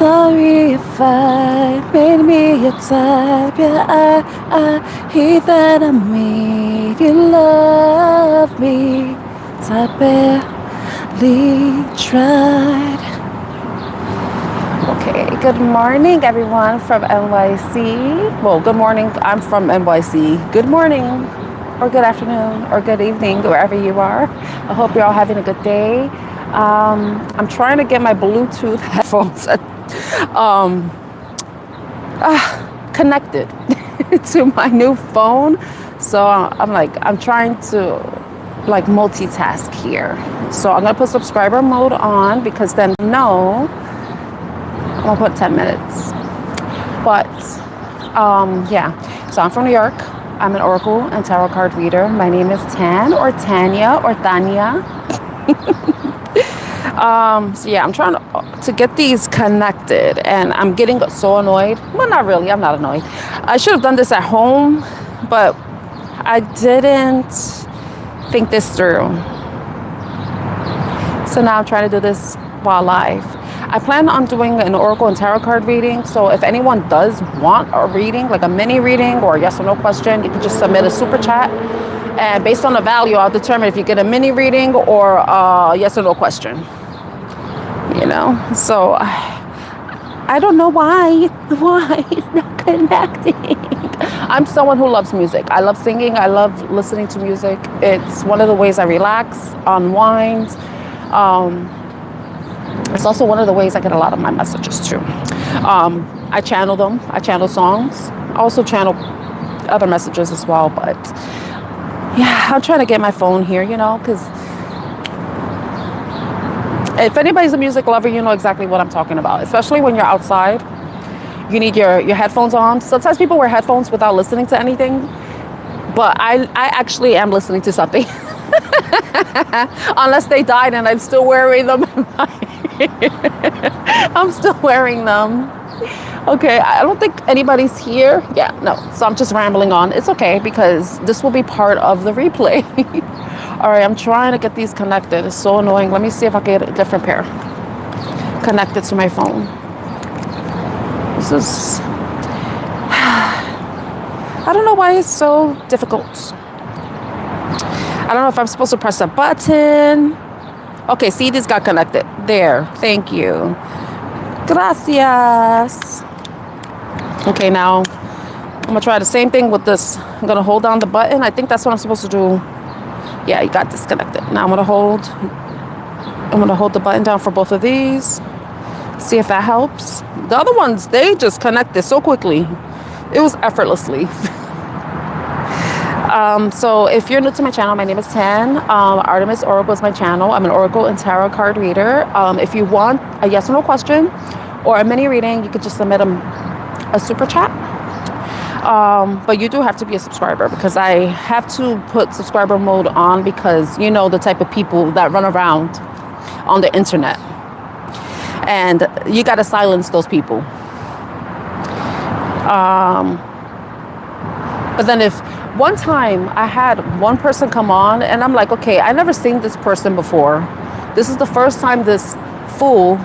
Sorry if I made me your type. Yeah, I hate that I made you love me. So I barely tried. Okay, good morning everyone from NYC. Well, good morning. I'm from NYC. Good morning, or good afternoon, or good evening, wherever you are. I hope you're all having a good day. I'm trying to get my Bluetooth headphones connected to my new phone. So I'm trying to multitask here. So I'm gonna put subscriber mode on because then no, I'm gonna put 10 minutes. But yeah, so I'm from New York. I'm an Oracle and Tarot card reader. My name is Tan or Tanya or Tanya. So yeah, I'm trying to get these connected and I'm getting so annoyed. Well, not really, I'm not annoyed. I should have done this at home, but I didn't think this through. So now I'm trying to do this while live. I plan on doing an Oracle and Tarot card reading. So if anyone does want a reading, like a mini reading or a yes or no question, you can just submit a super chat. And based on the value, I'll determine if you get a mini reading or a yes or no question. You know, so I don't know why it's not connecting. I'm someone who loves music. I love singing. I love listening to music. It's one of the ways I relax, unwind. It's also one of the ways I get a lot of my messages too. I channel them. I channel songs. I also channel other messages as well. But yeah, I'm trying to get my phone here, you know, because if anybody's a music lover, you know exactly what I'm talking about, especially when you're outside. You need your headphones on. Sometimes people wear headphones without listening to anything, but I actually am listening to something. Unless they died and I'm still wearing them. I'm still wearing them. Okay, I don't think anybody's here. Yeah, no, so I'm just rambling on. It's okay because this will be part of the replay. All right, I'm trying to get these connected. It's so annoying. Let me see if I can get a different pair connected to my phone. This is... I don't know why it's so difficult. I don't know if I'm supposed to press a button. Okay, see, this got connected. There, thank you. Gracias. Okay, now I'm gonna try the same thing with this. I'm gonna hold down the button. I think that's what I'm supposed to do. Yeah, you got disconnected. Now I'm gonna hold the button down for both of these. See if that helps. The other ones, they just connected so quickly. It was effortlessly. So if you're new to my channel, my name is Tan. Artemis Oracle is my channel. I'm an Oracle and Tarot card reader. If you want a yes or no question or a mini reading, you could just submit a super chat. But you do have to be a subscriber because I have to put subscriber mode on because you know the type of people that run around on the internet. And you got to silence those people. But then if one time I had one person come on and I'm like, okay, I never seen this person before. This is the first time this fool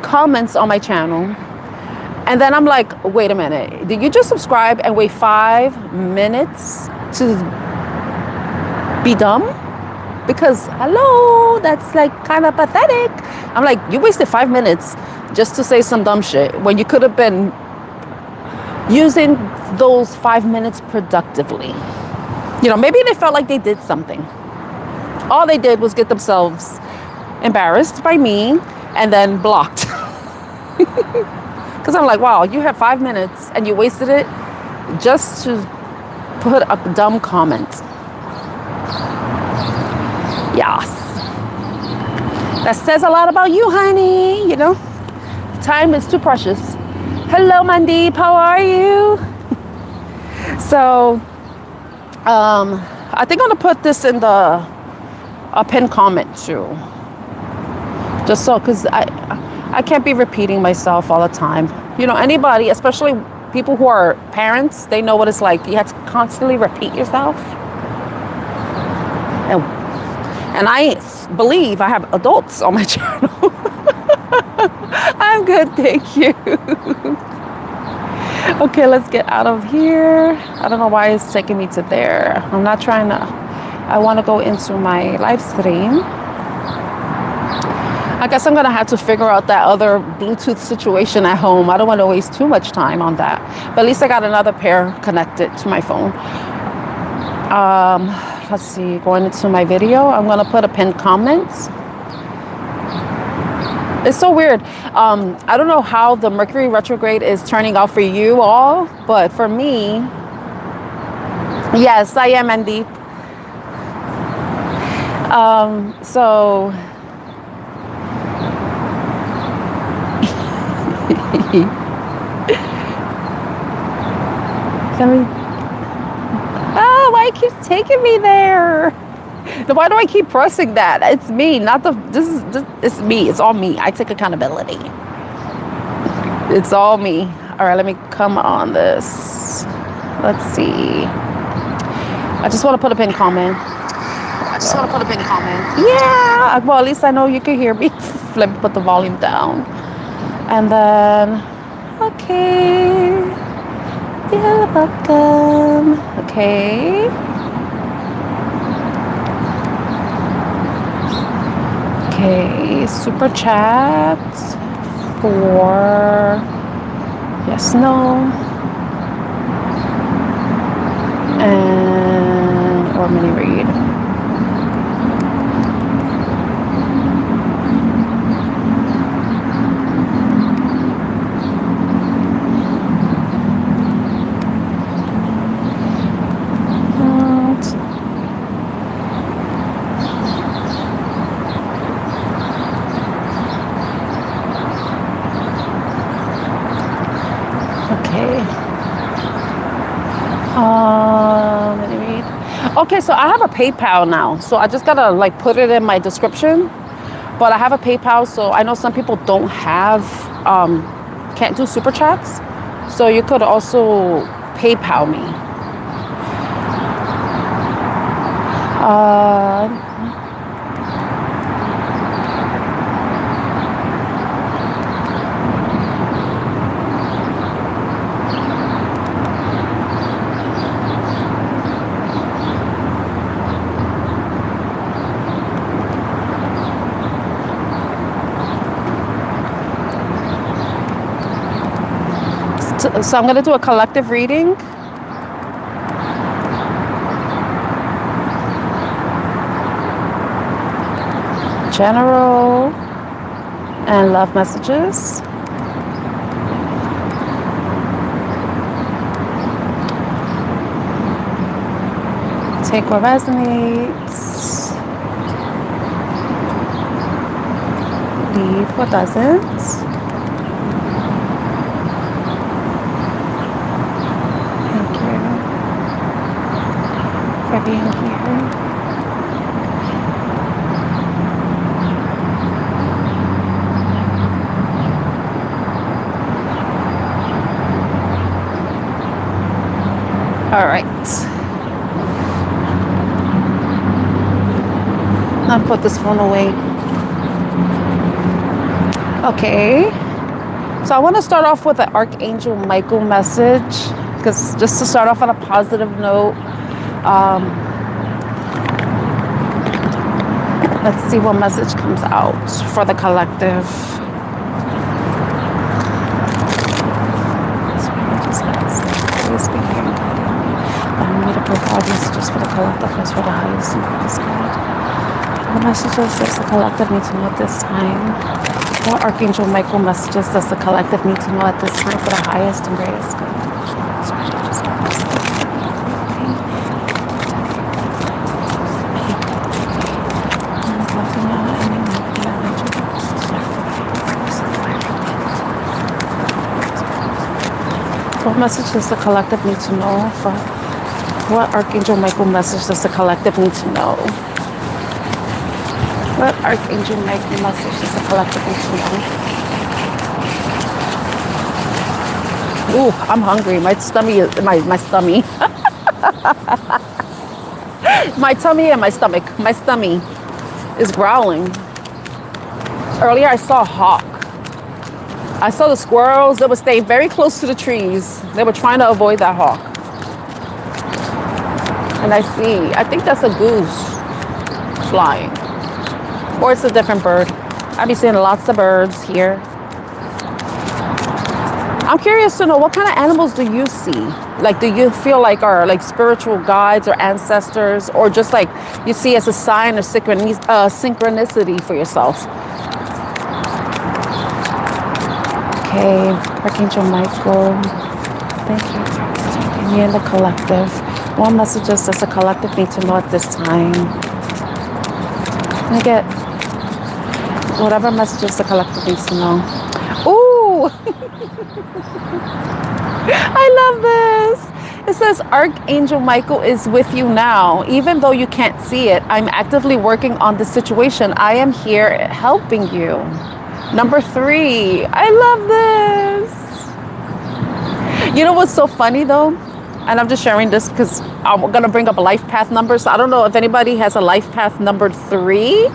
comments on my channel. And then I'm like, wait a minute, did you just subscribe and wait 5 minutes to be dumb? Because hello, that's like kind of pathetic. I'm like, you wasted 5 minutes just to say some dumb shit when you could have been using those 5 minutes productively. You know, maybe they felt like they did something. All they did was get themselves embarrassed by me and then blocked. Because I'm like, wow, you had 5 minutes and you wasted it just to put a dumb comment. Yes. That says a lot about you, honey. You know, time is too precious. Hello, Mandeep. How are you? So, I think I'm going to put this in a pinned comment too. Just so, because I can't be repeating myself all the time. You know, anybody, especially people who are parents, they know what it's like. You have to constantly repeat yourself. And I believe I have adults on my channel. I'm good, thank you. Okay, let's get out of here. I don't know why it's taking me to there. I'm not trying to, I want to go into my live stream. I guess I'm gonna have to figure out that other Bluetooth situation at home. I don't want to waste too much time on that. But at least I got another pair connected to my phone. Let's see, going into my video, I'm gonna put a pinned comment. It's so weird. I don't know how the Mercury retrograde is turning out for you all, but for me, yes, I am Andy. So oh, why it keeps taking me there? Why do I keep pressing that? It's me, not the, it's me. It's all me. I take accountability. It's all me. All right, let me come on this. Let's see. I just want to put a pin comment. Yeah. Well, at least I know you can hear me. Let me put the volume down. And then, okay. You're welcome. Okay. Okay, super chat for yes, no, and or mini read. Let me read. Okay, so I have a PayPal now. So I just gotta like put it in my description. But I have a PayPal, so I know some people don't have, can't do super chats. So you could also PayPal me. So I'm going to do a collective reading. General and love messages. Take what resonates. Leave what doesn't. For being here. All right. Now put this phone away. Okay. So I want to start off with an Archangel Michael message, because just to start off on a positive note. Let's see what message comes out for the collective. Allow me to provide messages for the collective as for the highest and greatest good. What messages does the collective need to know at this time? What Archangel Michael messages does the collective need to know at this time for the highest and greatest good? What message does the collective need to know? For what Archangel Michael message does the collective need to know? What Archangel Michael message does the collective need to know? Ooh, I'm hungry. My tummy is my tummy. My tummy and my stomach. My stomach is growling. Earlier I saw a hawk. I saw the squirrels that were staying very close to the trees. They were trying to avoid that hawk. And I think that's a goose flying. Or it's a different bird. I'll be seeing lots of birds here. I'm curious to know, what kind of animals do you see? Like, do you feel like are like spiritual guides or ancestors, or just like you see as a sign of synchronicity for yourself? Okay, Archangel Michael, thank you for taking me in the collective. What messages does the collective need to know at this time? I get whatever messages the collective needs to know. Ooh! I love this. It says Archangel Michael is with you now. Even though you can't see it, I'm actively working on the situation. I am here helping you. Number 3. I love this. You know what's so funny though? And I'm just sharing this because I'm going to bring up a life path number. So I don't know if anybody has a life path number 3.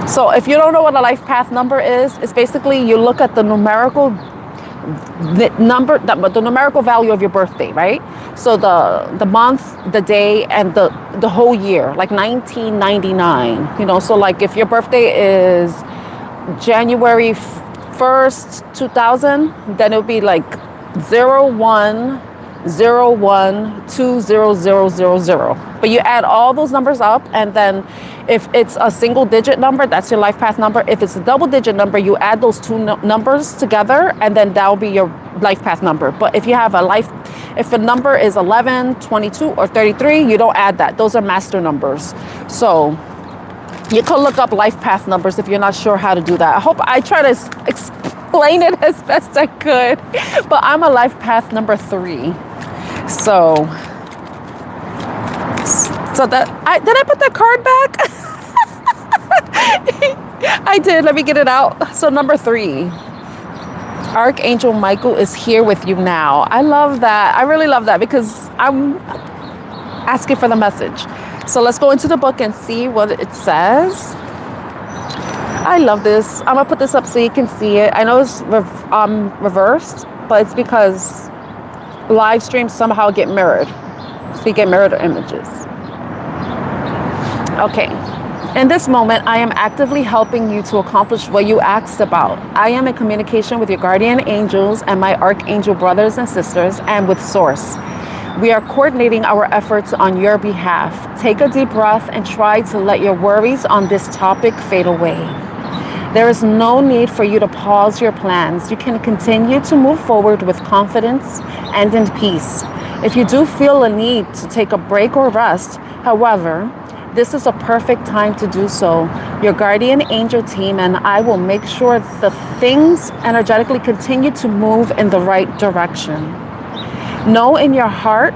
So if you don't know what a life path number is, it's basically you look at the numerical number, the numerical value of your birthday, right? So the month, the day, and the whole year, like 1999. You know, so like if your birthday is January 1st, 2000, then it'll be like 0101200000. But you add all those numbers up, and then if it's a single digit number, that's your life path number. If it's a double digit number, you add those two numbers together, and then that'll be your life path number. But if you have if a number is 11, 22, or 33, you don't add that. Those are master numbers. So you could look up life path numbers if you're not sure how to do that. I hope I try to explain it as best I could. But I'm a life path number 3. So that did I put that card back? I did. Let me get it out. So number 3. Archangel Michael is here with you now. I love that. I really love that because I'm asking for the message. So let's go into the book and see what it says. I love this. I'm going to put this up so you can see it. I know it's reversed, but it's because live streams somehow get mirrored. So you get mirrored images. Okay. In this moment, I am actively helping you to accomplish what you asked about. I am in communication with your guardian angels and my archangel brothers and sisters, and with Source. We are coordinating our efforts on your behalf. Take a deep breath and try to let your worries on this topic fade away. There is no need for you to pause your plans. You can continue to move forward with confidence and in peace. If you do feel a need to take a break or rest, however, this is a perfect time to do so. Your guardian angel team and I will make sure the things energetically continue to move in the right direction. Know in your heart,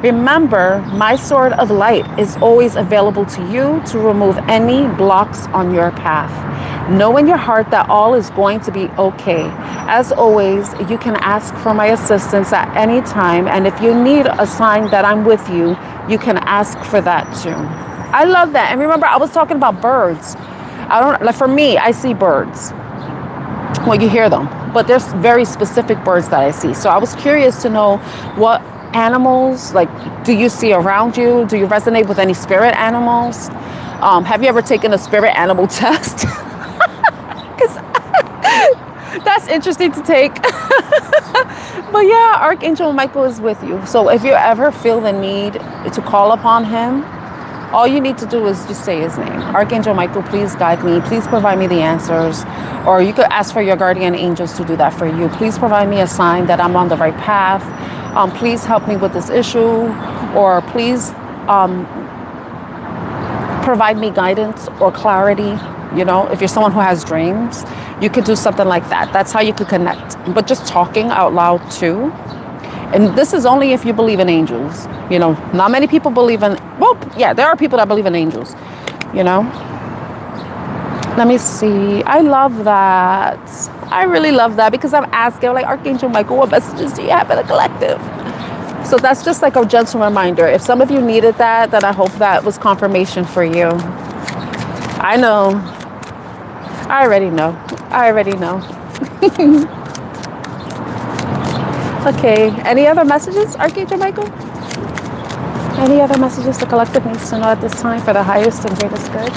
remember, my sword of light is always available to you to remove any blocks on your path. Know in your heart that all is going to be okay. As always, you can ask for my assistance at any time, and if you need a sign that I'm with you, you can ask for that too. I love that. And remember, I was talking about birds. For me, I see birds. Well, you hear them, but there's very specific birds that I see. So I was curious to know what animals, do you see around you? Do you resonate with any spirit animals? Have you ever taken a spirit animal test? Because that's interesting to take. But yeah, Archangel Michael is with you. So if you ever feel the need to call upon him, all you need to do is just say his name. Archangel Michael, please guide me. Please provide me the answers. Or you could ask for your guardian angels to do that for you. Please provide me a sign that I'm on the right path. Please help me with this issue. Or please provide me guidance or clarity. You know, if you're someone who has dreams, you could do something like that. That's how you could connect. But just talking out loud too. And this is only if you believe in angels. You know, not many people believe in, there are people that believe in angels, you know. Let me see. I love that. I really love that because I'm asking, Archangel Michael, what messages do you have in the collective? So that's just like a gentle reminder. If some of you needed that, then I hope that was confirmation for you. I know. I already know. I already know. Okay. Any other messages, Archangel Michael? Any other messages the collective needs to know at this time for the highest and greatest good?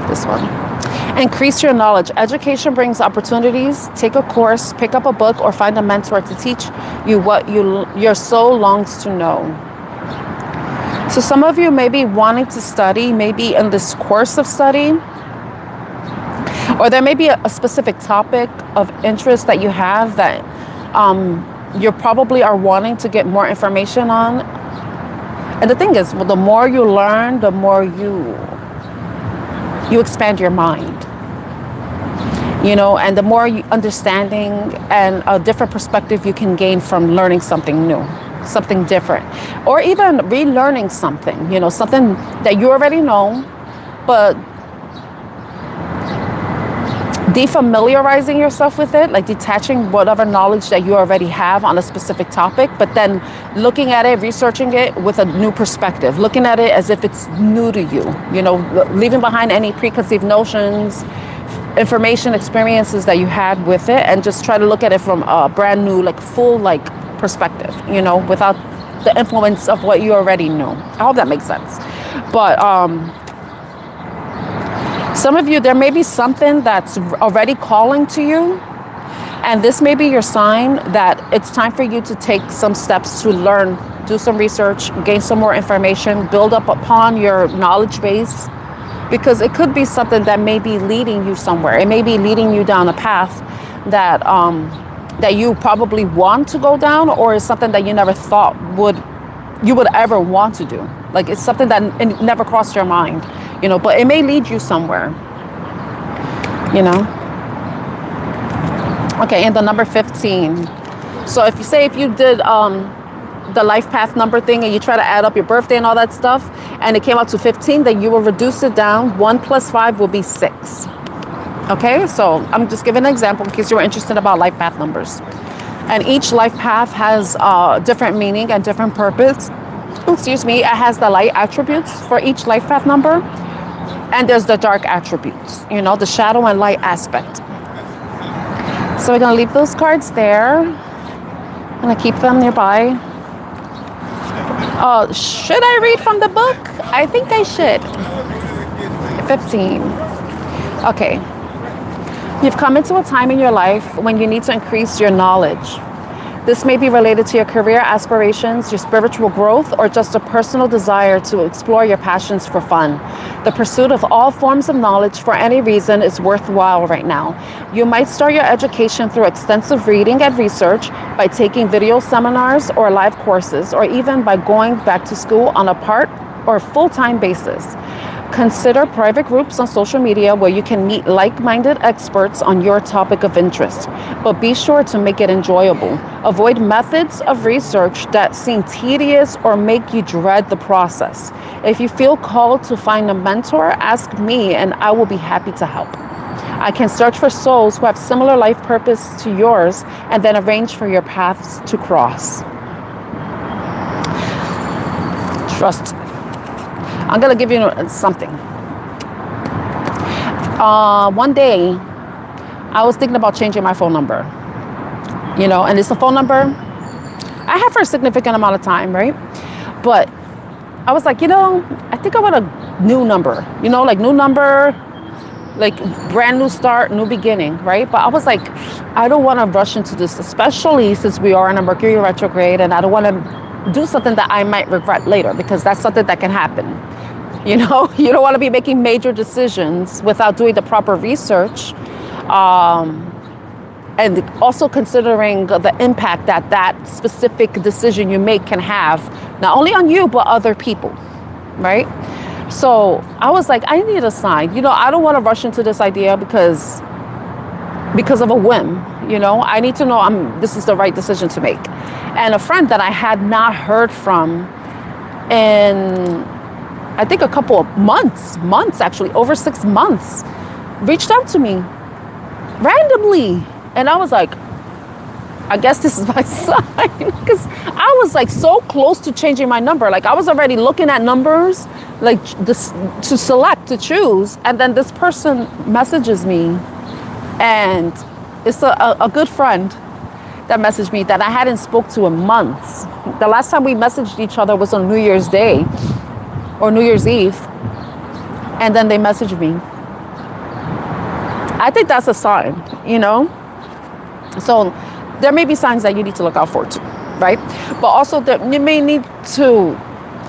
This one. Increase your knowledge. Education brings opportunities. Take a course, pick up a book, or find a mentor to teach you what your soul longs to know. So some of you may be wanting to study, maybe in this course of study, or there may be a specific topic of interest that you have that you probably are wanting to get more information on. And the thing is, well, the more you learn, the more you expand your mind, you know, and the more understanding and a different perspective you can gain from learning something new, something different, or even relearning something, you know, something that you already know, but defamiliarizing yourself with it, like detaching whatever knowledge that you already have on a specific topic, but then looking at it, researching it with a new perspective, looking at it as if it's new to you, you know, leaving behind any preconceived notions, information, experiences that you had with it, and just try to look at it from a brand new, like full, like perspective, you know, without the influence of what you already know. I hope that makes sense. But some of you, there may be something that's already calling to you, and this may be your sign that it's time for you to take some steps to learn, do some research, gain some more information, build up upon your knowledge base, because it could be something that may be leading you somewhere. It may be leading you down a path that that you probably want to go down, or is something that you never thought you would ever want to do. Like it's something that it never crossed your mind, you know, but it may lead you somewhere, you know. Okay, and the number 15. So if you did the life path number thing and you try to add up your birthday and all that stuff, and it came out to 15, then you will reduce it down. 1 + 5 will be 6. Okay, so I'm just giving an example in case you were interested about life path numbers. And each life path has different meaning and different purpose. Excuse me, it has the light attributes for each life path number. And there's the dark attributes, you know, the shadow and light aspect. So we're gonna leave those cards there. I'm gonna keep them nearby. Should I read from the book? I think I should. 15. Okay. You've come into a time in your life when you need to increase your knowledge. This may be related to your career aspirations, your spiritual growth, or just a personal desire to explore your passions for fun. The pursuit of all forms of knowledge for any reason is worthwhile right now. You might start your education through extensive reading and research, by taking video seminars or live courses, or even by going back to school on a part or full-time basis. Consider private groups on social media where you can meet like-minded experts on your topic of interest, but be sure to make it enjoyable. Avoid methods of research that seem tedious or make you dread the process. If you feel called to find a mentor, ask me and I will be happy to help. I can search for souls who have similar life purpose to yours and then arrange for your paths to cross. Trust. I'm going to give you something. One day, I was thinking about changing my phone number. You know, and it's a phone number I have for a significant amount of time, right? But I was like, you know, I think I want a new number. You know, like new number, like brand new start, new beginning, right? But I was like, I don't want to rush into this, especially since we are in a Mercury retrograde, and I don't want to do something that I might regret later, because that's something that can happen. You know, you don't want to be making major decisions without doing the proper research, and also considering the impact that that specific decision you make can have, not only on you, but other people, right? So I was like, I need a sign. You know, I don't want to rush into this idea because of a whim. You know, I need to know this is the right decision to make. And a friend that I had not heard from in, I think a couple of months actually, over 6 months, reached out to me randomly. And I was like, I guess this is my sign, because I was like so close to changing my number. Like I was already looking at numbers, like this to select, to choose. And then this person messages me, and it's a good friend that messaged me that I hadn't spoke to in months. The last time we messaged each other was on New Year's Day or New Year's Eve. And then they messaged me. I think that's a sign, you know? So there may be signs that you need to look out for too, right? But also that you may need to,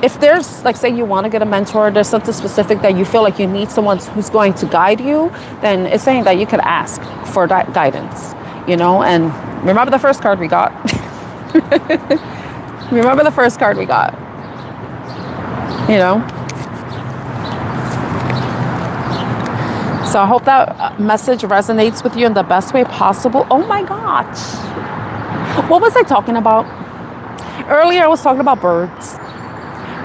if there's, like, say you want to get a mentor, there's something specific that you feel like you need someone who's going to guide you, then it's saying that you could ask for that guidance, you know? And remember the first card we got? Remember the first card we got, you know? So I hope that message resonates with you in the best way possible. Oh my gosh. What was I talking about? Earlier I was talking about birds.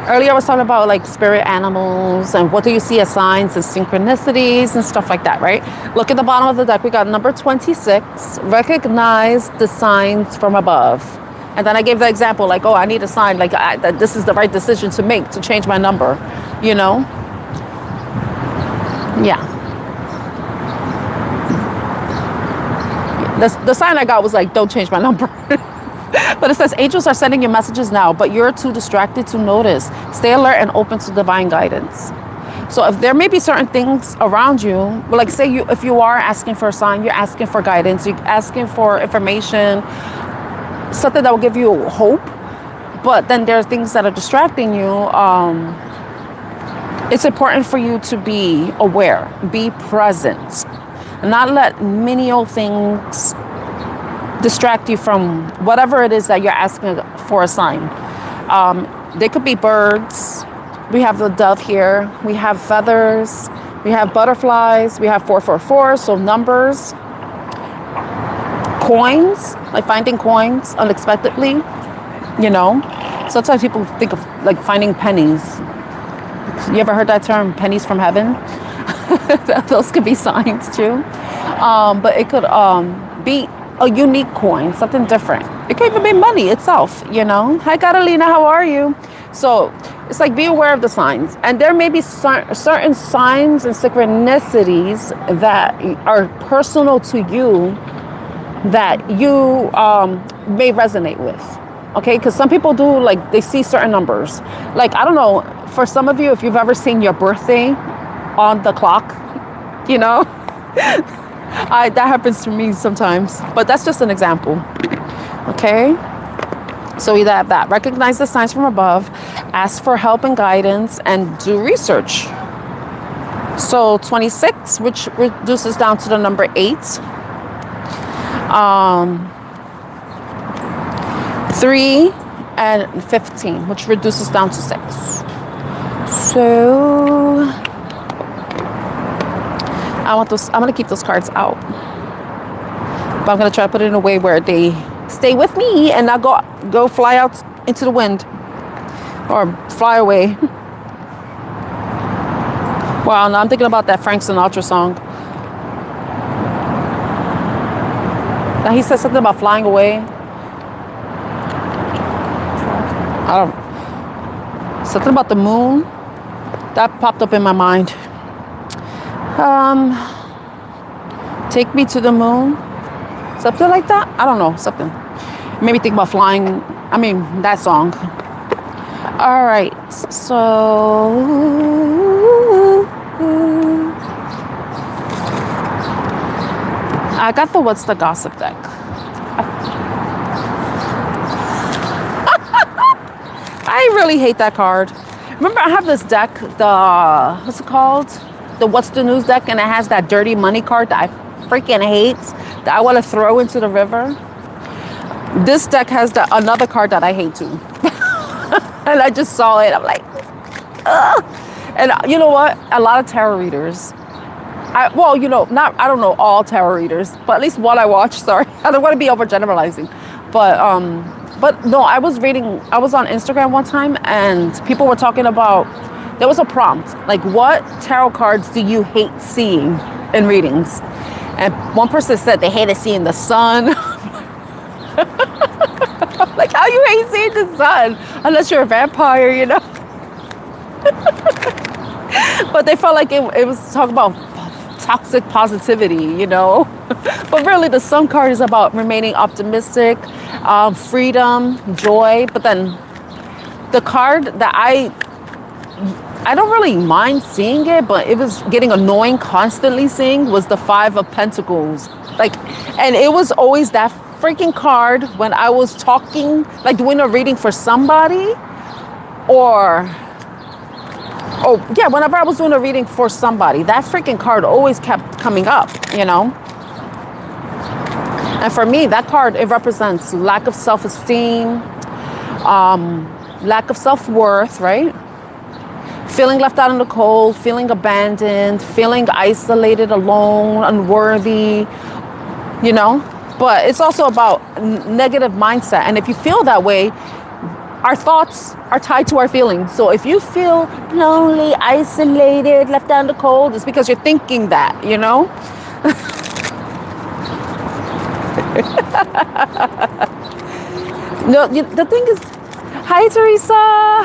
Earlier I was talking about like spirit animals and what do you see as signs and synchronicities and stuff like that, right? Look at the bottom of the deck. We got number 26. Recognize the signs from above. And then I gave the example like, oh, I need a sign like that this is the right decision to make to change my number, you know? Yeah. The sign I got was like, don't change my number. But it says, angels are sending you messages now, but you're too distracted to notice. Stay alert and open to divine guidance. So if there may be certain things around you, like say if you are asking for a sign, you're asking for guidance, you're asking for information, something that will give you hope, but then there are things that are distracting you. It's important for you to be aware, be present, and not let menial things distract you from whatever it is that you're asking for a sign. They could be birds. We have the dove here. We have feathers. We have butterflies. We have 444, so numbers. Coins, like finding coins unexpectedly, you know. Sometimes people think of like finding pennies. You ever heard that term, pennies from heaven? Those could be signs too. But it could be a unique coin, something different. It could even be money itself, you know. Hi, Catalina, how are you? So it's like be aware of the signs. And there may be certain signs and synchronicities that are personal to you that you may resonate with. Okay, because some people do, like, they see certain numbers. Like, I don't know, for some of you, if you've ever seen your birthday on the clock, you know, that happens to me sometimes, but that's just an example. Okay, so either have that, recognize the signs from above, ask for help and guidance, and do research. So 26, which reduces down to the number 8. 3 and 15, which reduces down to 6. So I'm gonna keep those cards out, but I'm gonna try to put it in a way where they stay with me and not go fly out into the wind or fly away. Wow, now I'm thinking about that Frank Sinatra song. Now he said something about flying away. Something about the moon that popped up in my mind. Take me to the moon, something like that. I don't know, something. Made me think about flying. I mean, that song. All right, so I got the What's the Gossip deck. I really hate that card. Remember, I have this deck, what's it called? The What's the News deck, and it has that dirty money card that I freaking hate, that I want to throw into the river. This deck has another card that I hate too. And I just saw it. I'm like, ugh. And you know what? A lot of tarot readers, I don't know all tarot readers, but at least one I watch. Sorry, I don't want to be overgeneralizing, but no, I was on Instagram one time and people were talking about, there was a prompt, like, what tarot cards do you hate seeing in readings? And one person said they hated seeing the sun. Like, how you hate seeing the sun? Unless you're a vampire, you know? But they felt like it was talking about toxic positivity, you know? But really, the sun card is about remaining optimistic, freedom, joy. But then the card that I don't really mind seeing it, but it was getting annoying constantly seeing was the Five of Pentacles. Like, and it was always that freaking card when I was talking, like doing a reading for somebody, yeah, whenever I was doing a reading for somebody, that freaking card always kept coming up, you know? And for me, that card, it represents lack of self-esteem, lack of self-worth, right? Feeling left out in the cold, feeling abandoned, feeling isolated, alone, unworthy, you know? But it's also about negative mindset. And if you feel that way, our thoughts are tied to our feelings. So if you feel lonely, isolated, left out in the cold, it's because you're thinking that, you know? No, the thing is, hi Teresa.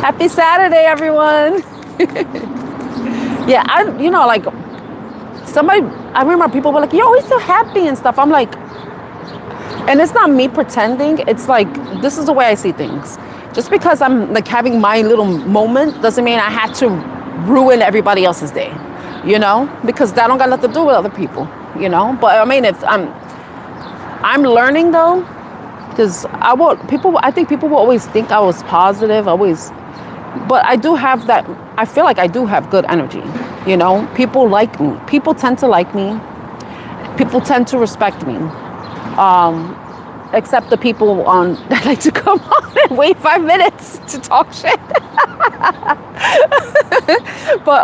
Happy Saturday, everyone. Yeah, like I remember people were like, you're always so happy and stuff. I'm like, and it's not me pretending. It's like, this is the way I see things. Just because I'm like having my little moment doesn't mean I have to ruin everybody else's day, you know? Because that don't got nothing to do with other people, you know? But I mean, if I'm learning though, because I think people will always think I was positive, but I do have that, I feel like I do have good energy, you know? People like me. People tend to like me. People tend to respect me. Except the people that like to come on and wait 5 minutes to talk shit. But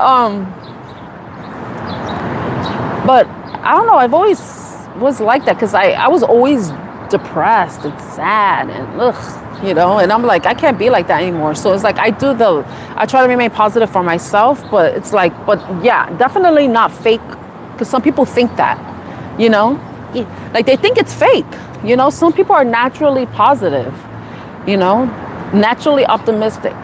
I don't know, I've always was like that because I was always depressed and sad and ugh, you know, and I'm like, I can't be like that anymore. So it's like I try to remain positive for myself, but it's like, but yeah, definitely not fake, because some people think that, you know, like they think it's fake, you know. Some people are naturally positive, you know, naturally optimistic.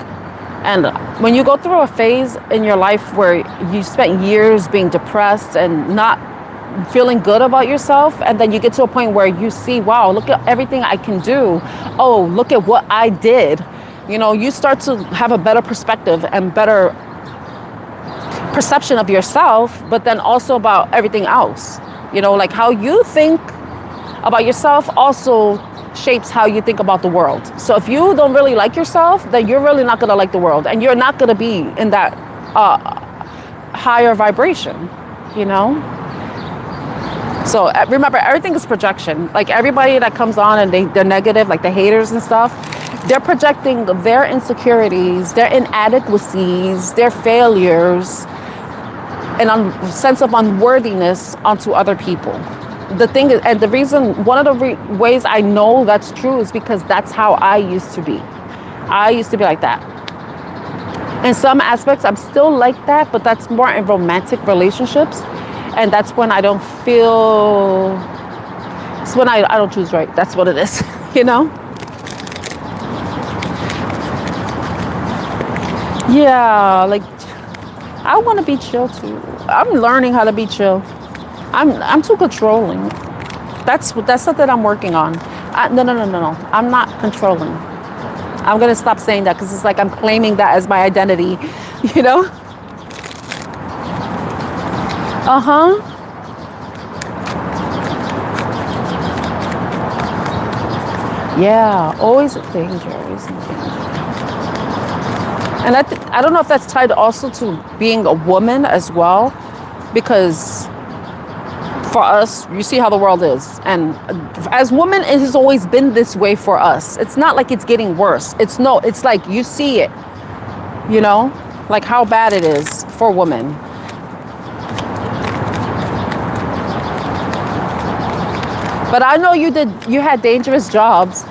And when you go through a phase in your life where you spent years being depressed and not feeling good about yourself, and then you get to a point where you see, wow, look at everything I can do. Oh, look at what I did. You know, you start to have a better perspective and better perception of yourself, but then also about everything else. You know, like how you think about yourself also shapes how you think about the world. So if you don't really like yourself, then you're really not going to like the world, and you're not going to be in that higher vibration, you know? So remember, everything is projection. Like everybody that comes on and they're negative, like the haters and stuff, they're projecting their insecurities, their inadequacies, their failures, and a sense of unworthiness onto other people. The thing is, and the reason, one of the ways I know that's true is because that's how I used to be. I used to be like that. In some aspects, I'm still like that, but that's more in romantic relationships. And that's when I don't feel, it's when I don't choose right. That's what it is, you know? Yeah, like, I want to be chill too. I'm learning how to be chill. I'm too controlling. That's something I'm working on. No. I'm not controlling. I'm going to stop saying that because it's like I'm claiming that as my identity, you know? Uh-huh. Yeah, always a danger, always in danger. And I don't know if that's tied also to being a woman as well, because for us, you see how the world is. And as women, it has always been this way for us. It's not like it's getting worse. It's like you see it, you know, like how bad it is for women. But I know you had dangerous jobs.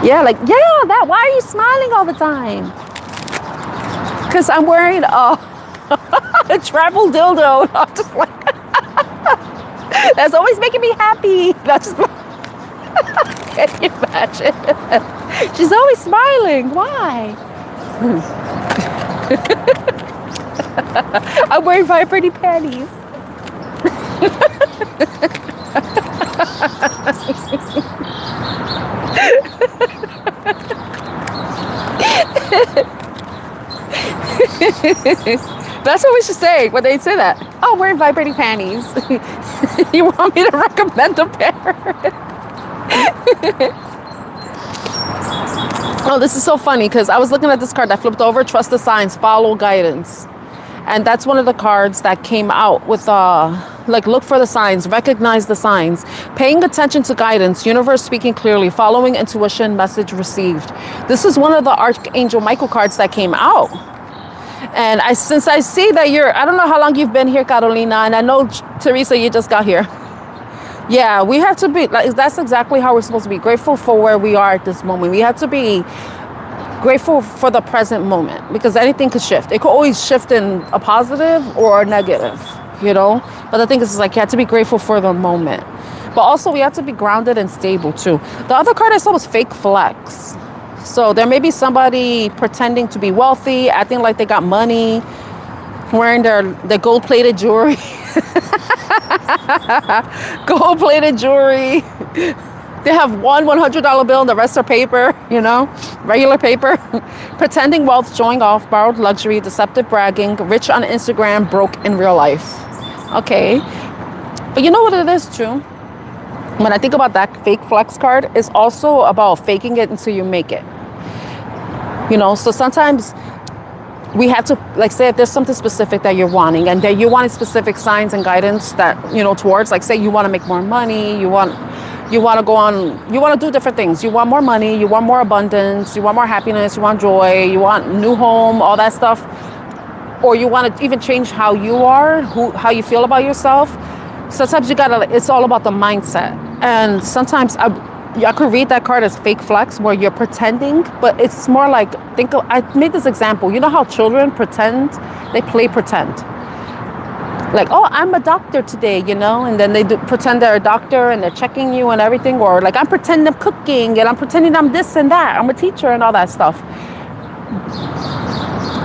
Yeah, like, yeah, why are you smiling all the time? Because I'm wearing travel dildo. I'm just like, that's always making me happy. That's just like, can you imagine? She's always smiling. Why? I'm wearing vibrating panties. That's what we should say when they say that. Oh, I'm wearing vibrating panties. You want me to recommend a pair? Oh, this is so funny because I was looking at this card. I flipped over, trust the signs, follow guidance. And that's one of the cards that came out with, like, look for the signs, recognize the signs, paying attention to guidance, universe speaking clearly, following intuition, message received. This is one of the Archangel Michael cards that came out. And since I see that I don't know how long you've been here, Carolina, and I know, Teresa, you just got here. Yeah, we have to be, like, that's exactly how we're supposed to be. Grateful for where we are at this moment. We have to be grateful for the present moment because anything could shift. It could always shift in a positive or a negative, you know? But the thing is, like, you have to be grateful for the moment. But also, we have to be grounded and stable, too. The other card I saw was fake flex. So there may be somebody pretending to be wealthy, acting like they got money, wearing their gold-plated jewelry. Gold-plated jewelry. They have one $100 bill and the rest are paper, you know, regular paper. Pretending wealth, showing off, borrowed luxury, deceptive bragging, rich on Instagram, broke in real life. Okay. But you know what it is, too? When I think about that fake flex card, it's also about faking it until you make it. You know, so sometimes we have to, like, say if there's something specific that you're wanting and that you want specific signs and guidance that, you know, towards, like, say you want to make more money, you want to go on, you want to do different things. You want more money, you want more abundance, you want more happiness, you want joy, you want new home, all that stuff. Or you want to even change how you are, how you feel about yourself. Sometimes you gotta, it's all about the mindset. And sometimes I could read that card as fake flex where you're pretending, but it's more like, I made this example. You know how children pretend? They play pretend. Like, oh, I'm a doctor today, you know, and then they pretend they're a doctor and they're checking you and everything. Or like, I'm pretending I'm cooking and I'm pretending I'm this and that. I'm a teacher and all that stuff.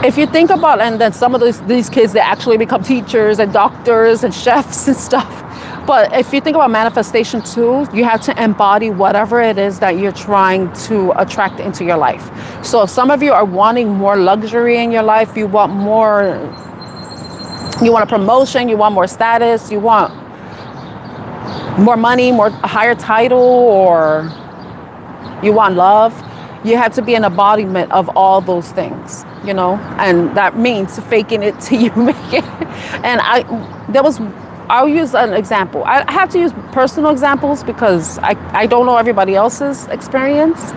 If you think about, and then some of these kids, they actually become teachers and doctors and chefs and stuff. But if you think about manifestation too, you have to embody whatever it is that you're trying to attract into your life. So if some of you are wanting more luxury in your life, you want a promotion, you want more status, you want more money, a higher title, or you want love, you have to be an embodiment of all those things, you know, and that means faking it till you make it. And I'll use an example. I have to use personal examples because I don't know everybody else's experience.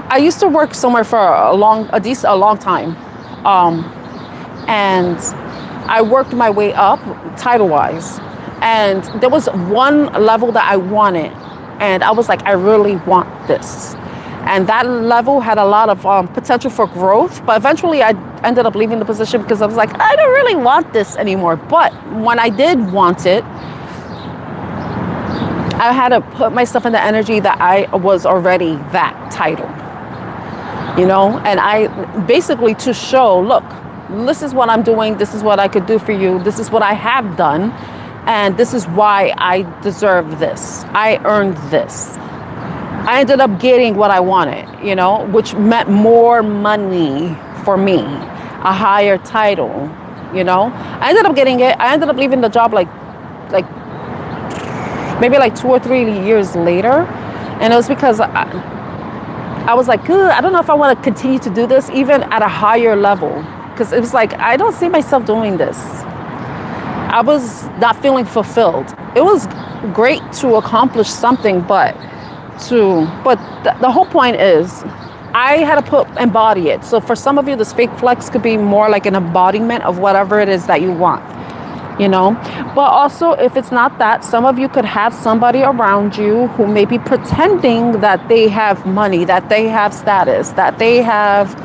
I used to work somewhere for a long time. And I worked my way up title-wise. And there was one level that I wanted. And I was like, I really want this. And that level had a lot of potential for growth. But eventually I ended up leaving the position because I was like, I don't really want this anymore. But when I did want it, I had to put myself in the energy that I was already that title. You know, and I basically to show, look, this is what I'm doing. This is what I could do for you. This is what I have done. And this is why I deserve this. I earned this. I ended up getting what I wanted, you know, which meant more money for me, a higher title, you know. I ended up getting it. I ended up leaving the job like maybe like 2 or 3 years later. And it was because I was like, I don't know if I want to continue to do this even at a higher level. Because it was like, I don't see myself doing this. I was not feeling fulfilled. It was great to accomplish something, but the whole point is I had to embody it. So for some of you, this fake flex could be more like an embodiment of whatever it is that you want, you know. But also, if it's not that, some of you could have somebody around you who may be pretending that they have money, that they have status, that they have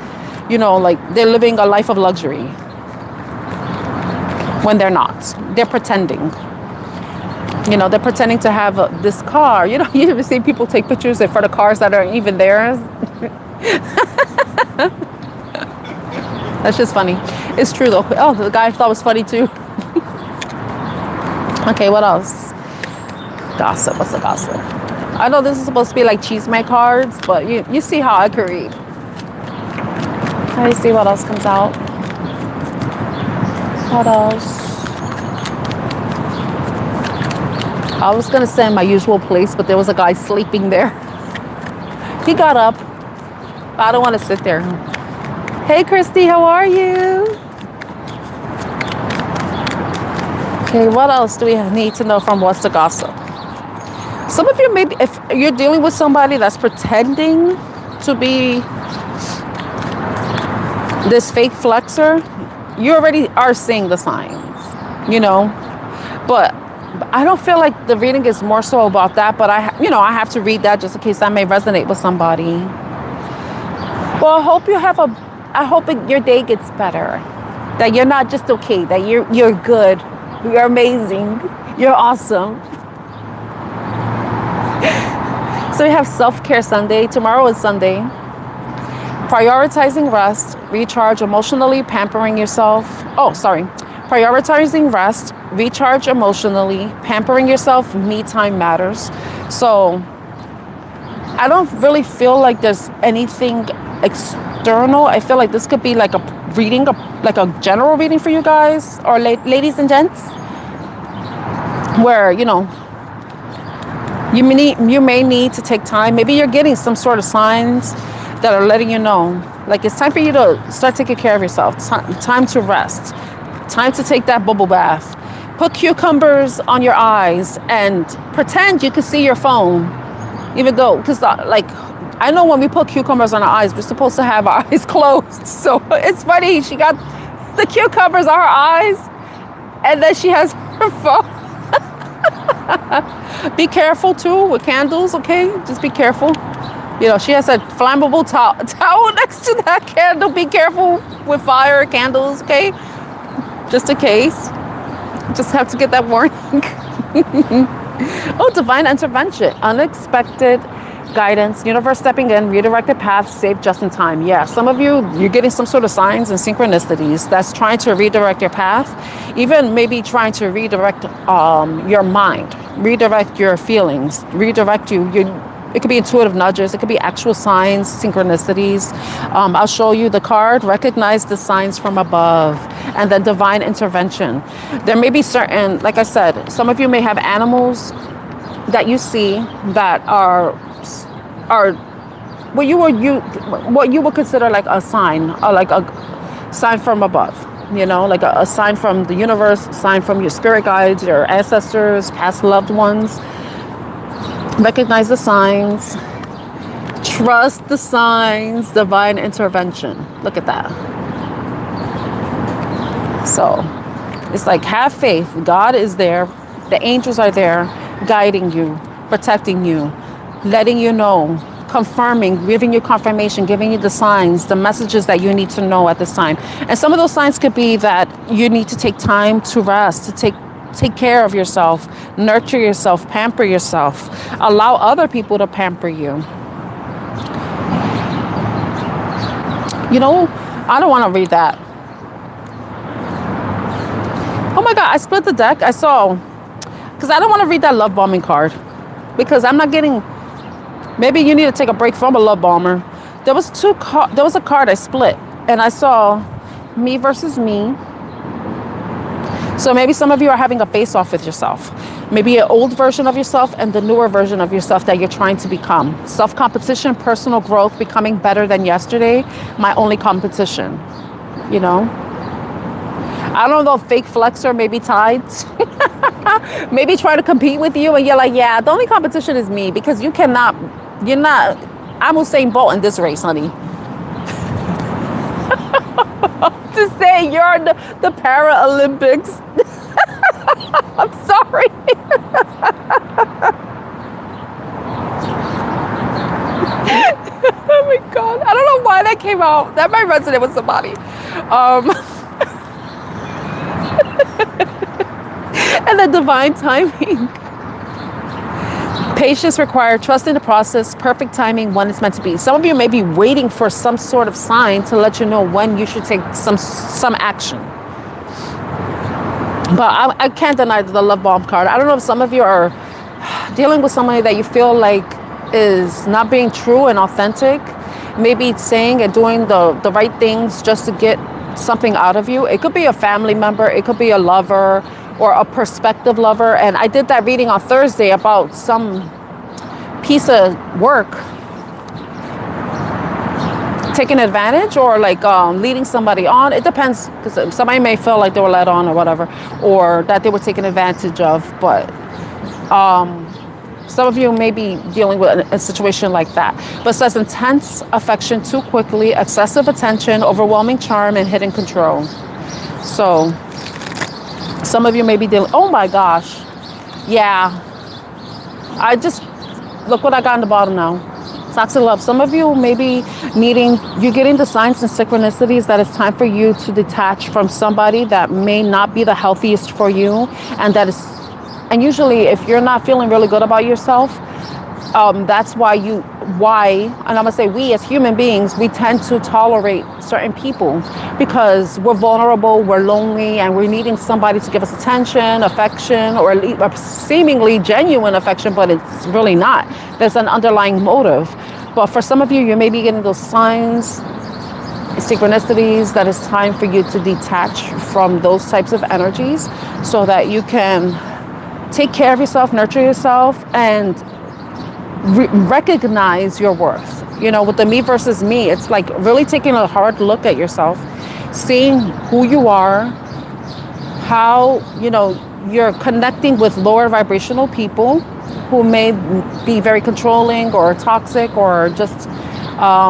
you know, like they're living a life of luxury when they're not. They're pretending. You know, they're pretending to have this car. You know, you ever see people take pictures in front of cars that aren't even theirs? That's just funny. It's true though. Oh, the guy thought it was funny too. Okay, what else? Gossip. What's the gossip? I know this is supposed to be like cheesemate cards, but you see how I could read. Let me see what else comes out. What else? I was gonna say my usual place, but there was a guy sleeping there. He got up. But I don't want to sit there. Hey, Christy, how are you? Okay, what else do we need to know from What's the Gossip? Some of you, maybe if you're dealing with somebody that's pretending to be this fake flexer, you already are seeing the signs, you know. But I don't feel like the reading is more so about that, but I have to read that just in case that may resonate with somebody. Well, I hope your day gets better. That you're not just okay, that you're good, you're amazing, you're awesome. So we have Self-Care Sunday. Tomorrow is Sunday. Prioritizing rest, recharge emotionally, pampering yourself. Prioritizing rest, recharge emotionally, pampering yourself, me time matters. So I don't really feel like there's anything external. I feel like this could be like a reading, like a general reading for you guys, or ladies and gents, where, you know, you may need to take time. Maybe you're getting some sort of signs that are letting you know, like it's time for you to start taking care of yourself. Time to rest. Time to take that bubble bath. Put cucumbers on your eyes and pretend you can see your phone, even though, because like, I know when we put cucumbers on our eyes, we're supposed to have our eyes closed. So it's funny, she got the cucumbers on her eyes and then she has her phone. Be careful too with candles, okay? Just be careful. You know, she has a flammable towel next to that candle. Be careful with fire candles, okay? Just in case. Just have to get that warning. Oh, divine intervention. Unexpected guidance. Universe stepping in. Redirected paths. Saved just in time. Yeah, some of you, you're getting some sort of signs and synchronicities that's trying to redirect your path. Even maybe trying to redirect your mind. Redirect your feelings. Redirect you. It could be intuitive nudges. It could be actual signs, synchronicities. I'll show you the card. Recognize the signs from above. And then divine intervention. There may be certain, like I said, some of you may have animals that you see that are what you would consider like a sign, or like a sign from above. You know, like a sign from the universe, a sign from your spirit guides, your ancestors, past loved ones. Recognize the signs. Trust the signs. Divine intervention. Look at that. So it's like, have faith. God is there. The angels are there guiding you, protecting you, letting you know, confirming, giving you confirmation, giving you the signs, the messages that you need to know at this time. And some of those signs could be that you need to take time to rest, to take care of yourself, nurture yourself, pamper yourself, allow other people to pamper you. You know, I don't want to read that. Oh my God, I split the deck. I saw, because I don't want to read that love bombing card, because I'm not getting, maybe you need to take a break from a love bomber. There was a card I split, and I saw me versus me. So maybe some of you are having a face-off with yourself. Maybe an old version of yourself and the newer version of yourself that you're trying to become. Self-competition, personal growth, becoming better than yesterday. My only competition, you know. I don't know, fake flexor, maybe tides. Maybe try to compete with you and you're like, yeah, the only competition is me, because you're not, I'm Usain Bolt in this race, honey. To say you're the Paralympics. I'm sorry. Oh my God. I don't know why that came out. That might resonate with somebody. And the divine timing. Patience required, trust in the process, perfect timing when it's meant to be. Some of you may be waiting for some sort of sign to let you know when you should take some action. But I can't deny the love bomb card. I don't know if some of you are dealing with somebody that you feel like is not being true and authentic. Maybe saying and doing the right things just to get something out of you. It could be a family member. It could be a lover or a prospective lover. And I did that reading on Thursday about some piece of work taking advantage or like leading somebody on. It depends, because somebody may feel like they were led on or whatever, or that they were taken advantage of. But some of you may be dealing with a situation like that. But it says intense affection too quickly, excessive attention, overwhelming charm, and hidden control. So some of you may be dealing, oh my gosh. Yeah. I just, look what I got on the bottom now. Toxic love. Some of you may be you're getting the signs and synchronicities that it's time for you to detach from somebody that may not be the healthiest for you. And usually if you're not feeling really good about yourself, that's why, and I'm gonna say we as human beings, we tend to tolerate certain people because we're vulnerable, we're lonely, and we're needing somebody to give us attention, affection, or seemingly genuine affection, but it's really not. There's an underlying motive. But for some of you, you may be getting those signs, synchronicities, that it's time for you to detach from those types of energies so that you can take care of yourself, nurture yourself, and recognize your worth. You know, with the me versus me, it's like really taking a hard look at yourself, seeing who you are, how, you know, you're connecting with lower vibrational people who may be very controlling or toxic or just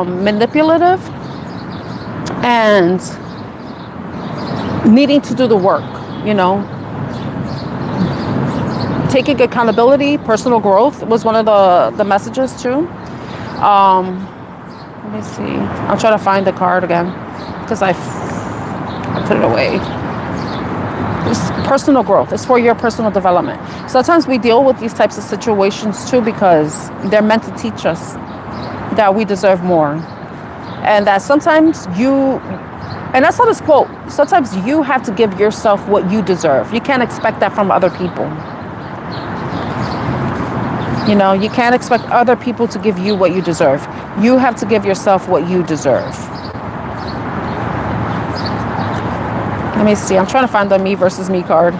manipulative, and needing to do the work, you know. Taking accountability, personal growth was one of the messages too. Let me see. I'll try to find the card again because I put it away. It's personal growth. It's for your personal development. Sometimes we deal with these types of situations too because they're meant to teach us that we deserve more, and that sometimes and that's not this quote. Sometimes you have to give yourself what you deserve. You can't expect that from other people. You know, you can't expect other people to give you what you deserve. You have to give yourself what you deserve. Let me see. I'm trying to find the me versus me card.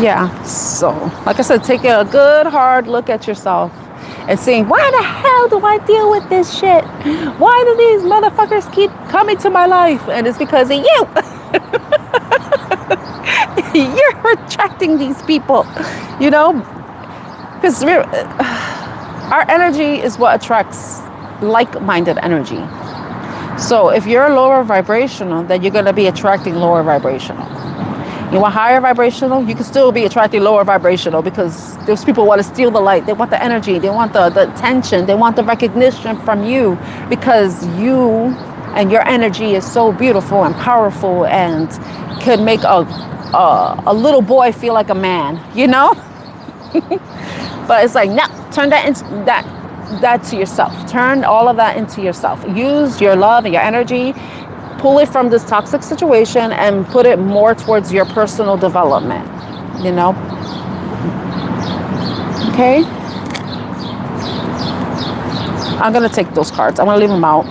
Yeah. So, like I said, take a good hard look at yourself and saying, why the hell do I deal with this shit? Why do these motherfuckers keep coming to my life? And it's because of you. You're attracting these people, you know, because our energy is what attracts like-minded energy. So if you're lower vibrational, then you're going to be attracting lower vibrational. You want higher vibrational, you can still be attracting lower vibrational because those people want to steal the light. They want the energy. They want the attention. They want the recognition from you because you and your energy is so beautiful and powerful and could make a little boy feel like a man, you know? But it's like, no, turn that into that to yourself. Turn all of that into yourself. Use your love and your energy. Pull it from this toxic situation and put it more towards your personal development, you know? Okay? I'm going to take those cards. I'm going to leave them out.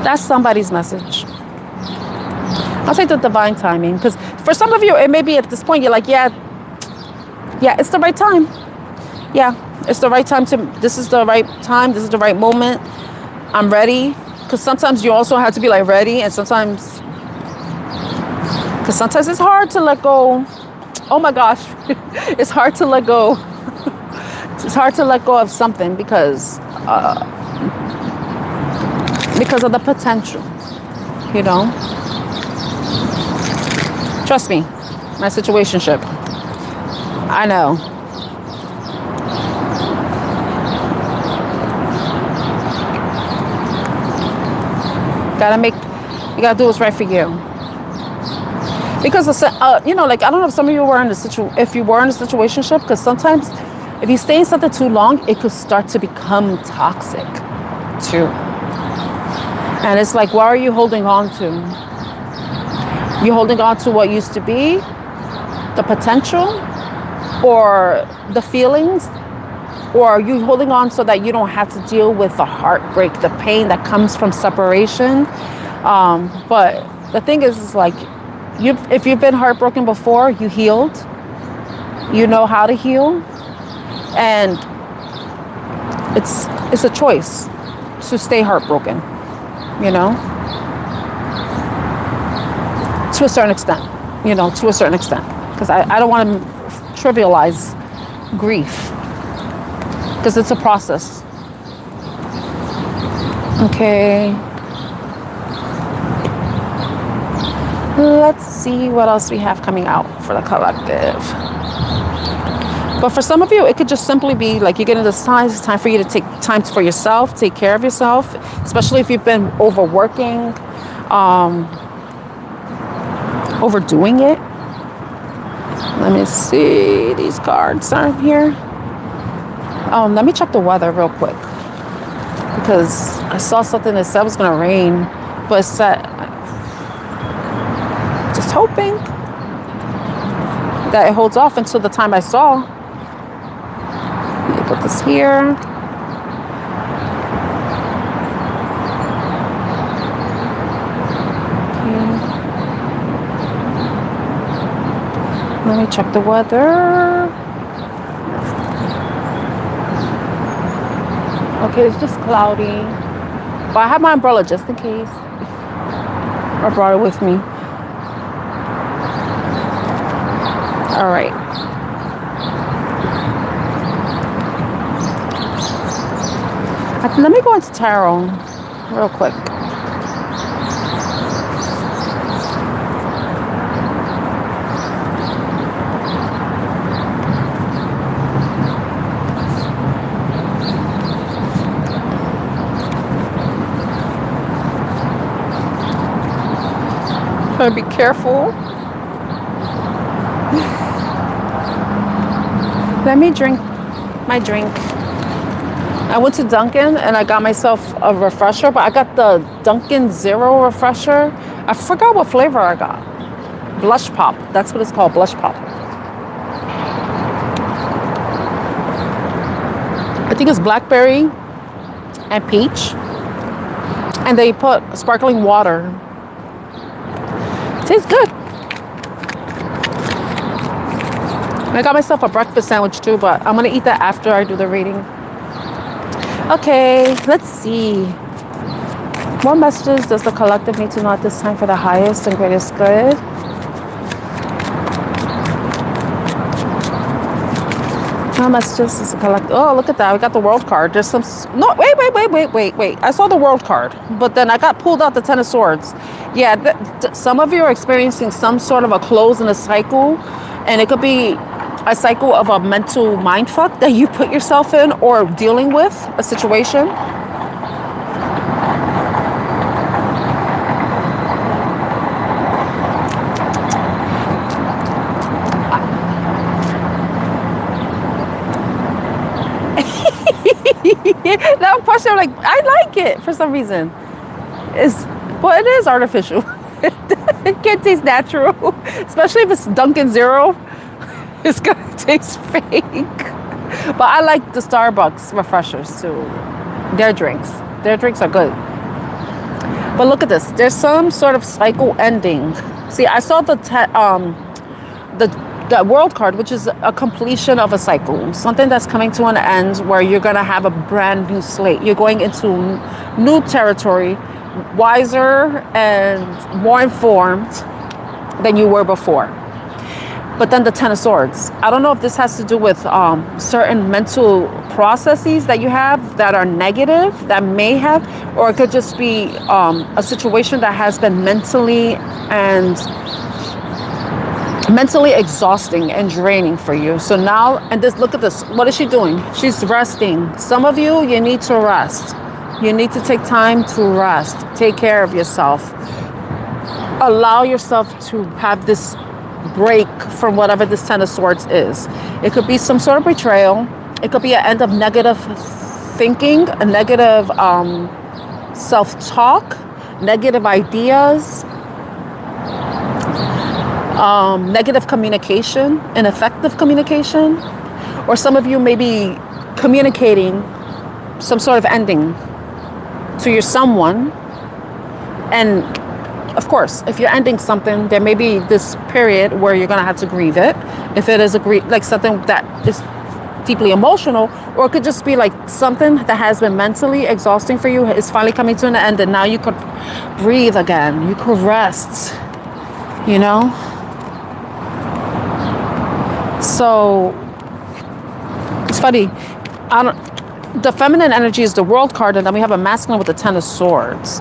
That's somebody's message. I'll take the divine timing because for some of you, it may be at this point, you're like, yeah, it's the right time. Yeah, it's the right time this is the right time. This is the right moment. I'm ready. Because sometimes you also have to be like ready. And sometimes it's hard to let go. Oh my gosh. It's hard to let go. It's hard to let go of something because of the potential, you know. Trust me, my situationship. I know. You gotta do what's right for you. Because you know, like, I don't know if some of you were in if you were in a situationship, because sometimes if you stay in something too long, it could start to become toxic too. And it's like, what are you holding on to? You holding on to what used to be, the potential, or the feelings, or are you holding on so that you don't have to deal with the heartbreak, the pain that comes from separation? But the thing is like, if you've been heartbroken before, you healed. You know how to heal, and it's a choice to stay heartbroken. You know, to a certain extent. You know, to a certain extent, because I don't want to trivialize grief, because it's a process. Okay. Let's see what else we have coming out for the collective. But for some of you, it could just simply be like, you're getting the signs. It's time for you to take time for yourself, take care of yourself, especially if you've been overworking, overdoing it. Let me see, these cards aren't here. Let me check the weather real quick, because I saw something that said it was gonna rain, but it said, just hoping that it holds off until the time I saw. Let me put this here. Let me check the weather. Okay, it's just cloudy. But I have my umbrella just in case. I brought it with me. All right. Let me go into tarot real quick. Gotta be careful. Let me drink my drink. I went to Dunkin' and I got myself a refresher, but I got the Dunkin' Zero refresher. I forgot what flavor I got. Blush Pop. That's what it's called, Blush Pop. I think it's blackberry and peach. And they put sparkling water. Tastes good. I got myself a breakfast sandwich too, but I'm gonna eat that after I do the reading. Okay, let's see. What messages does the collective need to know at this time for the highest and greatest good? What messages does the collective... Oh, look at that. We got the world card. There's some... No, wait. I saw the world card, but then I got pulled out the Ten of Swords. Yeah, some of you are experiencing some sort of a close in a cycle, and it could be a cycle of a mental mindfuck that you put yourself in, or dealing with a situation. That question, I'm like, I like it for some reason. Well, it is artificial. It can't taste natural, especially if it's Dunkin' Zero. It's gonna taste fake. But I like the Starbucks refreshers too. Their drinks are good. But look at this. There's some sort of cycle ending. See, I saw the world card, which is a completion of a cycle, something that's coming to an end, where you're gonna have a brand new slate. You're going into new territory, wiser and more informed than you were before. But then the Ten of Swords. I don't know if this has to do with certain mental processes that you have that are negative, that may have, or it could just be a situation that has been mentally exhausting and draining for you. So now, and this, look at this. What is she doing? She's resting. Some of you need to rest. You need to take time to rest. Take care of yourself. Allow yourself to have this break from whatever this Ten of Swords is. It could be some sort of betrayal. It could be an end of negative thinking, a negative self-talk, negative ideas, negative communication, ineffective communication. Or some of you may be communicating some sort of ending to your someone. And of course, if you're ending something, there may be this period where you're going to have to grieve it. If it is like something that is deeply emotional, or it could just be like something that has been mentally exhausting for you is finally coming to an end, and now you could breathe again. You could rest, you know? So it's funny. The feminine energy is the World card, and then we have a masculine with the Ten of Swords.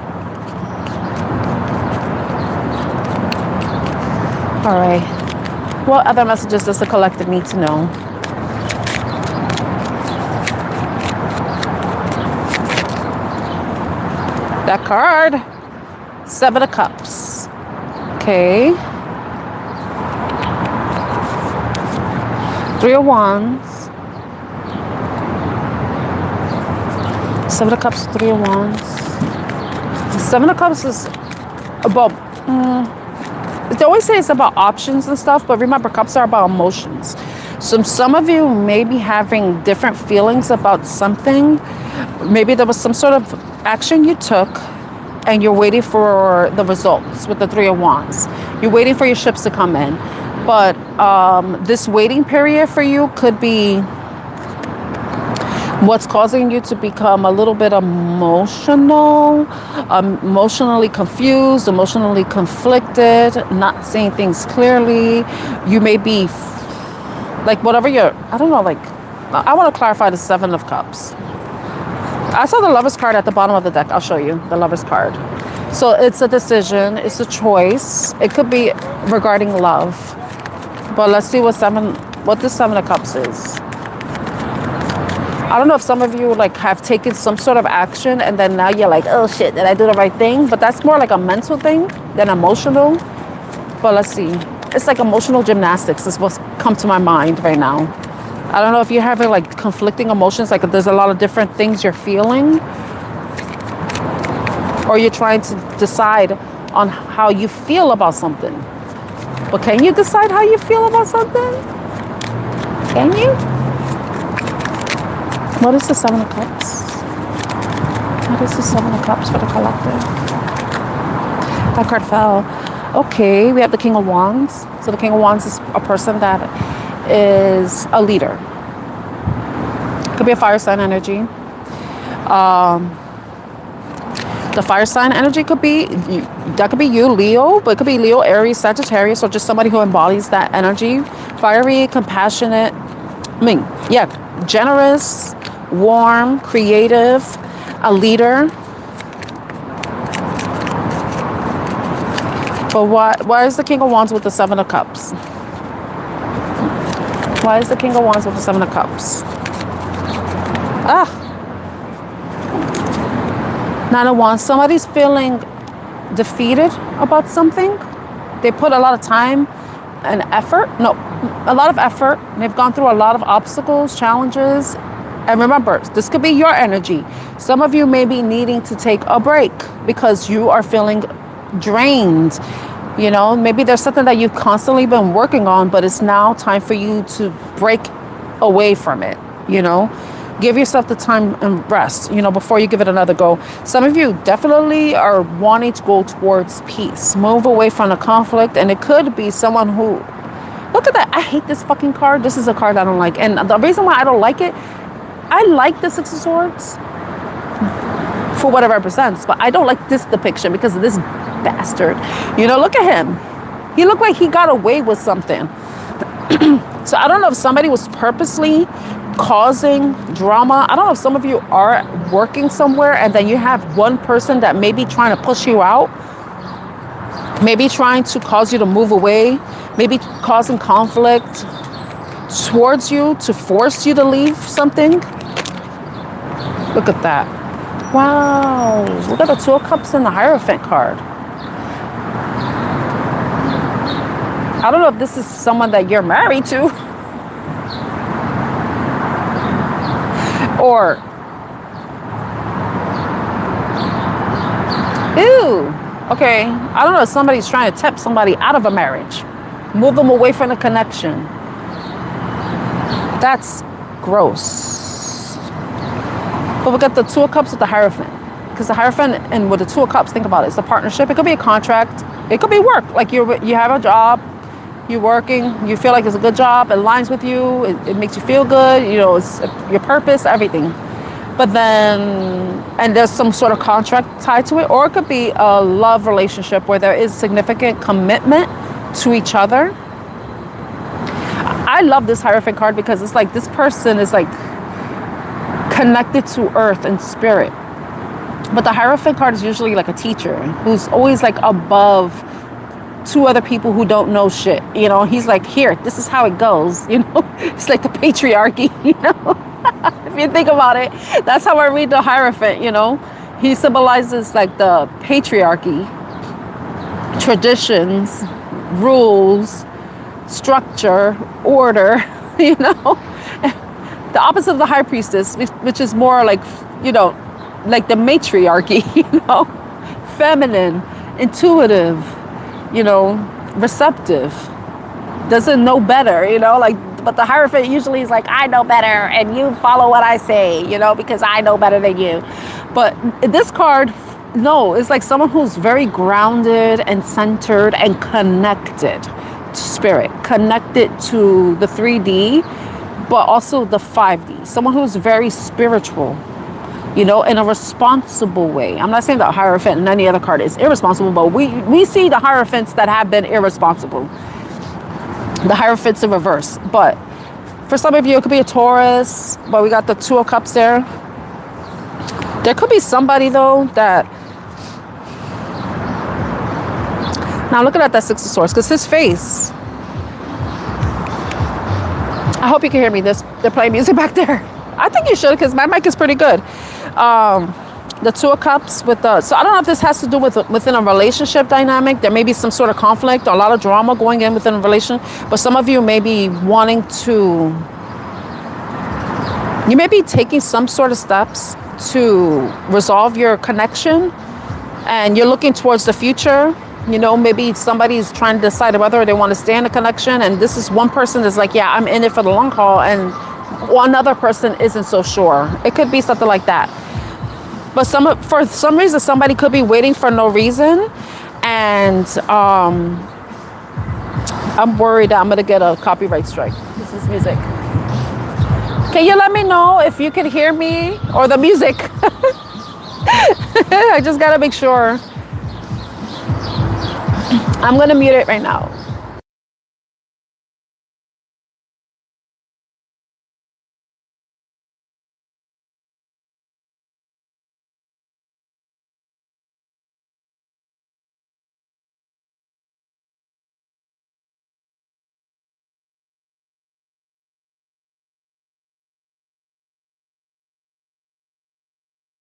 All right. What other messages does the collective need to know? That card, Seven of Cups. Okay. Three of Wands. Seven of Cups, Three of Wands. Seven of Cups is about... they always say it's about options and stuff, but remember, cups are about emotions. So some of you may be having different feelings about something. Maybe there was some sort of action you took and you're waiting for the results with the Three of Wands. You're waiting for your ships to come in. But this waiting period for you could be what's causing you to become a little bit emotional, emotionally confused, emotionally conflicted, not seeing things clearly. You may be like whatever you're, I don't know, like, I want to clarify the Seven of Cups. I saw the Lover's card at the bottom of the deck. I'll show you the Lover's card. So it's a decision, it's a choice. It could be regarding love. But let's see what the Seven of Cups is. I don't know if some of you like have taken some sort of action and then now you're like, oh shit, did I do the right thing? But that's more like a mental thing than emotional. But let's see. It's like emotional gymnastics is what's come to my mind right now. I don't know if you're having like conflicting emotions, like there's a lot of different things you're feeling. Or you're trying to decide on how you feel about something. But can you decide how you feel about something? Can you? What is the Seven of Cups? What is the Seven of Cups for the collective? That card fell. Okay, we have the King of Wands. So the King of Wands is a person that is a leader. Could be a fire sign energy. The fire sign energy could be, that could be you, Leo, but it could be Leo, Aries, Sagittarius, or just somebody who embodies that energy. Fiery, compassionate, generous, warm, creative, a leader. But why is the King of Wands with the Seven of Cups? Why is the King of Wands with the Seven of Cups? Nine of Wands. Somebody's feeling defeated about something. They put a lot of time and effort. No, a lot of effort. They've gone through a lot of obstacles, challenges. And remember, this could be your energy. Some of you may be needing to take a break because you are feeling drained. You know, maybe there's something that you've constantly been working on, but it's now time for you to break away from it, you know. Give yourself the time and rest, you know, before you give it another go. Some of you definitely are wanting to go towards peace, move away from the conflict. And it could be someone who, look at that. I hate this fucking card. This is a card I don't like. And the reason why I don't like it, I like the Six of Swords for what it represents, but I don't like this depiction because of this bastard. You know, look at him. He looked like he got away with something. So I don't know if somebody was purposely causing drama. I don't know if some of you are working somewhere and then you have one person that may be trying to push you out, maybe trying to cause you to move away, maybe causing conflict towards you to force you to leave something. Look at that. Wow. We got the Two of Cups and the Hierophant card. I don't know if this is someone that you're married to. Or, ew. Okay. I don't know if somebody's trying to tempt somebody out of a marriage. Move them away from the connection. That's gross. But we got the Two of Cups with the Hierophant. Because the Hierophant and with the Two of Cups, think about it. It's a partnership. It could be a contract. It could be work. Like you have a job. You're working. You feel like it's a good job. It aligns with you. It makes you feel good. You know, it's your purpose, everything. But then, and there's some sort of contract tied to it. Or it could be a love relationship where there is significant commitment to each other. I love this Hierophant card because it's like this person is like connected to earth and spirit. But the Hierophant card is usually like a teacher who's always like above two other people who don't know shit. You know, he's like, here, this is how it goes. You know, it's like the patriarchy, you know. If you think about it, that's how I read the Hierophant, you know. He symbolizes like the patriarchy, traditions, rules, structure, order, you know. The opposite of the High Priestess, which is more like, you know, like the matriarchy, you know, feminine, intuitive, you know, receptive, doesn't know better, you know, like, but the Hierophant usually is like, I know better and you follow what I say, you know, because I know better than you. But this card, no, it's like someone who's very grounded and centered and connected to spirit, connected to the 3D, but also the 5D. Someone who's very spiritual, you know, in a responsible way. I'm not saying that Hierophant and any other card is irresponsible, but we see the Hierophants that have been irresponsible. The Hierophants in reverse. But for some of you, it could be a Taurus, but we got the Two of Cups there. There could be somebody, though, that... Now, looking at that Six of Swords, because his face... I hope you can hear me. They're playing music back there. I think you should, because my mic is pretty good. The Two of Cups with the... So I don't know if this has to do with within a relationship dynamic. There may be some sort of conflict or a lot of drama going in within a relation. But some of you may be wanting to... You may be taking some sort of steps to resolve your connection. And you're looking towards the future. You know, maybe somebody's trying to decide whether they want to stay in a connection. And this is one person that's like, yeah, I'm in it for the long haul. And one other person isn't so sure. It could be something like that. But for some reason, somebody could be waiting for no reason. And I'm worried that I'm going to get a copyright strike. This is music. Can you let me know if you can hear me or the music? I just got to make sure. I'm going to mute it right now.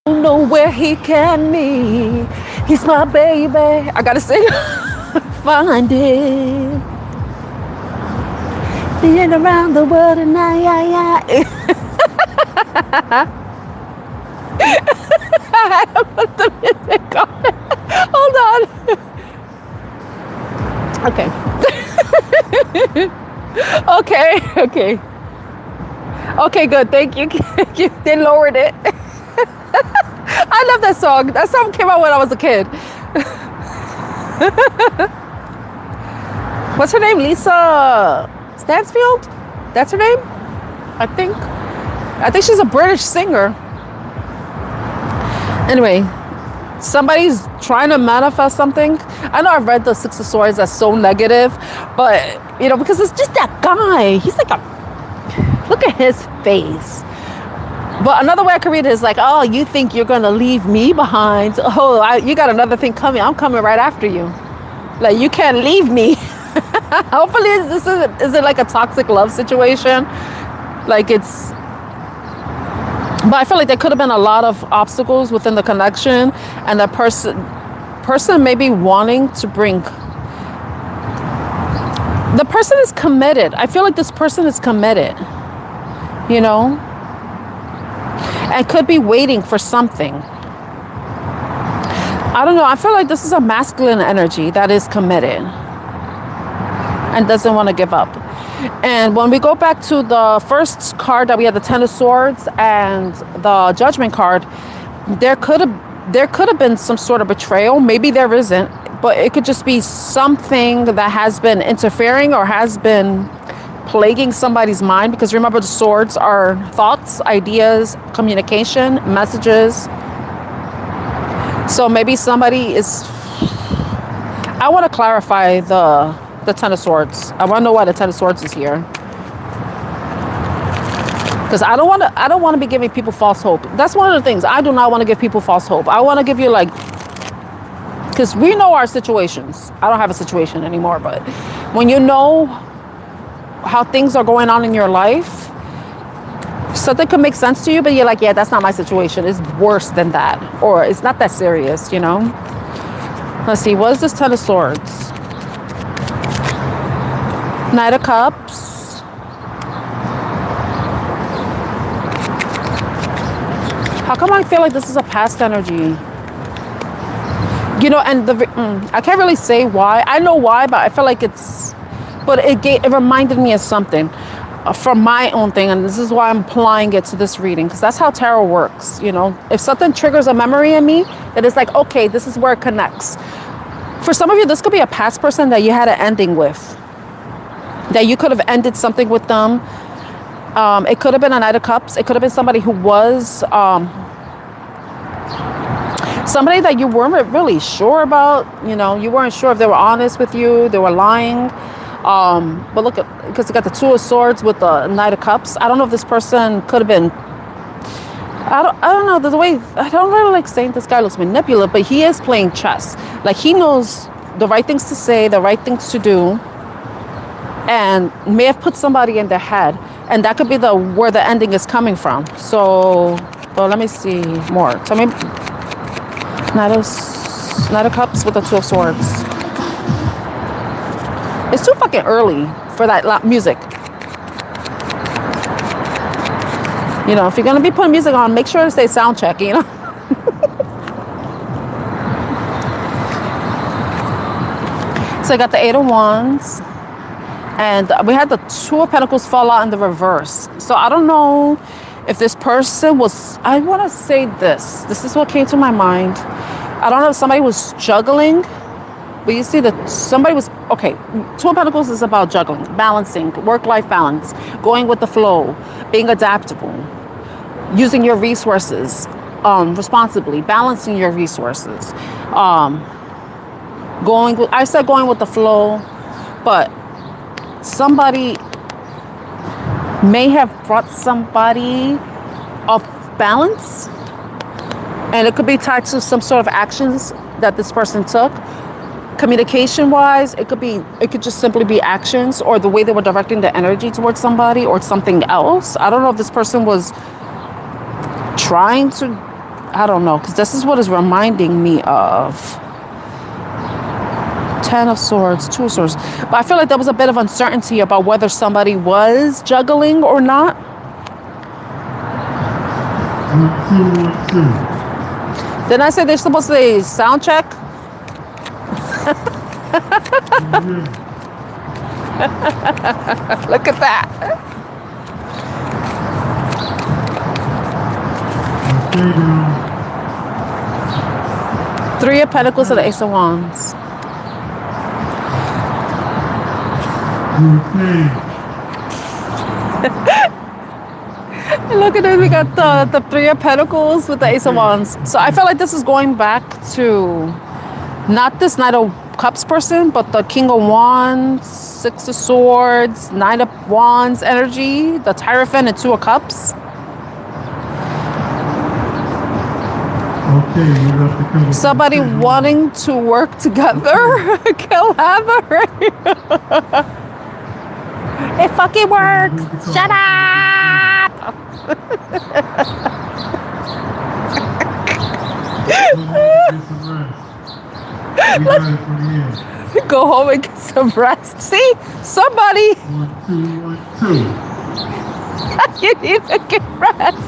Know where he can meet. He's my baby. I gotta sing. Find it. Being around the world and I put the music on. Hold on. Okay. Okay, good. Thank you. They lowered it. I love that song. That song came out when I was a kid. What's her name? Lisa Stansfield? That's her name? I think she's a British singer. Anyway, somebody's trying to manifest something. I know I've read the Six of Swords that's so negative, but, you know, because it's just that guy. He's like look at his face. But another way I could read it is like, oh, you think you're going to leave me behind? Oh, you got another thing coming. I'm coming right after you. Like, you can't leave me. Hopefully, is it like a toxic love situation? Like, it's... But I feel like there could have been a lot of obstacles within the connection, and the person may be wanting to bring. The person is committed. I feel like this person is committed, you know, and could be waiting for something. I don't know. I feel like this is a masculine energy that is committed and doesn't want to give up. And when we go back to the first card that we had, the Ten of Swords and the Judgment card, there could have been some sort of betrayal. Maybe there isn't, but it could just be something that has been interfering or has been plaguing somebody's mind. Because remember, the swords are thoughts, ideas, communication, messages. So maybe somebody is. I want to clarify the Ten of Swords. I want to know why the Ten of Swords is here. Because I don't want to be giving people false hope. That's one of the things. I do not want to give people false hope. I want to give you like, because we know our situations. I don't have a situation anymore, but when you know how things are going on in your life, something could make sense to you, but you're like, yeah, that's not my situation. It's worse than that. Or it's not that serious, you know? Let's see, what is this Ten of Swords? Knight of Cups. How come I feel like this is a past energy? You know, and I can't really say why. I know why, but I feel like it reminded me of something from my own thing. And this is why I'm applying it to this reading, because that's how tarot works. You know, if something triggers a memory in me, that it's like, okay, this is where it connects. For some of you, this could be a past person that you had an ending with. That you could have ended something with them. It could have been a Knight of Cups. It could have been somebody who was somebody that you weren't really sure about. You know, you weren't sure if they were honest with you, they were lying. But look at, because you got the Two of Swords with the Knight of Cups. I don't know if this person could have been. I don't know. The way, I don't really like saying this guy looks manipulative, but he is playing chess. Like, he knows the right things to say, the right things to do, and may have put somebody in their head, and that could be where the ending is coming from. So, well, let me see more. Tell me, Knight of Cups with the Two of Swords. It's too fucking early for that music. You know, if you're gonna be putting music on, make sure to stay sound check. You know. So I got the Eight of Wands. And we had the Two of Pentacles fall out in the reverse. So I don't know if this person was, I want to say this. This is what came to my mind. I don't know if somebody was juggling, but you see that somebody was, okay, Two of Pentacles is about juggling, balancing, work-life balance, going with the flow, being adaptable, using your resources responsibly, balancing your resources. Going with the flow, but somebody may have brought somebody off balance, and it could be tied to some sort of actions that this person took. Communication wise, it could just simply be actions, or the way they were directing the energy towards somebody or something else. I don't know if this person was trying to, I don't know, because this is what is reminding me of. Ten of Swords, Two of Swords. But I feel like there was a bit of uncertainty about whether somebody was juggling or not. Didn't I say they're supposed to say sound check? Look at that. Three of Pentacles and the Ace of Wands. Look at it, we got the Three of Pentacles with the Ace of Wands. So I feel like this is going back to not this Knight of Cups person, but the King of Wands, Six of Swords, Nine of Wands energy, the Hierophant and Two of Cups. Okay, somebody wanting to work together, collaborate. It fucking works. Shut up. Go home and get some rest. See? Somebody. 1, 2, 1, 2. You need to get rest.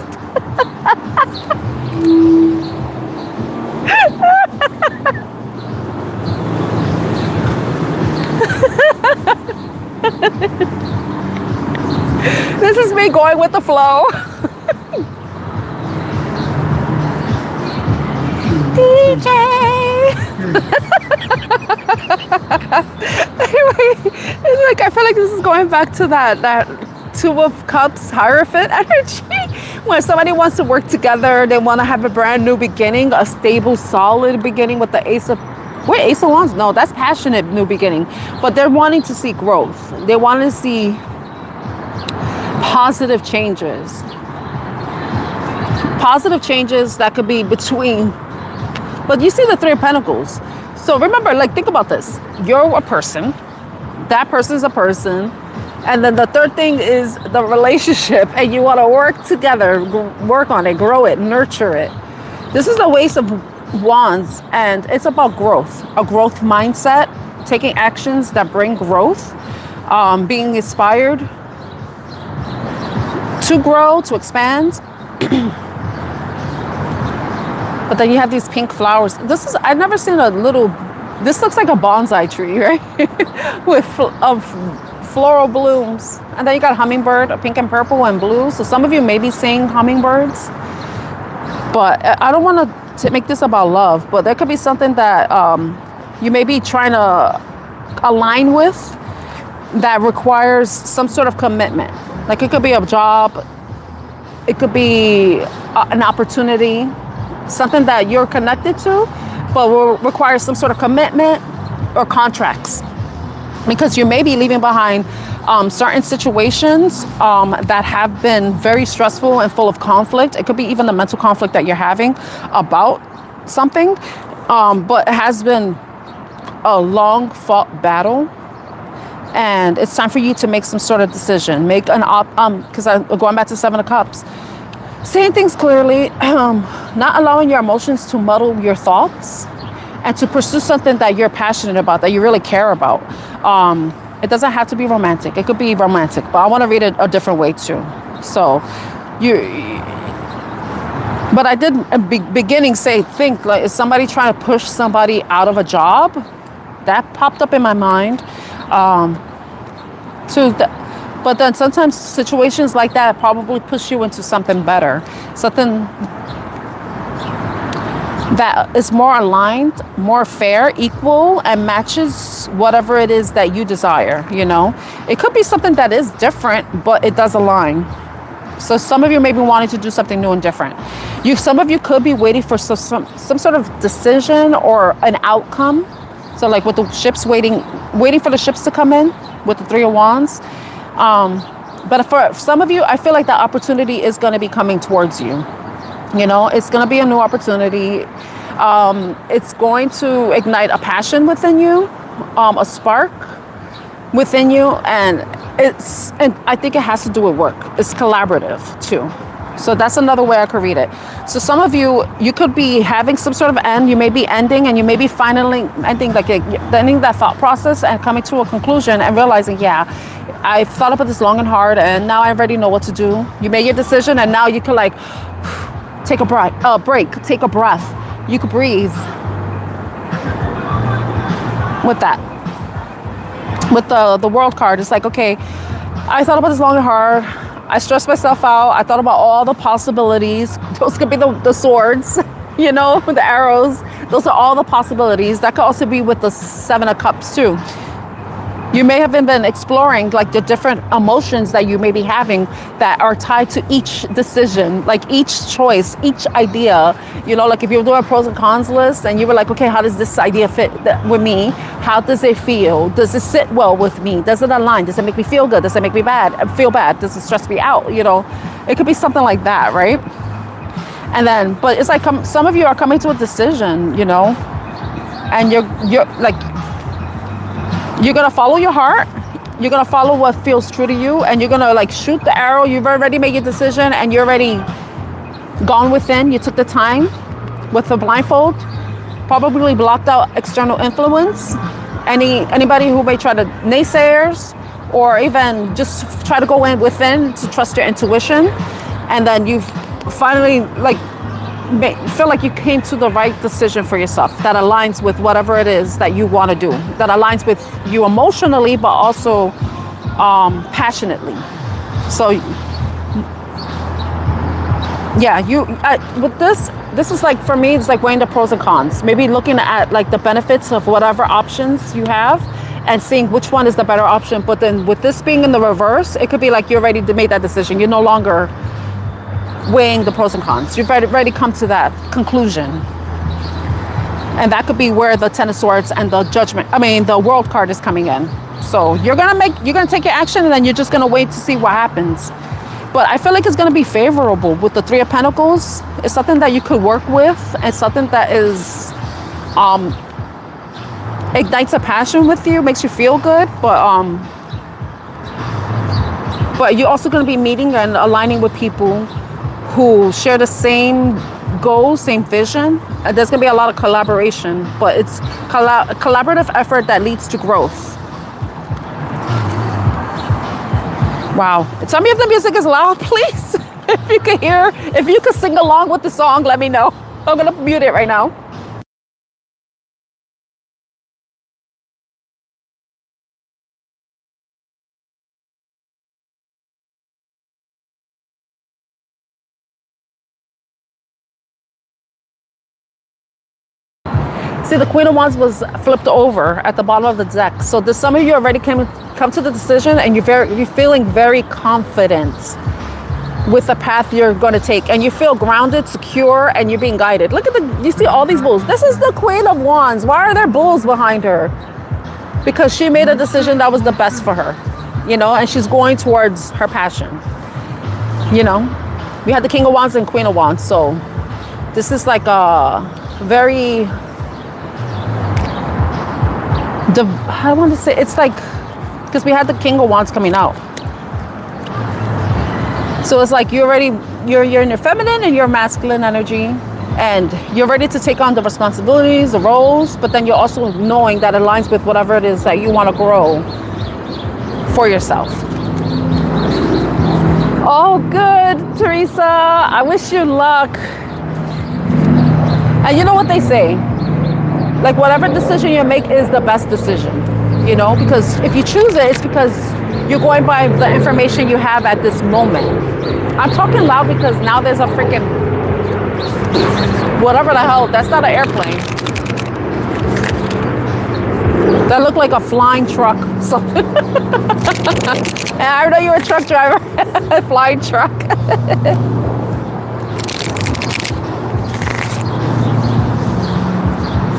This is me going with the flow. DJ. Anyway, it's like I feel like this is going back to that Two of Cups Hierophant energy. When somebody wants to work together, they want to have a brand new beginning, a stable, solid beginning with the Ace of Wands? No, that's passionate new beginning. But they're wanting to see growth. They want to see positive changes. Positive changes that could be between. But you see the Three of Pentacles. So remember, like, think about this. You're a person. That person's a person. And then the third thing is the relationship. And you want to work together, work on it, grow it, nurture it. This is the Ace of Wands. And it's about growth. A growth mindset. Taking actions that bring growth. Being inspired to grow, to expand. But then you have these pink flowers. I've never seen this looks like a bonsai tree, right? With floral blooms. And then you got a hummingbird, a pink and purple and blue. So some of you may be seeing hummingbirds. But I don't want to make this about love, but there could be something that you may be trying to align with that requires some sort of commitment. Like it could be a job. It could be an opportunity. Something that you're connected to, but will require some sort of commitment or contracts. Because you may be leaving behind certain situations that have been very stressful and full of conflict. It could be even the mental conflict that you're having about something, but it has been a long fought battle. And it's time for you to make some sort of decision. Make an because I'm going back to Seven of Cups. Saying things clearly, not allowing your emotions to muddle your thoughts, and to pursue something that you're passionate about, that you really care about. It doesn't have to be romantic. It could be romantic, but I want to read it a different way too. So, but I did beginning think like, is somebody trying to push somebody out of a job? That popped up in my mind. But then sometimes situations like that probably push you into something better, something that is more aligned, more fair, equal, and matches whatever it is that you desire, you know? It could be something that is different, but it does align. So some of you may be wanting to do something new and different. Some of you could be waiting for some sort of decision or an outcome. So like with the ships waiting for the ships to come in with the Three of Wands. But for some of you, I feel like that opportunity is going to be coming towards you. You know, it's going to be a new opportunity. It's going to ignite a passion within you, a spark within you. And I think it has to do with work. It's collaborative too. So that's another way I could read it. So some of you could be having some sort of end. You may be ending, and you may be finally ending, ending that thought process and coming to a conclusion and realizing, yeah, I've thought about this long and hard, and now I already know what to do. You made your decision, and now you can take a break, take a breath. You could breathe with that. With the World card, it's like, okay, I thought about this long and hard. I stressed myself out. I thought about all the possibilities. Those could be the swords, you know, the arrows. Those are all the possibilities. That could also be with the Seven of Cups too. You may have been exploring like the different emotions that you may be having that are tied to each decision, like each choice, each idea. You know, like if you were doing a pros and cons list and you were like, okay, how does this idea fit with me? How does it feel? Does it sit well with me? Does it align? Does it make me feel good? Does it make me feel bad? Does it stress me out? You know, it could be something like that, right? And then, but it's like some of you are coming to a decision, you know, and you're like, you're going to follow your heart. You're going to follow what feels true to you. And you're going to like shoot the arrow. You've already made your decision and you're already gone within. You took the time with the blindfold, probably blocked out external influence. Anybody who may try to naysayers, or even just try to go in within to trust your intuition, and then you finally like feel like you came to the right decision for yourself that aligns with whatever it is that you want to do, that aligns with you emotionally, but also passionately. So yeah, with this is like, for me, it's like weighing the pros and cons, maybe looking at like the benefits of whatever options you have and seeing which one is the better option. But then with this being in the reverse, it could be like you're ready to make that decision. You're no longer weighing the pros and cons. You've already come to that conclusion. And that could be where the Ten of Swords and the the World card is coming in. So you're gonna take your action, and then you're just gonna wait to see what happens. But I feel like it's gonna be favorable with the Three of Pentacles. It's something that you could work with, and something that is ignites a passion with you, makes you feel good, but you're also gonna be meeting and aligning with people who share the same goals, same vision. There's gonna be a lot of collaboration, but it's collaborative effort that leads to growth. Wow. Tell me if the music is loud, please. If you could sing along with the song, let me know. I'm gonna mute it right now. See, the Queen of Wands was flipped over at the bottom of the deck. So some of you already come to the decision, and you're feeling very confident with the path you're going to take, and you feel grounded, secure, and you're being guided. Look at you see all these bulls. This is the Queen of Wands. Why are there bulls behind her? Because she made a decision that was the best for her, and she's going towards her passion. We had the King of Wands and Queen of Wands. So this is like a very, I want to say, it's like, because we had the King of Wands coming out. So it's like you're in your feminine and your masculine energy, and you're ready to take on the responsibilities, the roles, but then you're also knowing that aligns with whatever it is that you want to grow for yourself. Oh, good, Teresa. I wish you luck. And you know what they say? Like, whatever decision you make is the best decision, because if you choose it, it's because you're going by the information you have at this moment. I'm talking loud because now there's a freaking, whatever the hell, that's not an airplane. That looked like a flying truck. And I know you're a truck driver. A flying truck.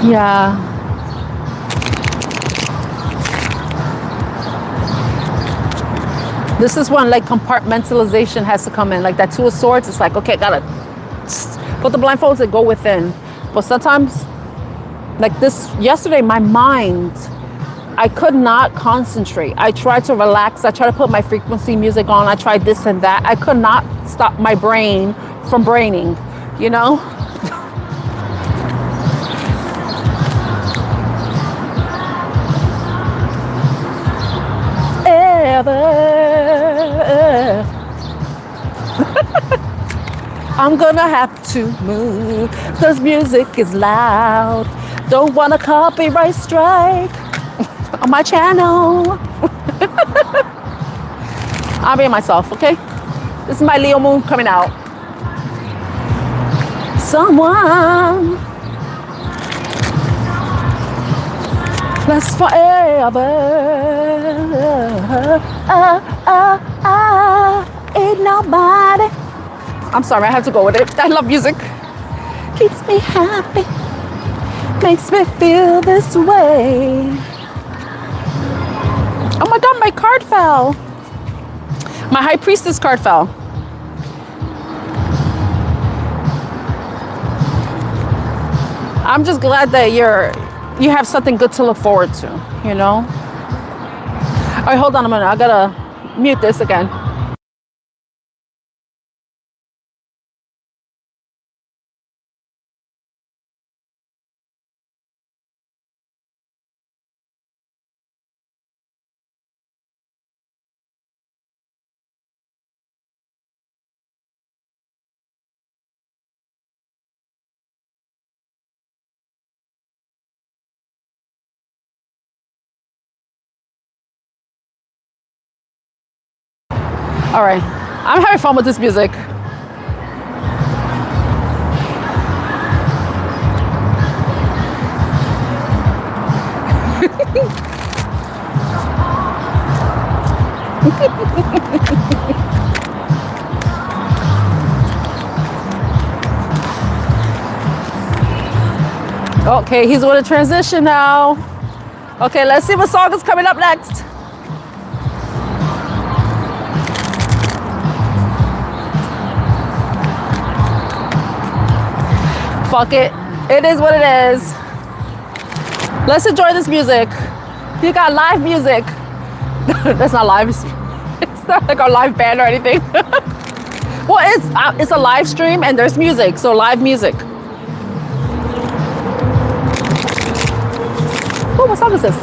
Yeah. This is when like compartmentalization has to come in. Like that Two of Swords, it's like, okay, gotta put the blindfolds and go within. But sometimes, like this, yesterday, my mind, I could not concentrate. I tried to relax. I tried to put my frequency music on. I tried this and that. I could not stop my brain from braining, I'm gonna have to move, cause music is loud. Don't want a copyright strike on my channel. I'll be myself, okay? This is my Leo moon coming out. Someone lasts forever. Ain't nobody. I'm sorry, I have to go with it. I love music. Keeps me happy. Makes me feel this way. Oh my God, my card fell. My High Priestess card fell. I'm just glad that you have something good to look forward to, All right, hold on a minute. I gotta mute this again. All right, I'm having fun with this music. Okay, he's going to transition now. Okay, let's see what song is coming up next. Fuck it. It is what it is. Let's enjoy this music. You got live music. That's not live. It's not like a live band or anything. Well, it's a live stream and there's music, so live music. Oh, what song is this?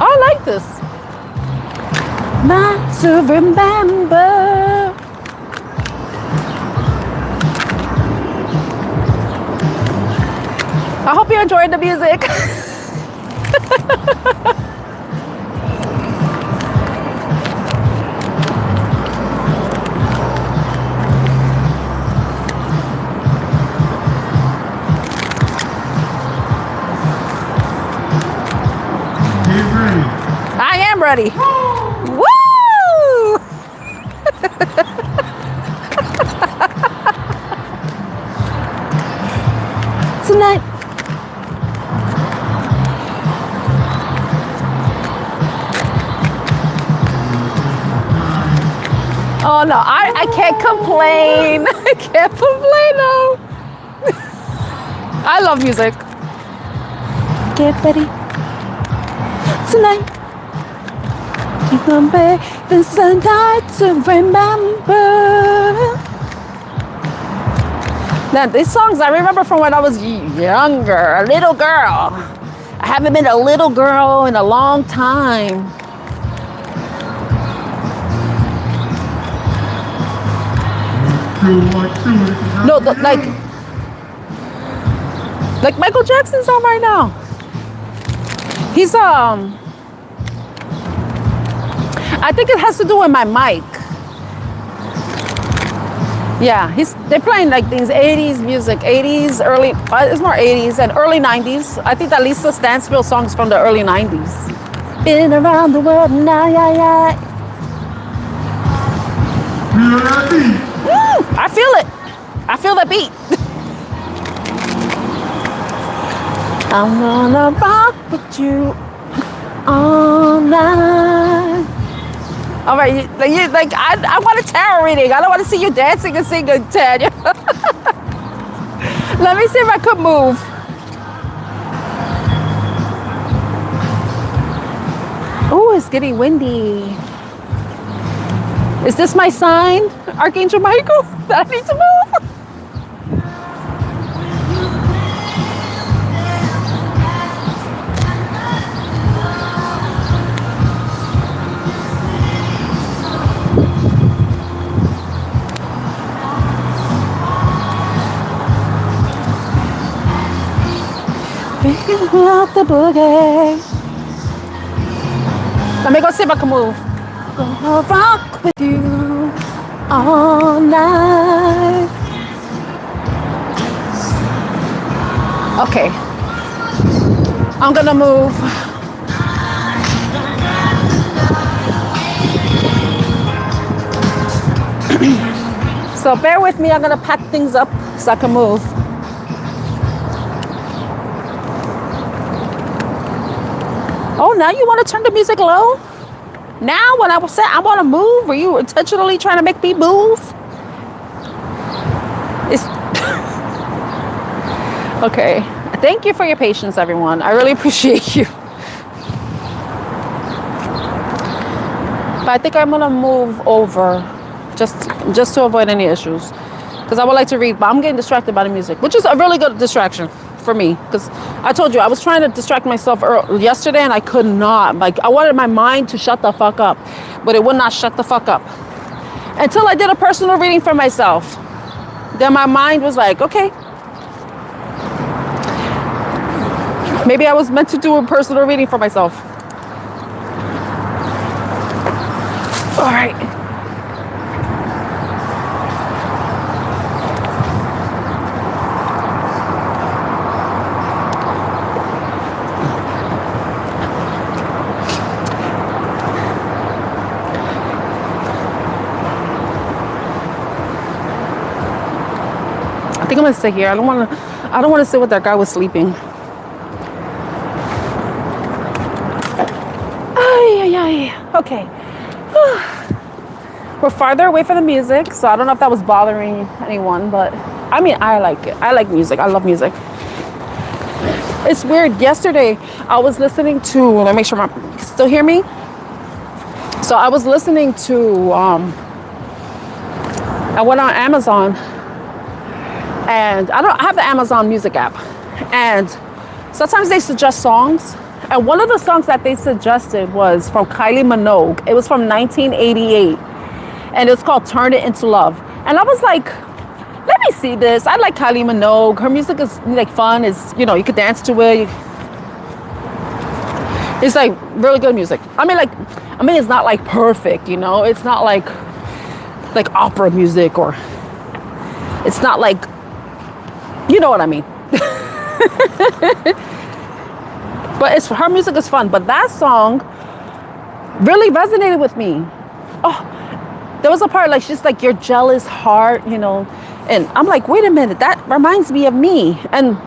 I like this. Not to remember. I hope you enjoyed the music. I am ready. Woo! Tonight. Oh no, I can't complain. I can't complain now. I love music. Get ready. Tonight. Keep on baby, tonight to remember. Now these songs I remember from when I was younger, a little girl. I haven't been a little girl in a long time. No, like Michael Jackson's on right now. He's I think it has to do with my mic. Yeah, they're playing like these 80s music, 80s, early, it's more 80s and early 90s. I think that Lisa Stansfield song's from the early 90s. Been around the world now, yeah. I feel it. I feel the beat. I'm gonna rock with you all night. All right, I want a tarot reading. I don't want to see you dancing and singing, Tanya. Let me see if I could move. Oh, it's getting windy. Is this my sign, Archangel Michael, that I need to move? Out the boogie. Let me go see if I can move. Gonna rock with you all night. Okay, I'm gonna move. So bear with me, I'm gonna pack things up so I can move. Oh, now you want to turn the music low? Now when I was saying I want to move, were you intentionally trying to make me move? It's okay. Thank you for your patience, everyone. I really appreciate you. But I think I'm gonna move over just to avoid any issues, because I would like to read, but I'm getting distracted by the music, which is a really good distraction for me, because I told you I was trying to distract myself yesterday and I could not. Like, I wanted my mind to shut the fuck up, but it would not shut the fuck up until I did a personal reading for myself. Then my mind was like, okay, Maybe I was meant to do a personal reading for myself. All right. I think I'm gonna sit here. I don't want to sit with that guy was sleeping. Ay, ay, ay. Okay. We're farther away from the music, so I don't know if that was bothering anyone, but I mean, I like it. I like music. I love music. It's weird. Yesterday, I was listening to, let me make sure you still hear me? So I was listening to, I went on Amazon, and I have the Amazon Music app, and sometimes they suggest songs, and one of the songs that they suggested was from Kylie Minogue. It was from 1988, and it's called Turn It Into Love. And I was like, let me see this. I like Kylie Minogue. Her music is like fun. It's, you know, you could dance to it. It's like really good music. I mean, it's not like perfect, you know. It's not like opera music, or it's not like, you know what I mean. But her music is fun. But that song really resonated with me. Oh, there was a part like she's like, your jealous heart, you know. And I'm like, wait a minute, that reminds me of me. And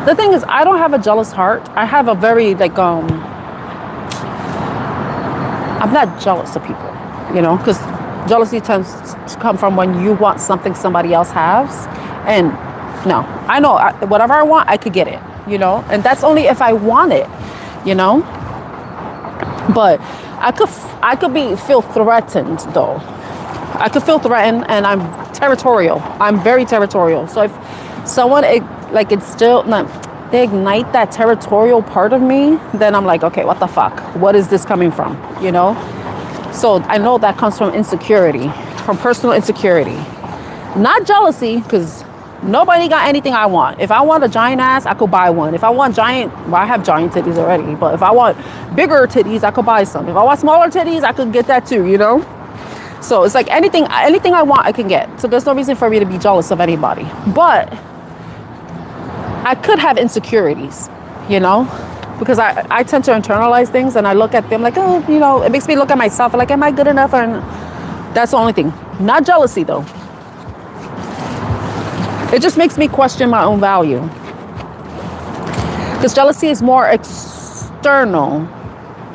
the thing is, I don't have a jealous heart. I have a very I'm not jealous of people, you know, because jealousy tends to come from when you want something somebody else has. And no, I know whatever I want, I could get it, you know, and that's only if I want it, you know. But I could feel threatened though. I could feel threatened, and I'm territorial. I'm very territorial. So if someone they ignite that territorial part of me, then I'm like, okay, what the fuck? What is this coming from? You know? So I know that comes from insecurity, from personal insecurity. Not jealousy, because nobody got anything I want. If I want a giant ass, I could buy one. If I want I have giant titties already, but if I want bigger titties, I could buy some. If I want smaller titties, I could get that too, you know? So it's like anything I want, I can get. So there's no reason for me to be jealous of anybody. But I could have insecurities, you know, because I tend to internalize things, and I look at them like, oh, you know, it makes me look at myself like, am I good enough? And that's the only thing. Not jealousy though. It just makes me question my own value. Because jealousy is more external,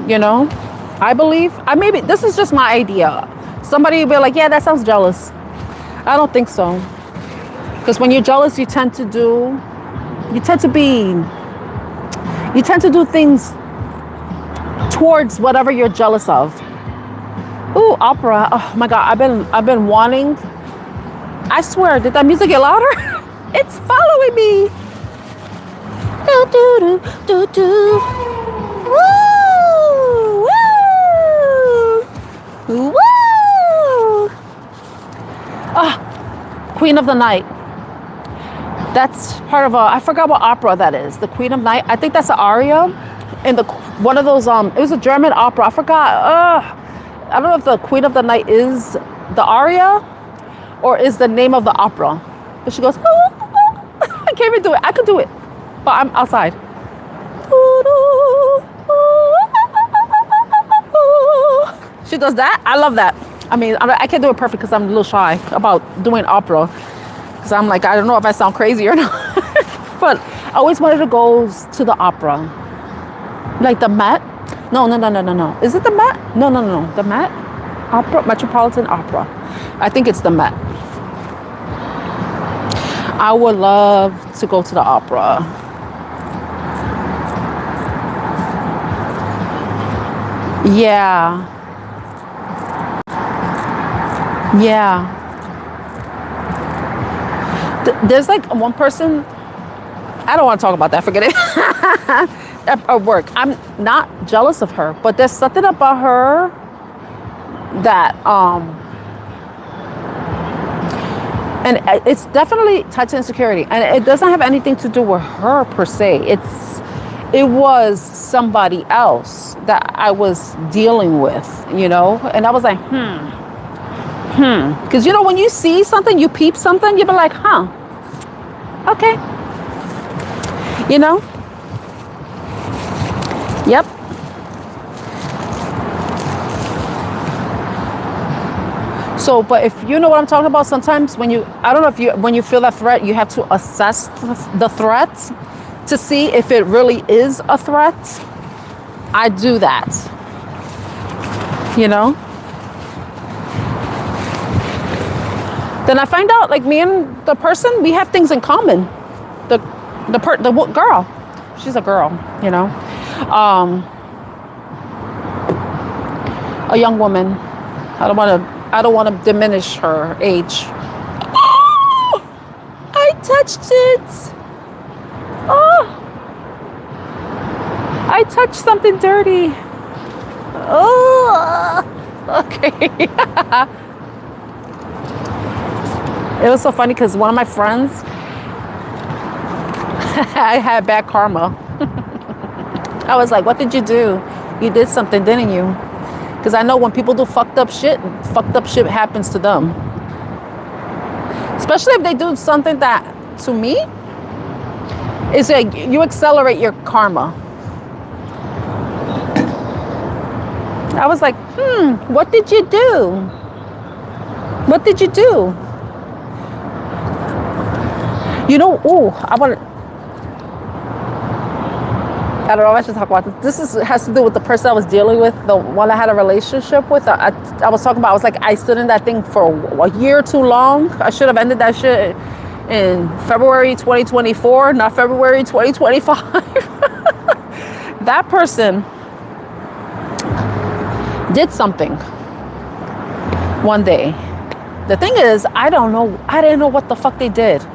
you know, I believe. Maybe this is just my idea. Somebody will be like, yeah, that sounds jealous. I don't think so. Because when you're jealous, you tend to do things towards whatever you're jealous of. Ooh, opera. Oh my God, I've been wanting. I swear, did that music get louder? It's following me. Do do do do do. Woo! Woo! Queen of the Night. That's part of I forgot what opera that is. The Queen of Night. I think that's an aria. And one of those, it was a German opera. I forgot. I don't know if the Queen of the Night is the aria or is the name of the opera. But she goes, I can't even do it. I could do it, but I'm outside. She does that. I love that. I mean, I can't do it perfect because I'm a little shy about doing opera. Because I'm like, I don't know if I sound crazy or not. But I always wanted to go to the opera. Like the Met. No. Is it the Met? No. The Met? Opera? Metropolitan Opera. I think it's the Met. I would love to go to the opera. Yeah. There's like one person, I don't want to talk about that, forget it. At work, I'm not jealous of her, but there's something about her that And it's definitely tied to insecurity. And it doesn't have anything to do with her per se. It was somebody else that I was dealing with, you know? And I was like, Because, you know, when you see something, you peep something, you be like, huh, okay. You know? Yep. So, but if you know what I'm talking about, sometimes when when you feel that threat, you have to assess the threat to see if it really is a threat. I do that, you know? Then I find out, like, me and the person, we have things in common. The girl, she's a girl, you know? A young woman. I don't want to diminish her age. Oh, I touched it. Oh, I touched something dirty. Oh, okay. It was so funny because one of my friends, I had bad karma. I was like, what did you do? You did something, didn't you? Because I know when people do fucked up shit happens to them. Especially if they do something that, to me, is like you accelerate your karma. I was like, what did you do? What did you do? You know, I don't know if I should talk about this. This has to do with the person I was dealing with, the one I had a relationship with. I was talking about, I was like, I stood in that thing for a year too long. I should have ended that shit in February 2024, not February 2025. That person did something one day. The thing is, I didn't know what the fuck they did.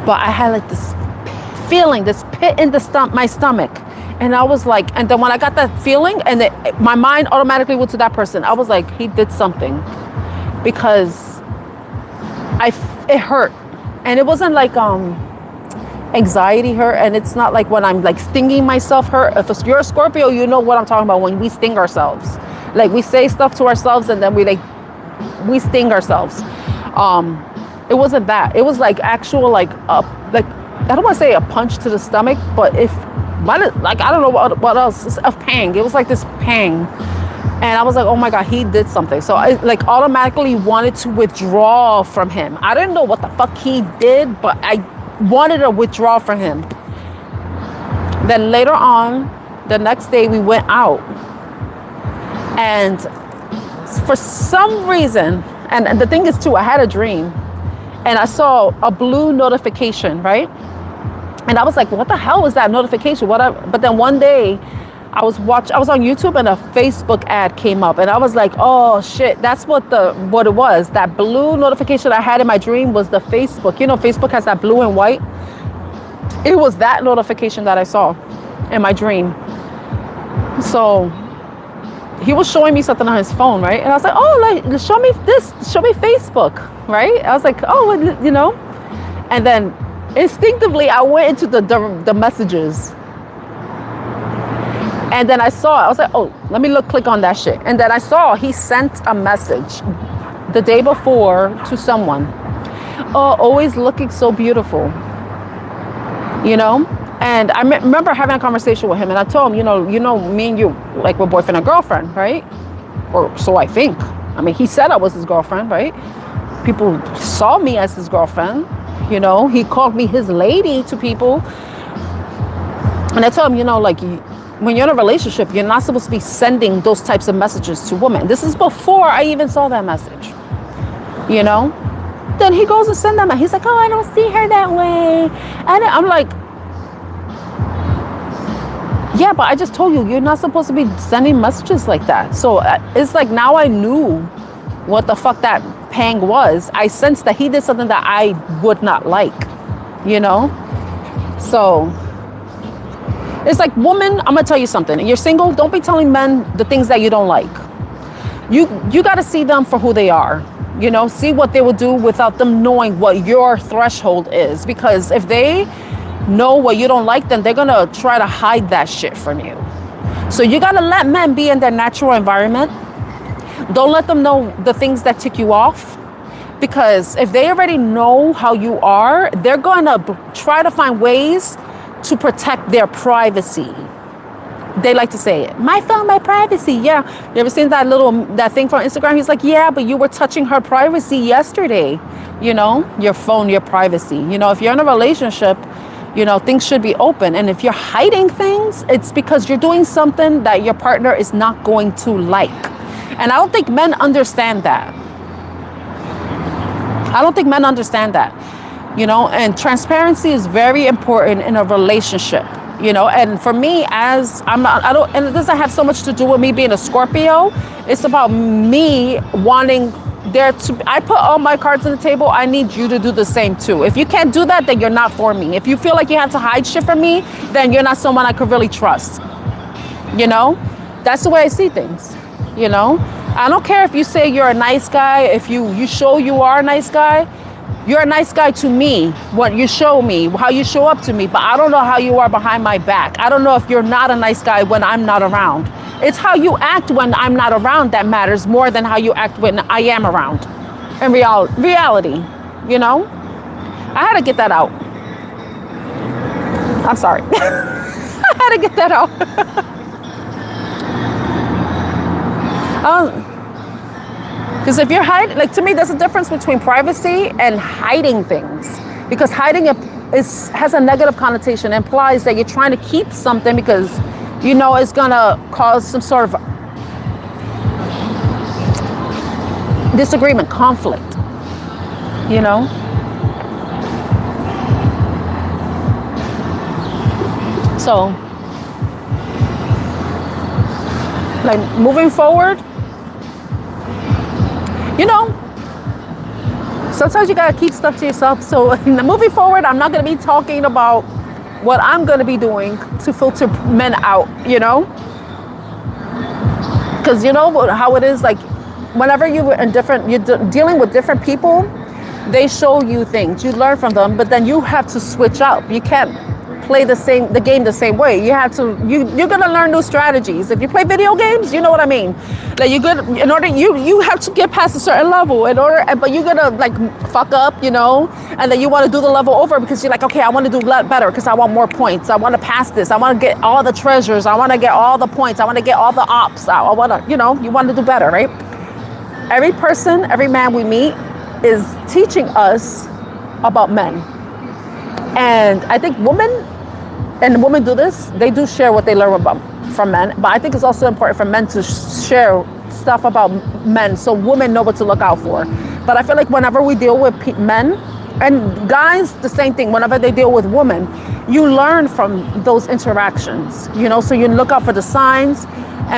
But I had like this feeling, this pit in my stomach. And I was like, and then when I got that feeling, and my mind automatically went to that person. I was like, he did something. Because it hurt. And it wasn't like anxiety hurt. And it's not like when I'm like stinging myself hurt. If you're a Scorpio, you know what I'm talking about when we sting ourselves. Like we say stuff to ourselves and then we sting ourselves. It wasn't that. It was like actual like I don't want to say a punch to the stomach, but I don't know what else. It's a pang. It was like this pang. And I was like, oh my God, he did something. So I like automatically wanted to withdraw from him. I didn't know what the fuck he did, but I wanted to withdraw from him. Then later on, the next day we went out. And for some reason, and the thing is too, I had a dream. And I saw a blue notification, right? And I was like, what the hell was that notification? But then one day I was on YouTube and a Facebook ad came up and I was like, oh shit, that's what it was. That blue notification I had in my dream was the Facebook. You know, Facebook has that blue and white. It was that notification that I saw in my dream. So he was showing me something on his phone, right? And I was like, oh, like, show me Facebook, right? I was like, oh, you know? And then instinctively, I went into the messages. And then I was like, oh, let me click on that shit. And then I saw he sent a message the day before to someone. Oh, always looking so beautiful, you know? And I remember having a conversation with him and I told him, you know, me and you, like we're boyfriend and girlfriend, right? Or so I think. I mean, he said I was his girlfriend, right? People saw me as his girlfriend, you know? He called me his lady to people. And I told him, you know, like when you're in a relationship, you're not supposed to be sending those types of messages to women. This is before I even saw that message, you know? Then he goes and send that message. He's like, oh, I don't see her that way. And I'm like, yeah, but I just told you, you're not supposed to be sending messages like that. So it's like now I knew what the fuck that pang was. I sensed that he did something that I would not like, you know? So it's like, woman, I'm going to tell you something. You're single, don't be telling men the things that you don't like. you got to see them for who they are. You know, see what they will do without them knowing what your threshold is. Because if they know what you don't like, then they're going to try to hide that shit from you. So you got to let men be in their natural environment. Don't let them know the things that tick you off. Because if they already know how you are, they're going to try to find ways to protect their privacy. They like to say it. My phone, my privacy. Yeah. You ever seen that thing from Instagram? He's like, yeah, but you were touching her privacy yesterday. You know, your phone, your privacy. You know, if you're in a relationship, you know, things should be open. And if you're hiding things, it's because you're doing something that your partner is not going to like. And I don't think men understand that. I don't think men understand that. You know, and transparency is very important in a relationship. You know, and for me, and it doesn't have so much to do with me being a Scorpio. It's about me wanting I put all my cards on the table. I need you to do the same too. If you can't do that, then you're not for me. If you feel like you have to hide shit from me, then you're not someone I could really trust. You know, that's the way I see things. You know, I don't care if you say you're a nice guy. If you show you are a nice guy. You're a nice guy to me, what you show me, how you show up to me, but I don't know how you are behind my back. I don't know if you're not a nice guy when I'm not around. It's how you act when I'm not around that matters more than how you act when I am around. In reality, you know? I had to get that out. I'm sorry. I had to get that out. Because if you're hiding, like to me, there's a difference between privacy and hiding things. Because hiding has a negative connotation. It implies that you're trying to keep something because you know it's gonna cause some sort of disagreement, conflict. You know? So, like moving forward, you know, sometimes you gotta keep stuff to yourself. So moving forward, I'm not gonna be talking about what I'm gonna be doing to filter men out, you know? Because you know how it is, like whenever you're dealing with different people, they show you things, you learn from them, but then you have to switch up. You can't play the game the same way. You have to, you're gonna learn new strategies. If you play video games, you know what I mean. Like you have to get past a certain level but you're gonna like fuck up, you know, and then you want to do the level over because you're like, okay, I want to do better because I want more points. I want to pass this. I want to get all the treasures. I want to get all the points. I want to get all the ops. I want to, you know, you want to do better, right? Every person, every man we meet is teaching us about men. And I think women do this, they do share what they learn from men, but I think it's also important for men to share stuff about men so women know what to look out for. But I feel like whenever we deal with men, and guys, the same thing, whenever they deal with women, you learn from those interactions, you know, so you look out for the signs,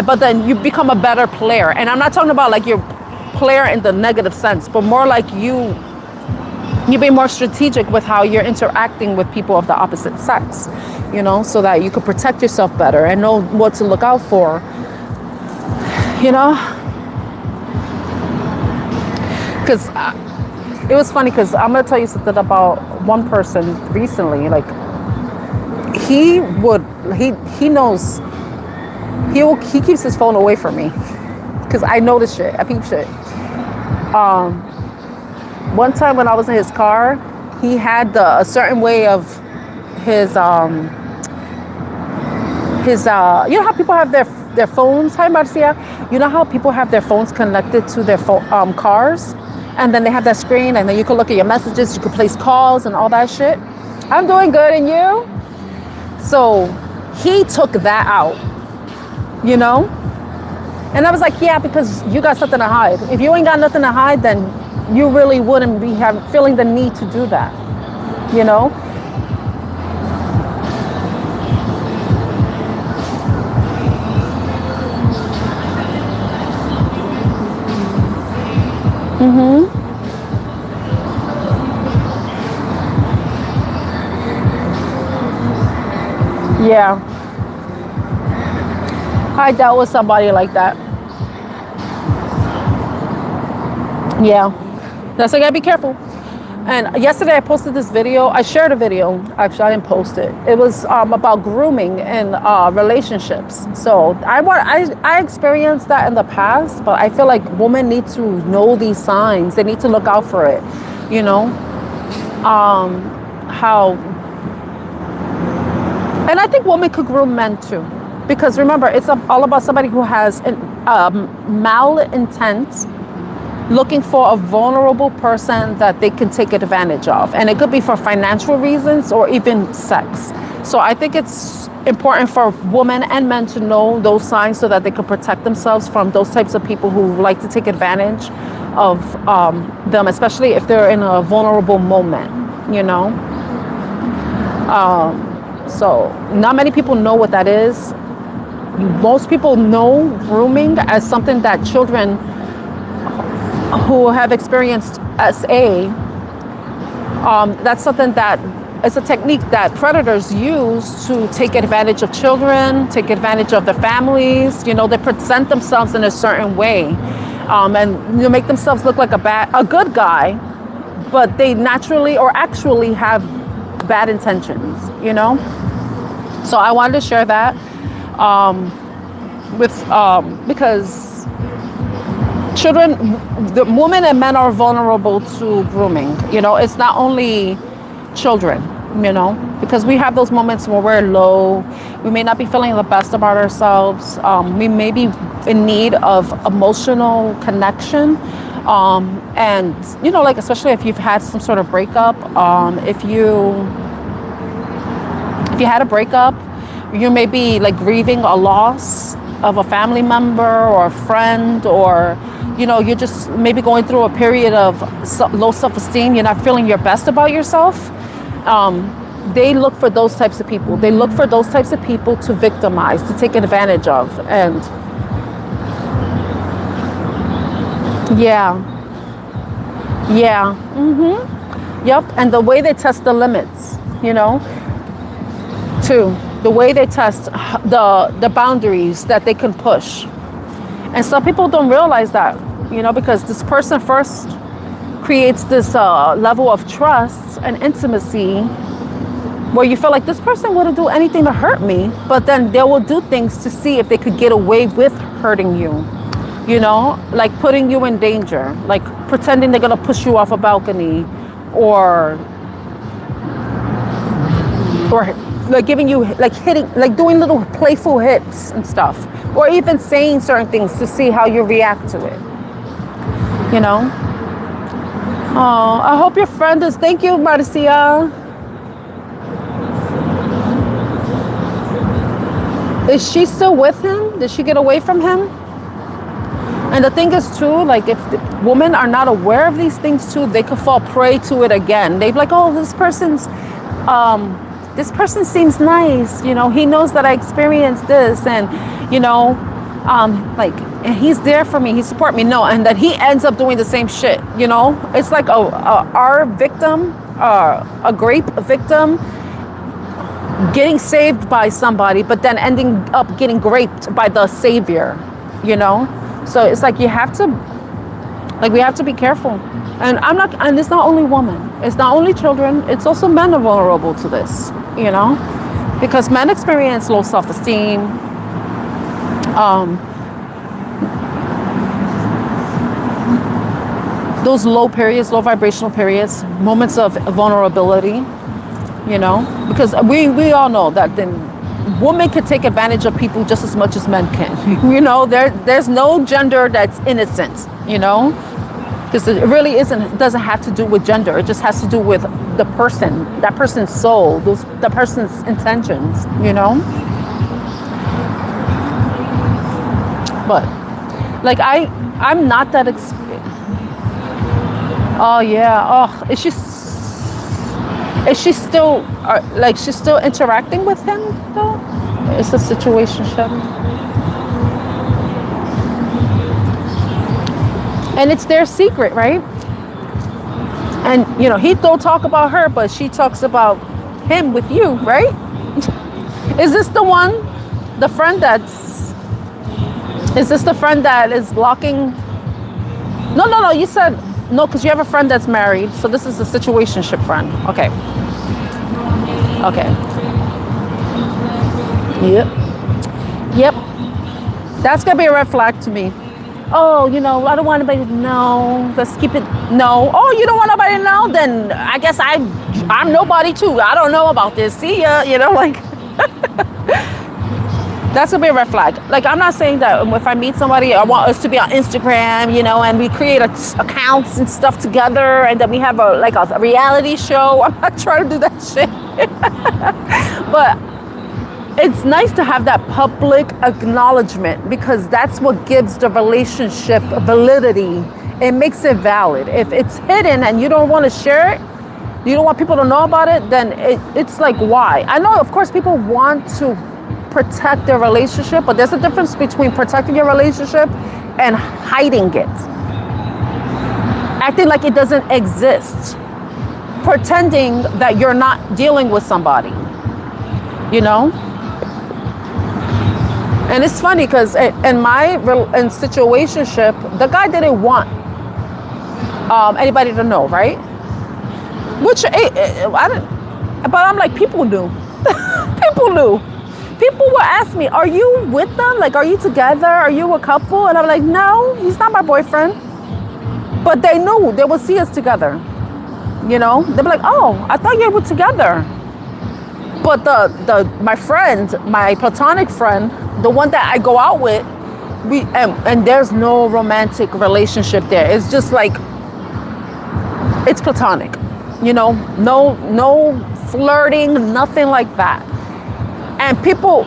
but then you become a better player. And I'm not talking about like your player in the negative sense, but more like you be more strategic with how you're interacting with people of the opposite sex, you know, so that you could protect yourself better and know what to look out for, you know. Because it was funny because I'm going to tell you something about one person recently. Like he knows, he keeps his phone away from me because I notice shit, I peep shit. One time when I was in his car, he had a certain way of his you know how people have their phones, hi Marcia, you know how people have their phones connected to their cars, and then they have that screen, and then you can look at your messages, you can place calls and all that shit. I'm doing good, and you? So he took that out, you know, and I was like, yeah, because you got something to hide. If you ain't got nothing to hide, then you really wouldn't be feeling the need to do that, you know? Yeah. I dealt with somebody like that. Yeah, that's why I gotta be careful. And yesterday I posted this video. I shared a video. Actually, I didn't post it. It was about grooming in relationships. So I experienced that in the past, but I feel like women need to know these signs. They need to look out for it. You know, how, and I think women could groom men too, because remember, it's all about somebody who has malintent, looking for a vulnerable person that they can take advantage of. And it could be for financial reasons or even sex. So I think it's important for women and men to know those signs so that they can protect themselves from those types of people who like to take advantage of them, especially if they're in a vulnerable moment, you know? So not many people know what that is. Most people know grooming as something that children who have experienced SA, that's something that is a technique that predators use to take advantage of children, take advantage of the families. You know, they present themselves in a certain way, and you make themselves look like a good guy, but they naturally or actually have bad intentions. You know, so I wanted to share that because children, the women and men are vulnerable to grooming. You know, it's not only children, you know, because we have those moments where we're low. We may not be feeling the best about ourselves. We may be in need of emotional connection. And, you know, like, especially if you've had some sort of breakup, if you had a breakup, you may be like grieving a loss of a family member or a friend, or, you know, you're just maybe going through a period of low self-esteem. You're not feeling your best about yourself. They look for those types of people. They look for those types of people to victimize, to take advantage of. And yeah. Yep. And the way they test the limits, you know, too. The way they test the boundaries that they can push. And some people don't realize that, you know, because this person first creates this level of trust and intimacy where you feel like this person wouldn't do anything to hurt me, but then they will do things to see if they could get away with hurting you, you know, like putting you in danger, like pretending they're going to push you off a balcony, or like giving you, like hitting, like doing little playful hits and stuff, or even saying certain things to see how you react to it, you know. Oh, I hope your friend is, thank you, Marcia. Is she still with him? Did she get away from him? And the thing is too, like, if women are not aware of these things too, they could fall prey to it again. They'd be like, oh, this person seems nice, you know, he knows that I experienced this, and, you know, like, and he's there for me, he support me. No, and that he ends up doing the same shit, you know. It's like our victim, a grape victim, getting saved by somebody, but then ending up getting raped by the savior, you know. So it's like we have to be careful. And and it's not only women, it's not only children, it's also men are vulnerable to this, you know, because men experience low self-esteem, those low periods, low vibrational periods, moments of vulnerability, you know, because we all know that then women can take advantage of people just as much as men can. You know, there's no gender that's innocent, you know, because it really doesn't have to do with gender. It just has to do with the person, that person's soul, the person's intentions, you know. But like I'm not that oh yeah. Oh, is she still like she's still interacting with him though? It's a situationship. And it's their secret, right? And you know, he don't talk about her, but she talks about him with you, right? Is this the one, the friend is this the friend that is blocking? No, you said No, because you have a friend that's married. So this is a situationship friend. Okay. Okay. Yep. Yep. That's going to be a red flag to me. Oh, you know, I don't want anybody to know. Let's keep it. No. Oh, you don't want nobody to know? Then I guess I'm nobody too. I don't know about this. See ya. You know, like. That's gonna be a red flag. Like, I'm not saying that if I meet somebody, I want us to be on Instagram, you know, and we create accounts and stuff together, and then we have a reality show. I'm not trying to do that shit. But it's nice to have that public acknowledgement, because that's what gives the relationship validity. It makes it valid. If it's hidden and you don't want to share it, you don't want people to know about it, then it's like, why? I know, of course, people want to protect their relationship, but there's a difference between protecting your relationship and hiding it, acting like it doesn't exist, pretending that you're not dealing with somebody, you know. And it's funny because in my situationship, the guy didn't want anybody to know, right? Which I didn't, but I'm like, people knew. People knew. People will ask me, are you with them? Like, are you together? Are you a couple? And I'm like, no, he's not my boyfriend. But they knew. They would see us together. You know? They'd be like, oh, I thought you were together. But my friend, my platonic friend, the one that I go out with, and there's no romantic relationship there. It's just like, it's platonic. You know? No flirting, nothing like that. And people,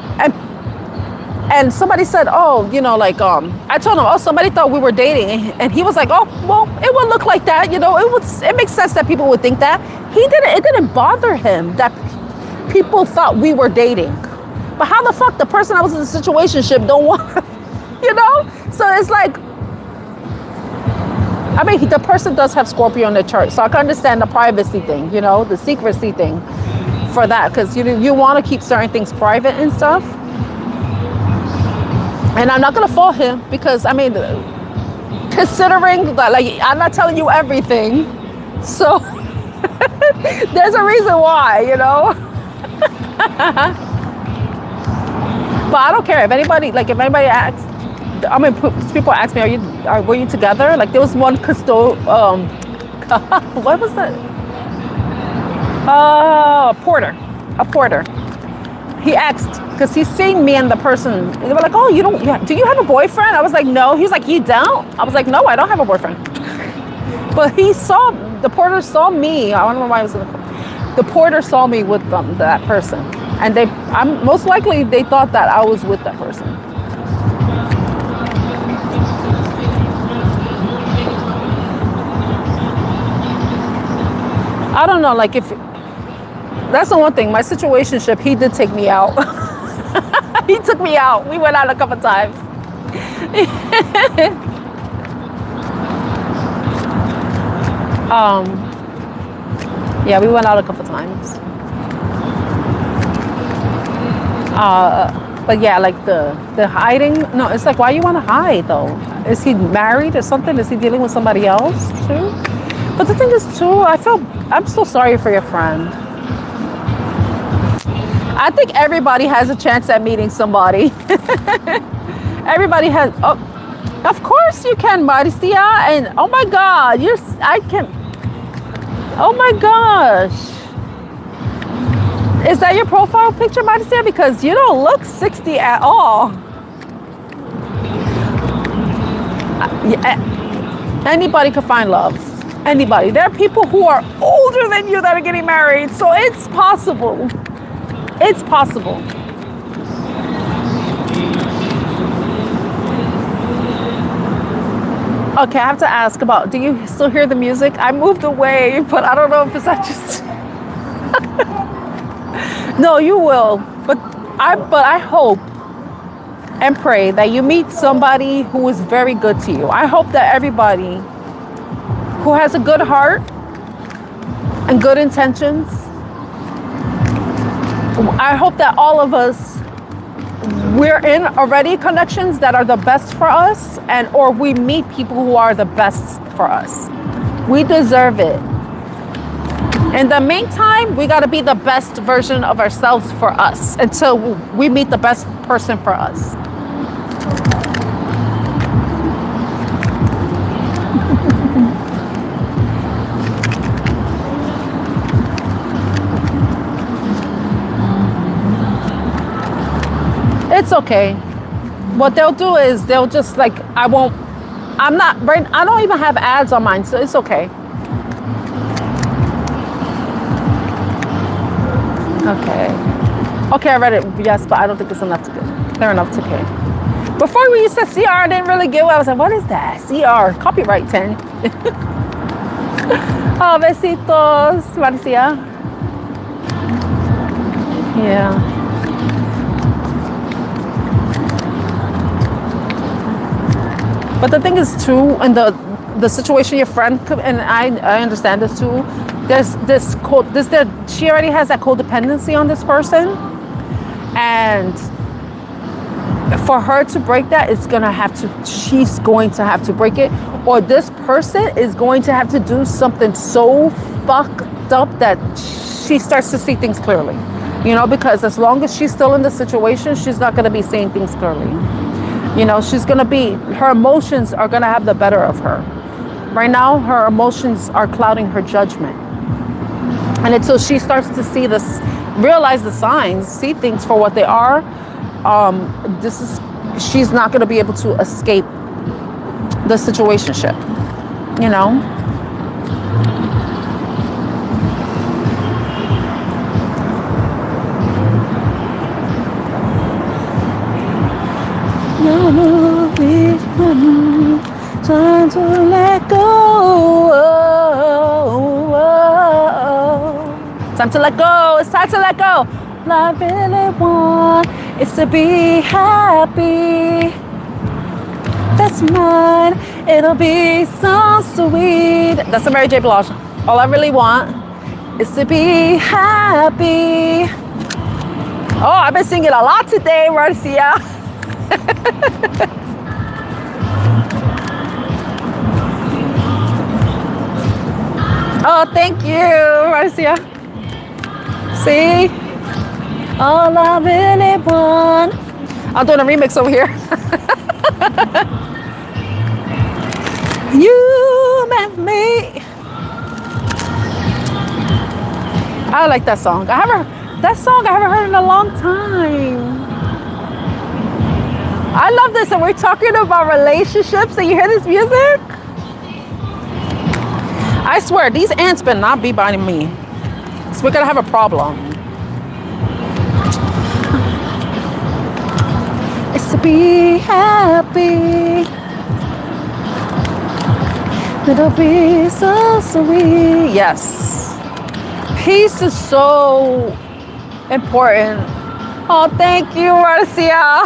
and somebody said, oh, you know, like, I told him, oh, somebody thought we were dating. And he was like, oh, well, it would look like that. You know, it makes sense that people would think that. It didn't bother him that people thought we were dating. But how the fuck the person I was in the situationship don't want, you know? So it's like, I mean, the person does have Scorpio in the chart. So I can understand the privacy thing, you know, the secrecy thing. For that, because you want to keep certain things private and stuff. And I'm not gonna fault him, because I mean, considering that, like, I'm not telling you everything, so there's a reason why, you know. But I don't care if anybody asks. I mean, people ask me, were you together? Like, there was one what was that? A porter. He asked, because he's seen me and the person. They were like, oh, do you have a boyfriend? I was like, no. He was like, you don't? I was like, no, I don't have a boyfriend. But the porter saw me. I don't know why I was in the porter saw me with that person. And most likely they thought that I was with that person. I don't know, like, if that's the one thing. My situationship, he did take me out. He took me out. We went out a couple times. Yeah, we went out a couple times. But yeah, like the hiding. No, it's like, why you want to hide though? Is he married or something? Is he dealing with somebody else too? But the thing is too, I'm so sorry for your friend. I think everybody has a chance at meeting somebody. Everybody has. Oh, of course you can, Marcia. And oh my God, I can. Oh my gosh. Is that your profile picture, Marcia? Because you don't look 60 at all. Anybody can find love. Anybody. There are people who are older than you that are getting married, so it's possible. It's possible. Okay, I have to ask about, do you still hear the music? I moved away, but I don't know if it's just... No, you will. But I hope and pray that you meet somebody who is very good to you. I hope that everybody who has a good heart and good intentions, I hope that all of us, we're in already connections that are the best for us, or we meet people who are the best for us. We deserve it. In the meantime, we got to be the best version of ourselves for us until we meet the best person for us. It's okay. What they'll do is they'll just like, I don't even have ads on mine, so it's okay. Okay, I read it, yes, but I don't think it's enough to get. They're enough to okay. Before we used to CR, I didn't really get what I was like, what is that? CR, copyright 10. Oh, besitos, Marcia. Yeah. But the thing is too, and the situation your friend, and I understand this too, she already has that codependency on this person, and for her to break that, she's going to have to break it, or this person is going to have to do something so fucked up that she starts to see things clearly. Because as long as she's still in the situation, she's not going to be seeing things clearly. Her emotions are going to have the better of her. Right now, her emotions are clouding her judgment. And until she starts to see this, realize the signs, see things for what they are, she's not going to be able to escape the situationship, Time to let go. Time to let go. It's time to let go. All I really want is to be happy. That's mine. It'll be so sweet. That's a Mary J. Blige. All I really want is to be happy. Oh, I've been singing a lot today, Marcia. Oh, thank you, Marcia. See? All I really want. I'm doing a remix over here. You and me. I like that song. I haven't heard in a long time. I love this, and we're talking about relationships, and you hear this music? I swear, these ants better not be biting me. So we're gonna have a problem. It's to be happy. It'll be so sweet. Yes. Peace is so important. Oh, thank you, Marcia.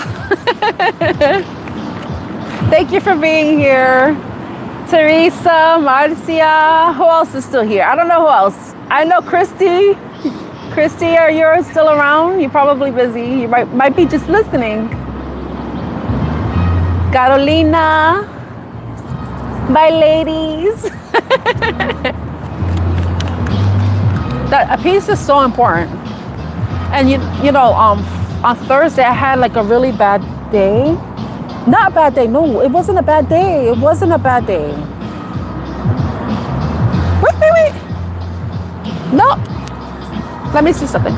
Thank you for being here. Teresa, Marcia, who else is still here? I don't know who else. I know Christy. Christy, are you still around? You're probably busy. You might be just listening. Carolina. Bye, ladies. That a piece is so important. And on Thursday I had like a really bad day. Not a bad day. No, it wasn't a bad day. It wasn't a bad day. Wait. No. Let me see something.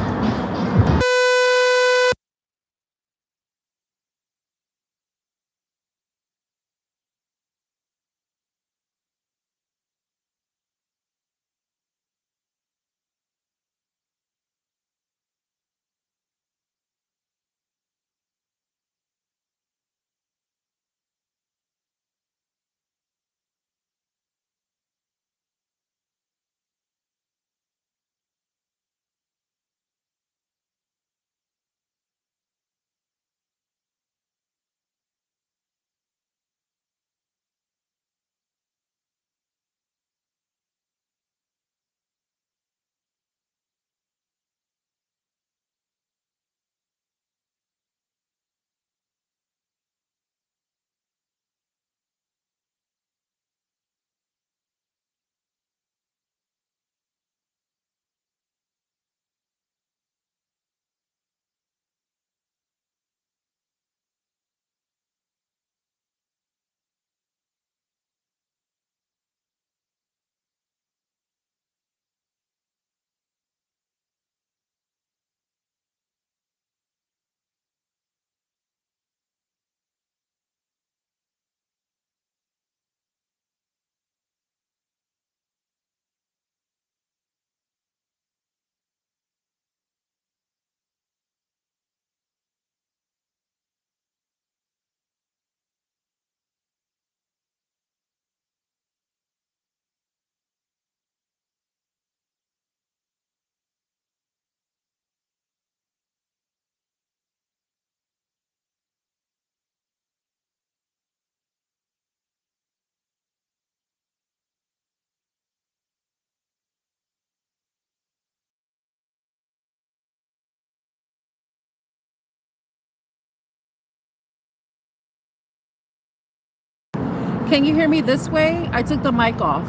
Can you hear me this way? I took the mic off.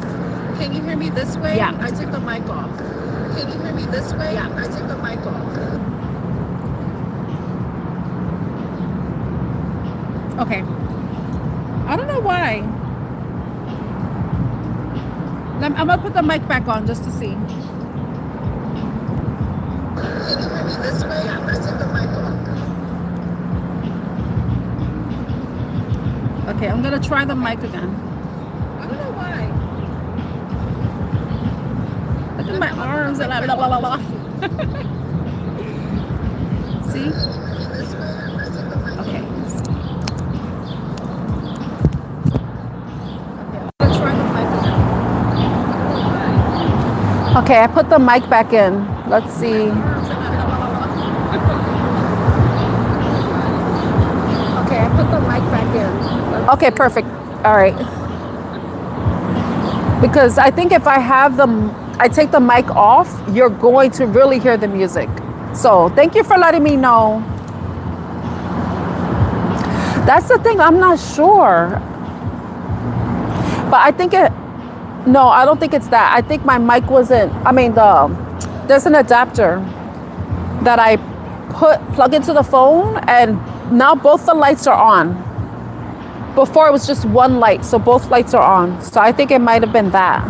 Can you hear me this way? Yeah. I took the mic off. Can you hear me this way? Yeah. I took the mic off. Okay. I don't know why. I'm gonna put the mic back on just to see. Can you hear me this way? Yeah. I took the mic off. Okay, I'm gonna try the mic again. I don't know why. Look at my arms and blah, blah, blah, blah. See? Okay. Okay, I put the mic back in. Let's see. Okay, I put the mic back in. Okay, perfect. All right. Because I think if I take the mic off, you're going to really hear the music. So thank you for letting me know. That's the thing, I'm not sure. But I think no, I don't think it's that. I think my mic wasn't, there's an adapter that I plug into the phone, and now both the lights are on. Before it was just one light, so both lights are on. So I think it might have been that.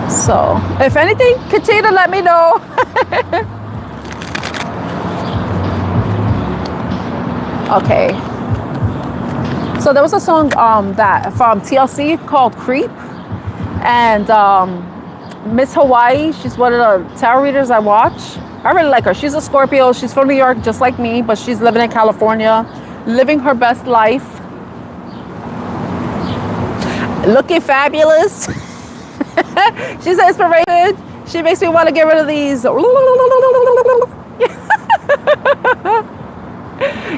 So if anything, continue to let me know. Okay. So there was a song that from TLC called Creep, and Miss Hawaii, she's one of the tarot readers I watch. I really like her. She's a Scorpio. She's from New York, just like me, but she's living in California, living her best life, looking fabulous. She's an inspiration. She makes me want to get rid of these.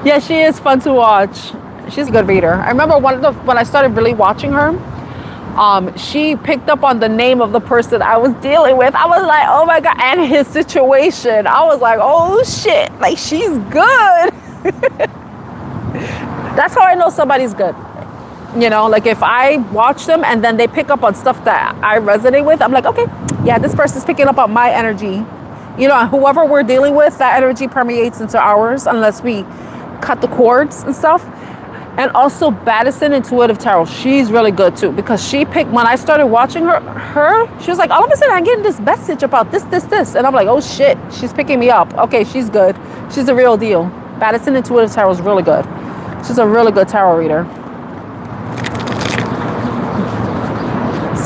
Yeah, she is fun to watch. She's a good reader. I remember when I started really watching her, she picked up on the name of the person I was dealing with. I was like, oh my God, and his situation. I was like, oh shit, like she's good. That's how I know somebody's good. You know, like if I watch them and then they pick up on stuff that I resonate with, I'm like, okay, yeah, this person's picking up on my energy. You know, whoever we're dealing with, that energy permeates into ours unless we cut the cords and stuff. And also Baddison Intuitive Tarot, she's really good too, because she picked, when I started watching her, she was like, all of a sudden I'm getting this message about this. And I'm like, oh shit, she's picking me up. Okay, she's good. She's a real deal. Baddison Intuitive Tarot is really good. She's a really good tarot reader.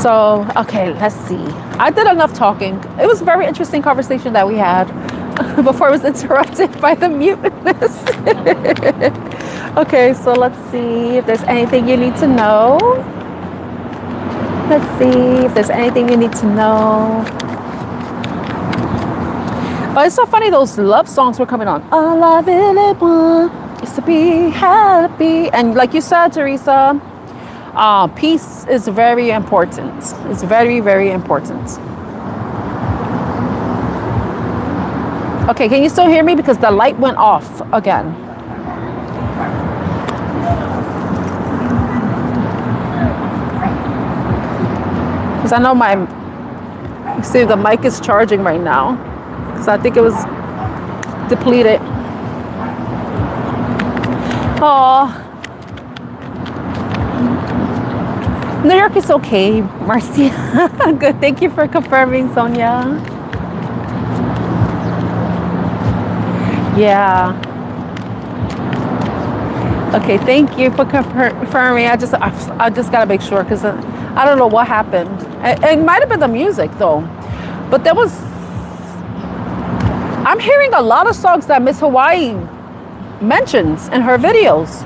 So, okay, let's see. I did enough talking. It was a very interesting conversation that we had before it was interrupted by the muteness. Okay, so let's see if there's anything you need to know. Let's see if there's anything you need to know. Oh, it's so funny, those love songs were coming on. All I really want is to be happy. And like you said, Teresa, peace is very important. It's very, very important. Okay, can you still hear me? Because the light went off again. Because I know you see the mic is charging right now. Because I think it was depleted. Oh. New York is okay, Marcia. Good, thank you for confirming, Sonia. Yeah. Okay, thank you for confirming. I just gotta make sure, because I don't know what happened. It might have been the music though, but I'm hearing a lot of songs that Miss Hawaii mentions in her videos.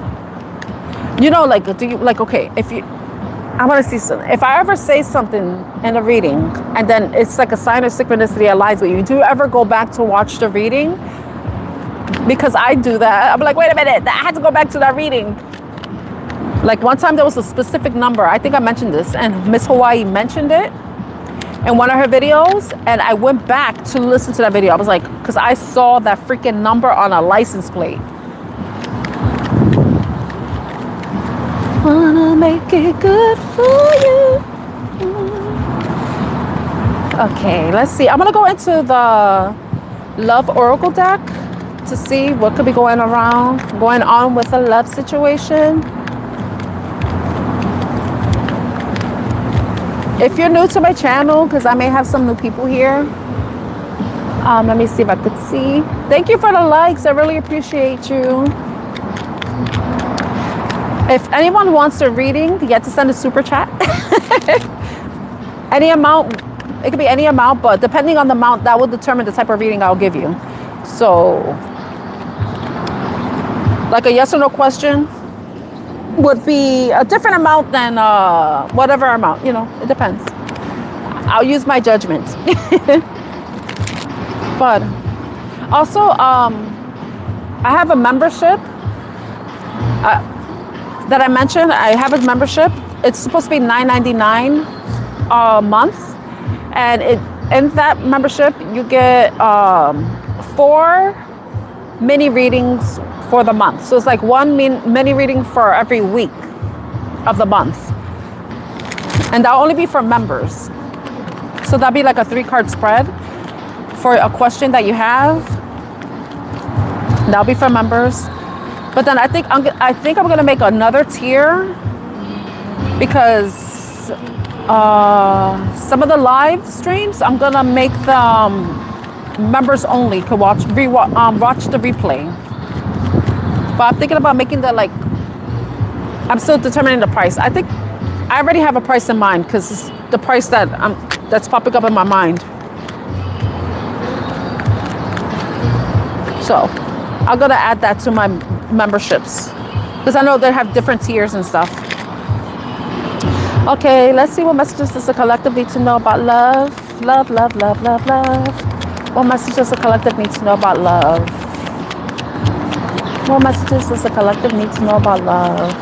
You know, like, okay, I want to see something. If I ever say something in a reading and then it's like a sign of synchronicity aligns with you, do you ever go back to watch the reading? Because I do that. I'm like, wait a minute, I had to go back to that reading. Like one time there was a specific number, I think I mentioned this, and Miss Hawaii mentioned it in one of her videos, and I went back to listen to that video. I was like, because I saw that freaking number on a license plate. wanna make it good for you. Okay, let's see. I'm gonna go into the Love Oracle deck to see what could be going on with a love situation. If you're new to my channel, because I may have some new people here, let me see if I could see. Thank you for the likes. I really appreciate you. If anyone wants a reading, you get to send a super chat. Any amount. It could be any amount, but depending on the amount, that will determine the type of reading I'll give you. So, like a yes or no question would be a different amount than whatever amount, you know, it depends. I'll use my judgment. But also, I have a membership that I mentioned. I have a membership. It's supposed to be $9.99 a month. And in that membership, you get 4 mini readings for the month. So it's like one mini reading for every week of the month. And that'll only be for members. So that'll be like a 3-card spread for a question that you have. That'll be for members. But then I think I'm gonna make another tier because some of the live streams I'm gonna make them members only could watch the replay. But I'm thinking about making the I'm still determining the price. I think I already have a price in mind because it's the price that's popping up in my mind. So I'm gonna add that to my memberships because I know they have different tiers and stuff. Okay, let's see what messages does the collective need to know about love. Love, love, love, love, love. What messages does the collective need to know about love? What messages does the collective need to know about love?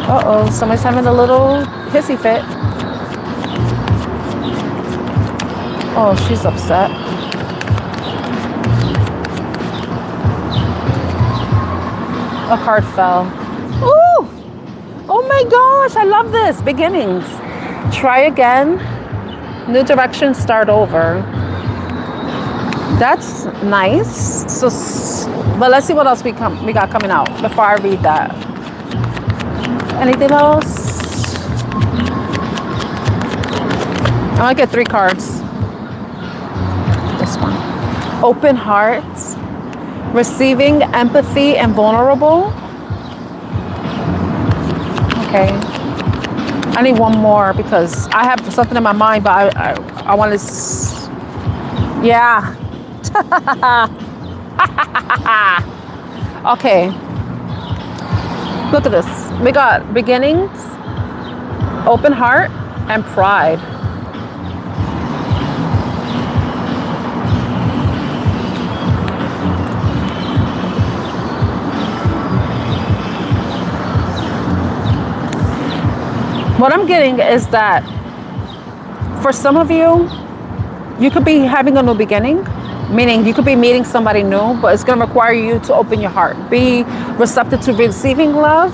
Uh-oh, somebody's having a little hissy fit. Oh, she's upset. A card fell. Ooh! Oh my gosh, I love this. Beginnings. Try again. New direction, start over. That's nice. So, but let's see what else we got coming out before I read that. Anything else? I'm gonna get 3 cards. This one. Open heart. Receiving, empathy, and vulnerable. Okay. I need one more because I have something in my mind, but I want to. Yeah. Okay. Look at this. We got beginnings, open heart, and pride. What I'm getting is that for some of you, you could be having a new beginning, meaning you could be meeting somebody new, but it's going to require you to open your heart, be receptive to receiving love,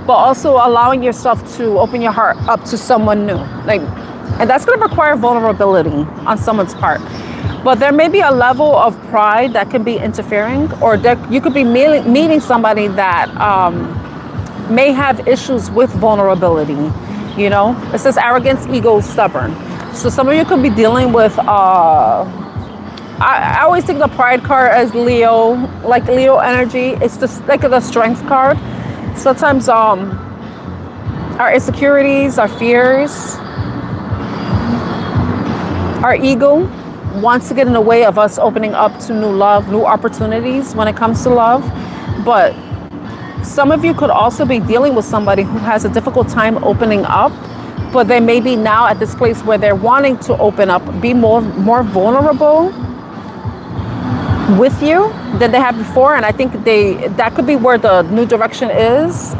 but also allowing yourself to open your heart up to someone new. And that's going to require vulnerability on someone's part. But there may be a level of pride that can be interfering, or you could be meeting somebody that may have issues with vulnerability. You know, it says arrogance, ego, stubborn. So some of you could be dealing with, I always think the pride card as Leo, like Leo energy. It's just like the strength card. Sometimes our insecurities, our fears, our ego wants to get in the way of us opening up to new love, new opportunities when it comes to love. But some of you could also be dealing with somebody who has a difficult time opening up, but they may be now at this place where they're wanting to open up, be more vulnerable with you than they have before. And I think that could be where the new direction is.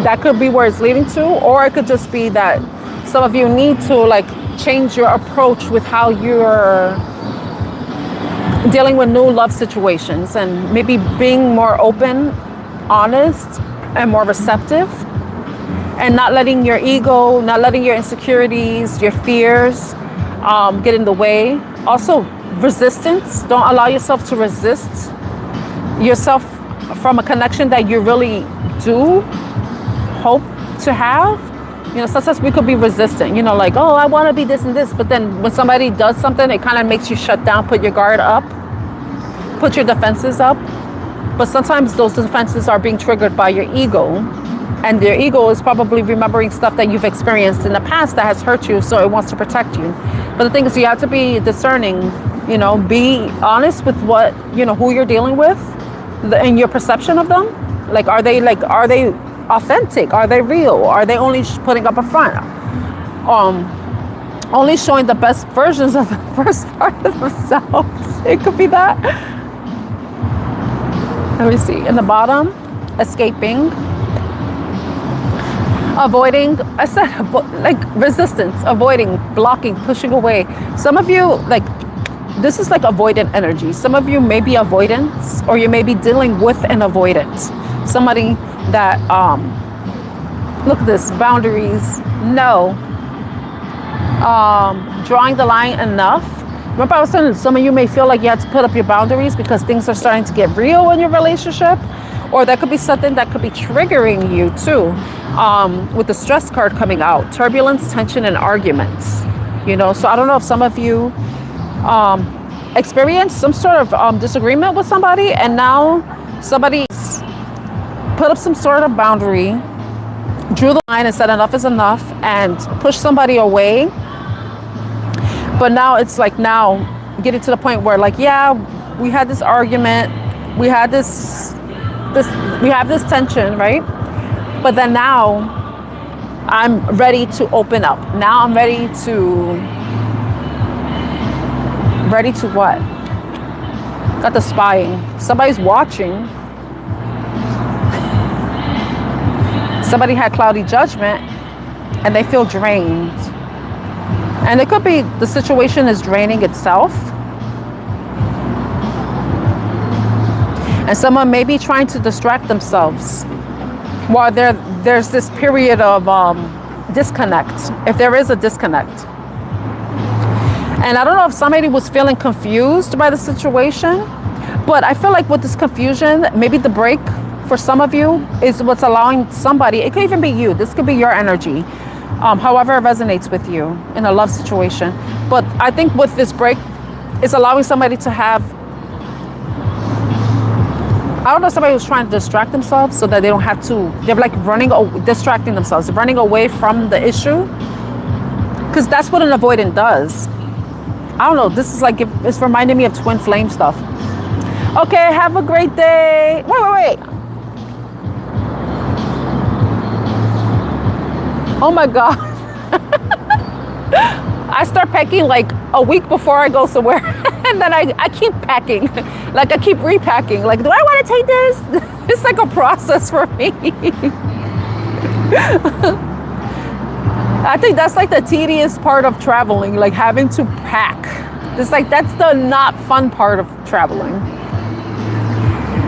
That could be where it's leading to, or it could just be that some of you need to change your approach with how you're dealing with new love situations and maybe being more open, honest, and more receptive, and not letting your ego, not letting your insecurities, your fears get in the way. Also, resistance. Don't allow yourself to resist yourself from a connection that you really do hope to have. You know, sometimes we could be resistant, you know, like, oh, I want to be this and this. But then when somebody does something, it kind of makes you shut down, put your guard up, put your defenses up. But sometimes those defenses are being triggered by your ego. And your ego is probably remembering stuff that you've experienced in the past that has hurt you, so it wants to protect you. But the thing is, you have to be discerning, you know, be honest with what, you know, who you're dealing with and your perception of them. Like, are they authentic? Are they real? Are they only putting up a front? Only showing the best versions of the first part of themselves. It could be that. Let me see. In the bottom, escaping. Avoiding, I said, like resistance, avoiding, blocking, pushing away. Some of you, like, this is like avoidant energy. Some of you may be avoidance, or you may be dealing with an avoidant. Somebody that, look at this, boundaries, no. Drawing the line enough. Remember I was saying some of you may feel like you have to put up your boundaries because things are starting to get real in your relationship. Or that could be something that could be triggering you too. With the stress card coming out, turbulence, tension, and arguments. You know, so I don't know if some of you experienced some sort of disagreement with somebody, and now somebody's put up some sort of boundary, drew the line and said enough is enough, and pushed somebody away. But now it's like, now getting to the point where, like, yeah, we had this argument, we had we have this tension, right? But then now I'm ready to open up. Now I'm ready to what? Got the spying. Somebody's watching. Somebody had cloudy judgment and they feel drained. And it could be the situation is draining itself. And someone may be trying to distract themselves while there's this period of disconnect, if there is a disconnect. And I don't know if somebody was feeling confused by the situation, but I feel like with this confusion, maybe the break for some of you is what's allowing somebody, it could even be you, this could be your energy, however it resonates with you in a love situation. But I think with this break, it's allowing somebody to have, I don't know, somebody who's trying to distract themselves so that they don't have to, they're like distracting themselves, running away from the issue. Because that's what an avoidant does. I don't know, this is like, it's reminding me of twin flame stuff. Okay, have a great day. Wait. Oh my God. I start packing like a week before I go somewhere. And then I keep packing, like I keep repacking. Like, do I want to take this? It's like a process for me. I think that's like the tedious part of traveling, like having to pack. It's like, that's the not fun part of traveling.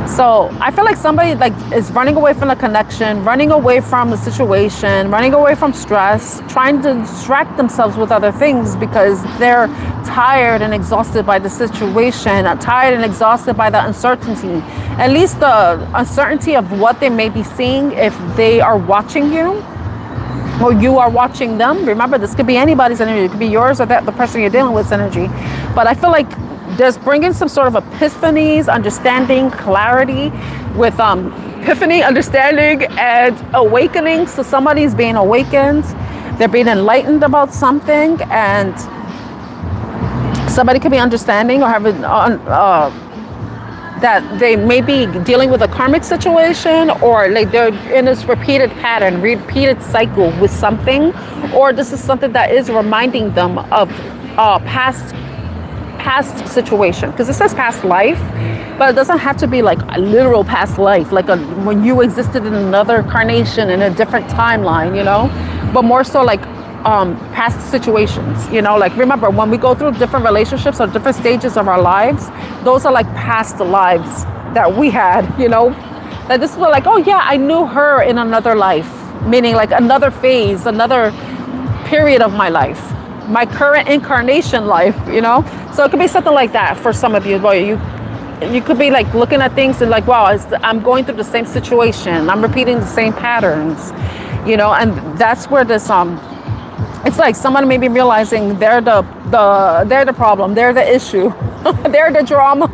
So I feel like somebody like is running away from the connection, running away from the situation, running away from stress, trying to distract themselves with other things because they're tired and exhausted by the situation, tired and exhausted by the uncertainty. At least the uncertainty of what they may be seeing if they are watching you or you are watching them. Remember, this could be anybody's energy. It could be yours or that the person you're dealing with energy. But I feel like there's bringing some sort of epiphanies, understanding, clarity with epiphany, understanding, and awakening. So somebody's being awakened. They're being enlightened about something, and somebody could be understanding or having that they may be dealing with a karmic situation, or like they're in this repeated pattern, repeated cycle with something, or this is something that is reminding them of past situation, because it says past life, but it doesn't have to be like a literal past life, like when you existed in another incarnation in a different timeline, you know, but more so like past situations, you know, like remember when we go through different relationships or different stages of our lives, those are like past lives that we had, you know, That this is like, oh yeah, I knew her in another life, meaning like another phase, another period of my life, my current incarnation life, you know? So it could be something like that for some of you. Boy, you could be like looking at things and like, wow, I'm going through the same situation. I'm repeating the same patterns, you know? And that's where this, it's like someone may be realizing they're the problem, they're the issue, they're the drama.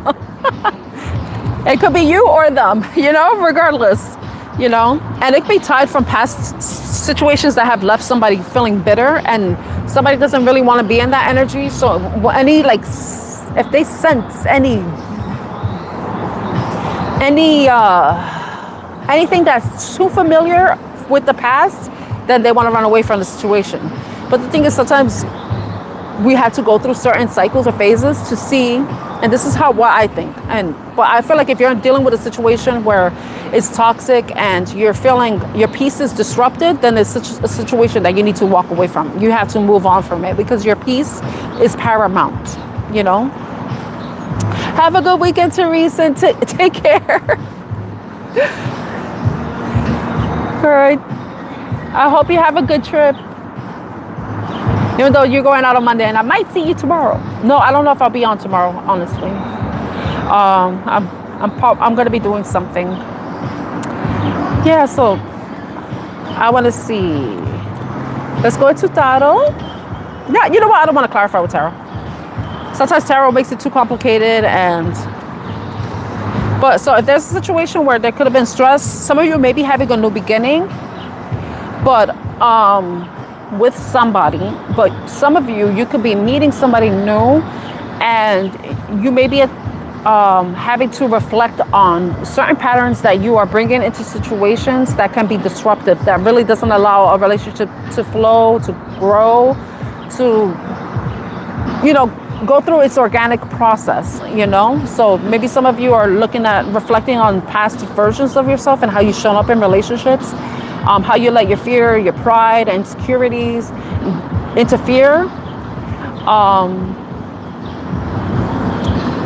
It could be you or them, you know, regardless, you know, and it could be tied from past situations that have left somebody feeling bitter, and somebody doesn't really want to be in that energy. So any, like, if they sense anything that's too familiar with the past, then they want to run away from the situation. But the thing is, sometimes we have to go through certain cycles or phases to see, and this is what I think. But I feel like if you're dealing with a situation where it's toxic and you're feeling your peace is disrupted, then it's such a situation that you need to walk away from. You have to move on from it because your peace is paramount, you know? Have a good weekend, Teresa, and take care. All right. I hope you have a good trip. Even though you're going out on Monday, and I might see you tomorrow. No, I don't know if I'll be on tomorrow, honestly. I'm going to be doing something. Yeah, so I want to see. Let's go to tarot. Yeah, you know what? I don't want to clarify with tarot. Sometimes tarot makes it too complicated, but so if there's a situation where there could have been stress, some of you may be having a new beginning, but with somebody, but some of you could be meeting somebody new, and you may be having to reflect on certain patterns that you are bringing into situations that can be disruptive, that really doesn't allow a relationship to flow, to grow, to, you know, go through its organic process, you know? So maybe some of you are reflecting on past versions of yourself and how you've shown up in relationships. How you let your fear, your pride, and insecurities interfere.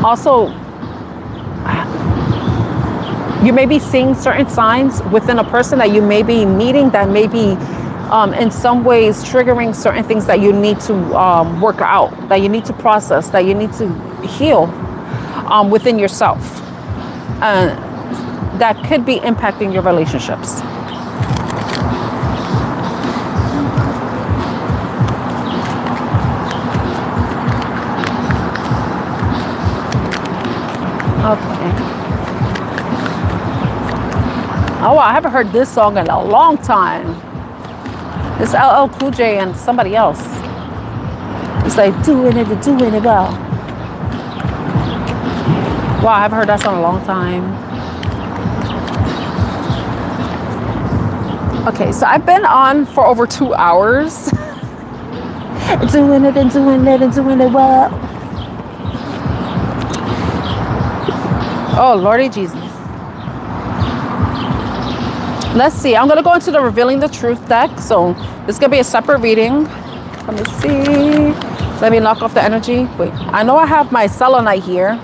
Also, you may be seeing certain signs within a person that you may be meeting that may be in some ways triggering certain things that you need to work out, that you need to process, that you need to heal within yourself. That could be impacting your relationships. Okay. Oh, I haven't heard this song in a long time. It's LL Cool J and somebody else. It's like doing it well. Wow, I haven't heard that song in a long time. Okay, so I've been on for over 2 hours. Doing it well. Oh, Lordy Jesus. Let's see. I'm going to go into the Revealing the Truth deck. So this is going to be a separate reading. Let me see. Let me knock off the energy. Wait, I know I have my selenite here.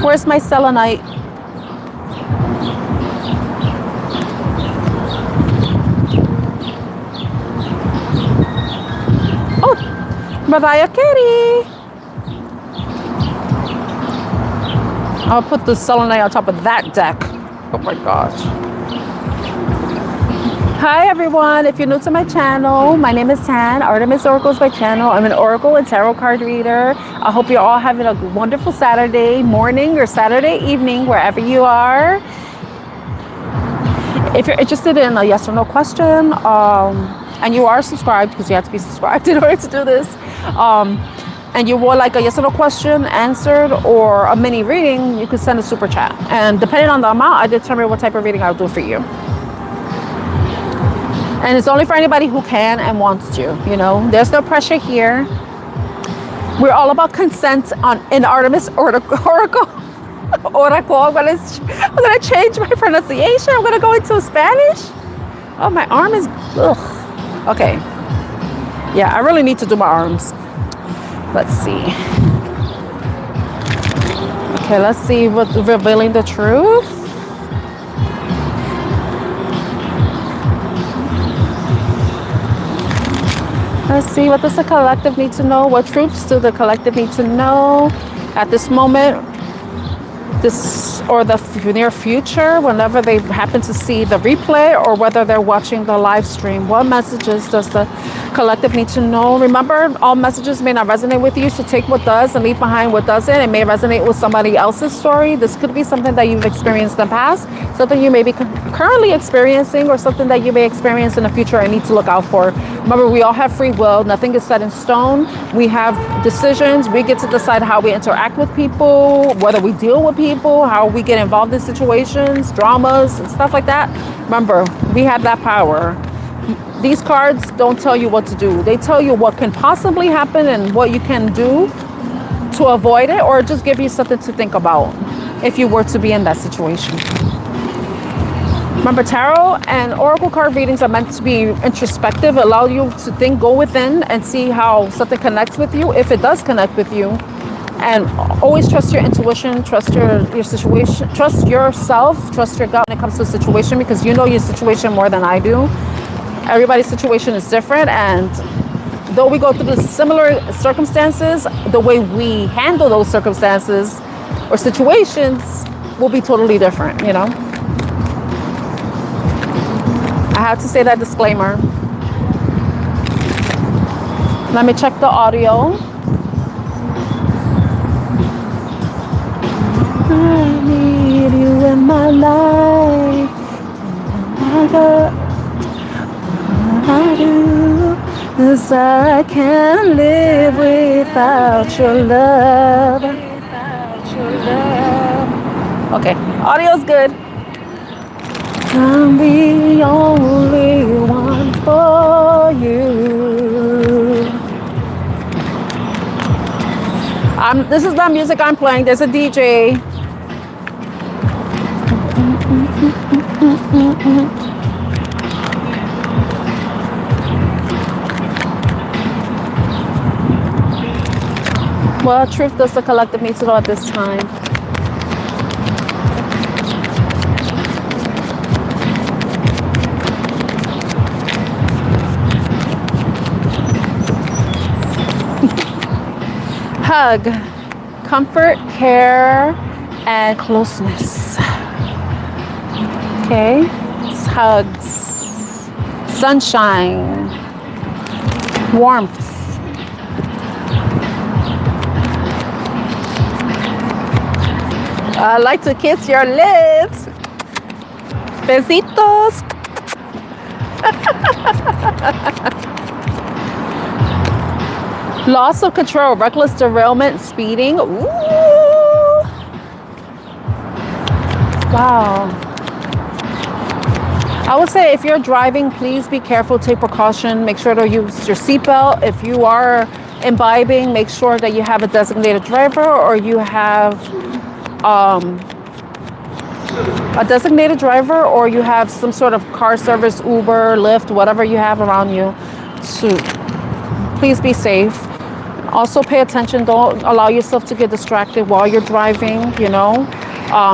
Where's my selenite? Oh, Mariah Carey. I'll put the selenite on top of that deck. Oh my gosh. Hi everyone, if you're new to my channel, my name is Tan. Artemis Oracle is my channel. I'm an oracle and tarot card reader. I hope you're all having a wonderful Saturday morning or Saturday evening, wherever you are. If you're interested in a yes or no question, and you are subscribed, because you have to be subscribed in order to do this, and you would like a yes or no question answered or a mini reading, you can send a super chat. And depending on the amount, I determine what type of reading I'll do for you. And it's only for anybody who can and wants to, you know. There's no pressure here. We're all about consent in Artemis Oracle. Oracle. I'm gonna change my pronunciation. I'm gonna go into Spanish. Oh, my arm is, ugh. Okay. Yeah, I really need to do my arms. Let's see. Okay, let's see what's revealing the truth. Let's see, what does the collective need to know? What truths do the collective need to know at this moment? This or the near future, whenever they happen to see the replay or whether they're watching the live stream. What messages does the collective need to know? Remember, all messages may not resonate with you, so take what does and leave behind what doesn't. It may resonate with somebody else's story. This could be something that you've experienced in the past, something you may be currently experiencing, or something that you may experience in the future and need to look out for. Remember, we all have free will. Nothing is set in stone. We have decisions. We get to decide how we interact with people, whether we deal with people, how we get involved in situations, dramas, and stuff like that. Remember, we have that power. These cards don't tell you what to do. They tell you what can possibly happen and what you can do to avoid it, or just give you something to think about if you were to be in that situation. Remember, tarot and oracle card readings are meant to be introspective, allow you to think, go within and see how something connects with you, if it does connect with you. And always trust your intuition, trust your situation, trust yourself, trust your gut when it comes to a situation, because you know your situation more than I do. Everybody's situation is different, and though we go through the similar circumstances, the way we handle those circumstances or situations will be totally different, you know? I have to say that disclaimer. Let me check the audio. I need you in my life. I do, 'cause I can't live without your love. Okay, audio's good. I'm the only one for you. This is the music I'm playing. There's a DJ. What truth does the collective need to know at this time? Hug, comfort, care, and closeness. Okay, it's hugs, sunshine, warmth. I like to kiss your lips. Besitos. Loss of control, reckless derailment, speeding. Ooh. Wow. I would say if you're driving, please be careful, take precaution, make sure to use your seatbelt. If you are imbibing, make sure that you have a designated driver, or you have a designated driver, or you have some sort of car service, Uber, Lyft, whatever you have around you. So please be safe. Also pay attention. Don't allow yourself to get distracted while you're driving, you know.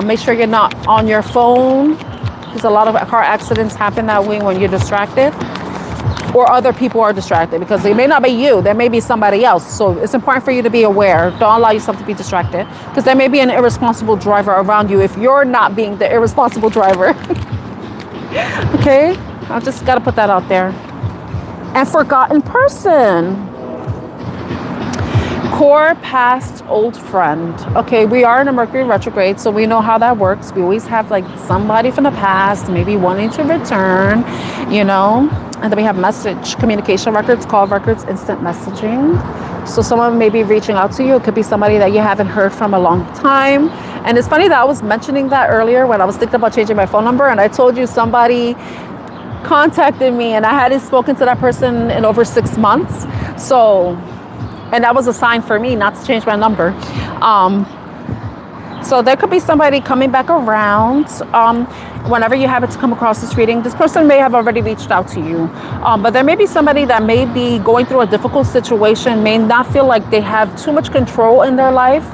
Make sure you're not on your phone, because a lot of car accidents happen that way when you're distracted, or other people are distracted, because it may not be you, there may be somebody else. So it's important for you to be aware. Don't allow yourself to be distracted, because there may be an irresponsible driver around you if you're not being the irresponsible driver. Okay, I just got to put that out there. And forgotten person. Core past old friend. Okay, we are in a Mercury retrograde, so we know how that works. We always have like somebody from the past maybe wanting to return, you know. And then we have message, communication records, call records, instant messaging. So someone may be reaching out to you. It could be somebody that you haven't heard from a long time. And it's funny that I was mentioning that earlier when I was thinking about changing my phone number, and I told you somebody contacted me and I hadn't spoken to that person in over 6 months. So, and that was a sign for me not to change my number. So there could be somebody coming back around. Whenever you happen to come across this reading, this person may have already reached out to you. But there may be somebody that may be going through a difficult situation, may not feel like they have too much control in their life.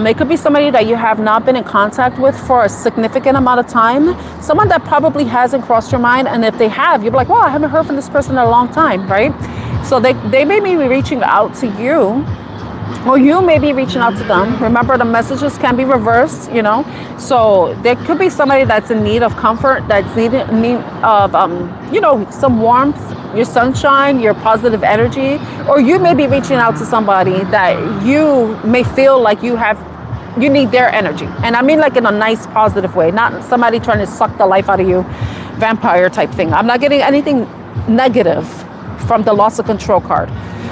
It could be somebody that you have not been in contact with for a significant amount of time. Someone that probably hasn't crossed your mind. And if they have, you'll be like, wow, I haven't heard from this person in a long time, right? So they may be reaching out to you, or you may be reaching out to them. Remember, the messages can be reversed, you know. So there could be somebody that's in need of comfort, that's in need of, you know, some warmth, your sunshine, your positive energy. Or you may be reaching out to somebody that you may feel like you need their energy. And I mean like in a nice, positive way, not somebody trying to suck the life out of you, vampire type thing. I'm not getting anything negative from the loss of control card.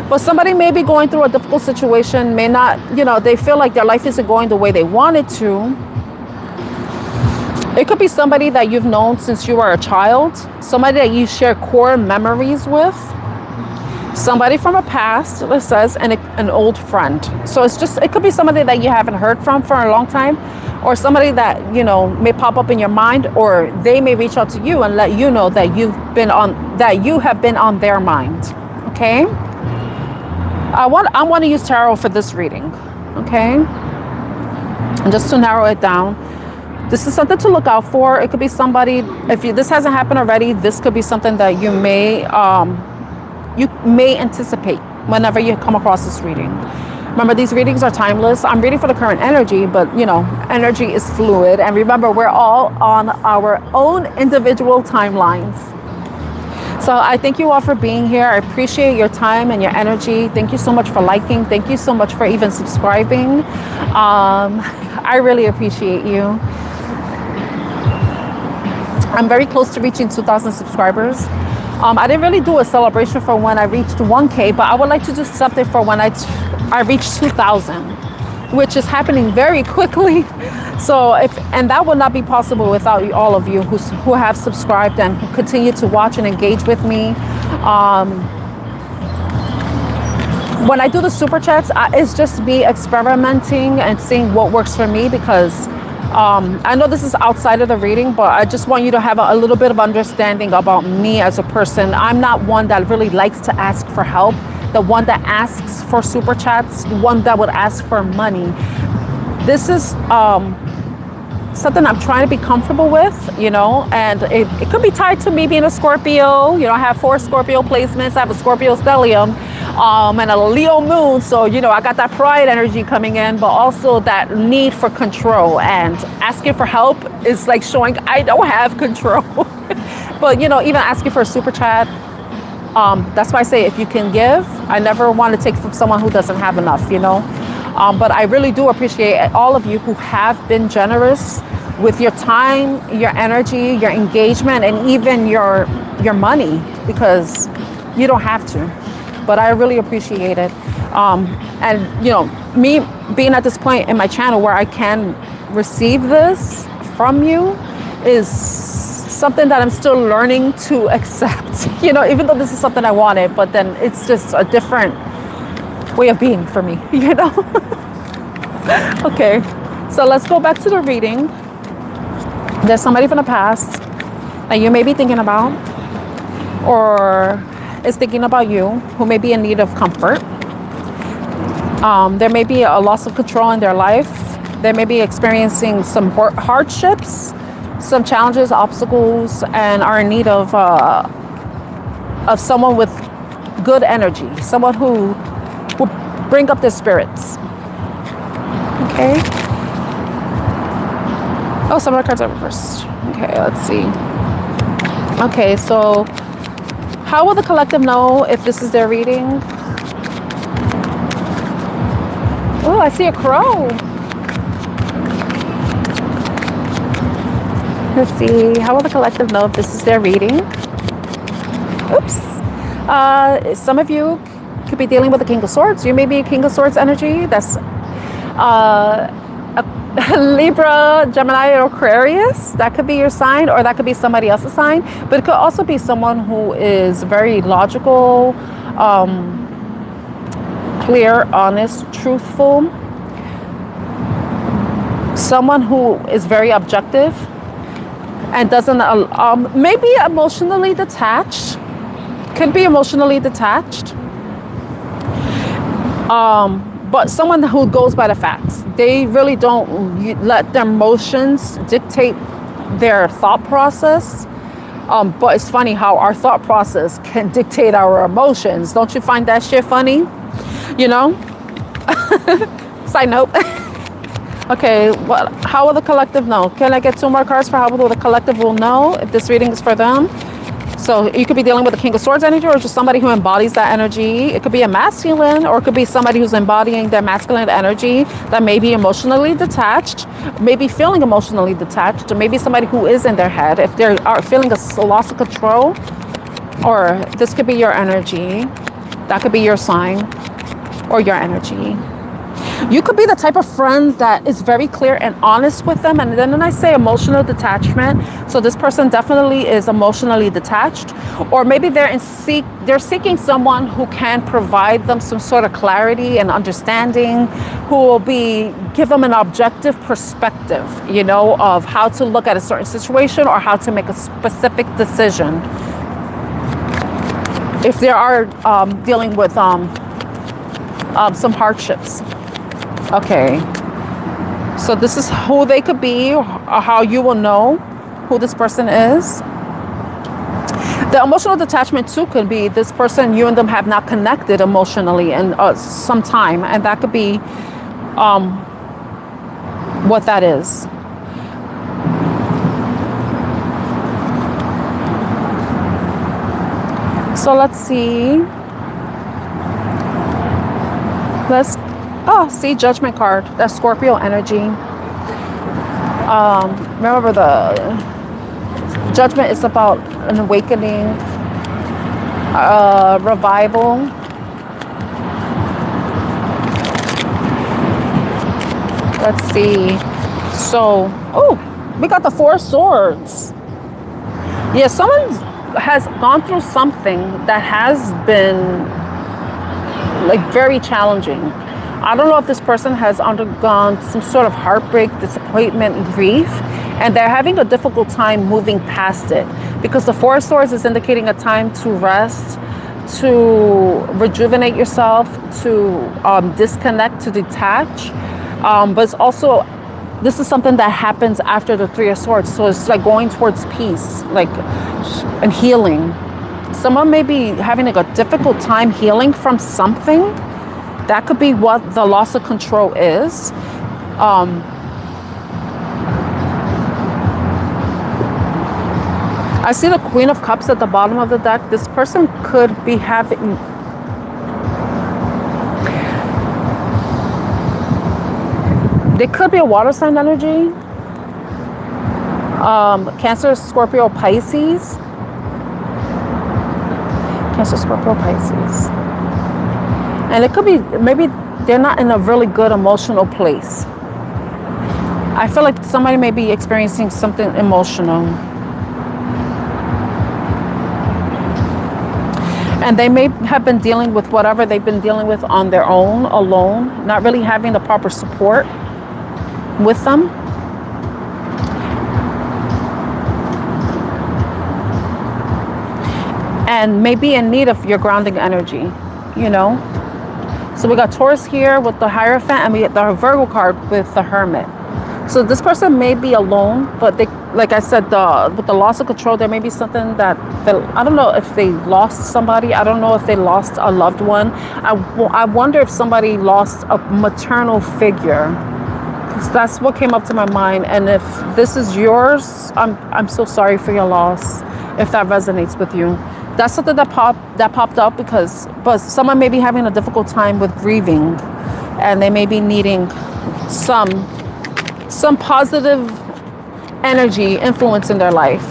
But somebody may be going through a difficult situation, may not, you know, they feel like their life isn't going the way they want it to. It could be somebody that you've known since you were a child, somebody that you share core memories with, somebody from a past, it says, and an old friend. So it could be somebody that you haven't heard from for a long time, or somebody that, you know, may pop up in your mind, or they may reach out to you and let you know that you have been on their mind. Okay? I want to use tarot for this reading, okay? And just to narrow it down, this is something to look out for. It could be somebody, if this hasn't happened already, this could be something that you may anticipate whenever you come across this reading. Remember, these readings are timeless. I'm reading for the current energy, but, you know, energy is fluid. And remember, we're all on our own individual timelines. So I thank you all for being here. I appreciate your time and your energy. Thank you so much for liking. Thank you so much for even subscribing. I really appreciate you. I'm very close to reaching 2,000 subscribers. I didn't really do a celebration for when I reached 1K, but I would like to do something for when I reached 2,000, which is happening very quickly. So and that would not be possible without all of you who have subscribed and who continue to watch and engage with me. When I do the super chats, it's just me experimenting and seeing what works for me, because I know this is outside of the reading, but I just want you to have a little bit of understanding about me as a person. I'm not one that really likes to ask for help, the one that asks for super chats, the one that would ask for money. This is something I'm trying to be comfortable with, you know, and it could be tied to me being a Scorpio. You know, I have 4 Scorpio placements. I have a Scorpio stellium and a Leo moon. So, you know, I got that pride energy coming in, but also that need for control, and asking for help is like showing I don't have control. But, you know, even asking for a super chat, that's why I say if you can give, I never want to take from someone who doesn't have enough, you know. But I really do appreciate all of you who have been generous with your time, your energy, your engagement, and even your money, because you don't have to. But I really appreciate it. And, you know, me being at this point in my channel where I can receive this from you is something that I'm still learning to accept. You know, even though this is something I wanted, but then it's just a different way of being for me, you know. Okay, so let's go back to the reading. There's somebody from the past that you may be thinking about, or is thinking about you, who may be in need of comfort. There may be a loss of control in their life. They may be experiencing some hardships, some challenges, obstacles, and are in need of someone with good energy, someone who will bring up their spirits. Okay. Oh, some of the cards are reversed. Okay, let's see. Okay, so how will the collective know if this is their reading? Oh, I see a crow. Let's see. How will the collective know if this is their reading? Oops. Some of you could be dealing with the King of Swords. You may be a King of Swords energy. That's a Libra, Gemini, or Aquarius. That could be your sign, or that could be somebody else's sign. But it could also be someone who is very logical, clear, honest, truthful. someone who is very objective and doesn't, maybe emotionally detached, could be emotionally detached, but someone who goes by the facts. They really don't let their emotions dictate their thought process. But it's funny how our thought process can dictate our emotions. Don't you find that shit funny? You know? Side note. Okay, how will the collective know? Can I get 2 more cards for how the collective will know if this reading is for them? So you could be dealing with the King of Swords energy, or just somebody who embodies that energy. It could be a masculine, or it could be somebody who's embodying their masculine energy that may be emotionally detached, maybe feeling emotionally detached, or maybe somebody who is in their head. If they are feeling a loss of control, or this could be your energy. That could be your sign or your energy. You could be the type of friend that is very clear and honest with them. And then when I say emotional detachment, so this person definitely is emotionally detached, or maybe they're seeking someone who can provide them some sort of clarity and understanding, who will give them an objective perspective, you know, of how to look at a certain situation or how to make a specific decision. If they are dealing with some hardships. Okay, so this is who they could be, or how you will know who this person is. The emotional detachment too could be this person, you and them have not connected emotionally in some time, and that could be what that is. So let's see. See, Judgment card. That's Scorpio energy. Remember, the Judgment is about an awakening, revival. Let's see. So, we got the 4 swords. Yeah, someone has gone through something that has been very challenging. I don't know if this person has undergone some sort of heartbreak, disappointment, grief, and they're having a difficult time moving past it, because the 4 of Swords is indicating a time to rest, to rejuvenate yourself, to disconnect, to detach. But it's also, this is something that happens after the 3 of Swords. So it's like going towards peace, and healing. Someone may be having a difficult time healing from something. That could be what the loss of control is. I see the Queen of Cups at the bottom of the deck. This person could be having... They could be a water sign energy. Cancer, Scorpio, Pisces. Cancer, Scorpio, Pisces. And it could be, maybe they're not in a really good emotional place. I feel like somebody may be experiencing something emotional. And they may have been dealing with whatever they've been dealing with on their own, alone, not really having the proper support with them. And may be in need of your grounding energy, you know? So we got Taurus here with the Hierophant, and we get the Virgo card with the Hermit. So this person may be alone, but they, like I said, with the loss of control, there may be something that I don't know if they lost somebody. I don't know if they lost a loved one. I wonder if somebody lost a maternal figure, because that's what came up to my mind. And if this is yours, I'm so sorry for your loss, if that resonates with you. That's something that popped up, but someone may be having a difficult time with grieving, and they may be needing some positive energy influence in their life,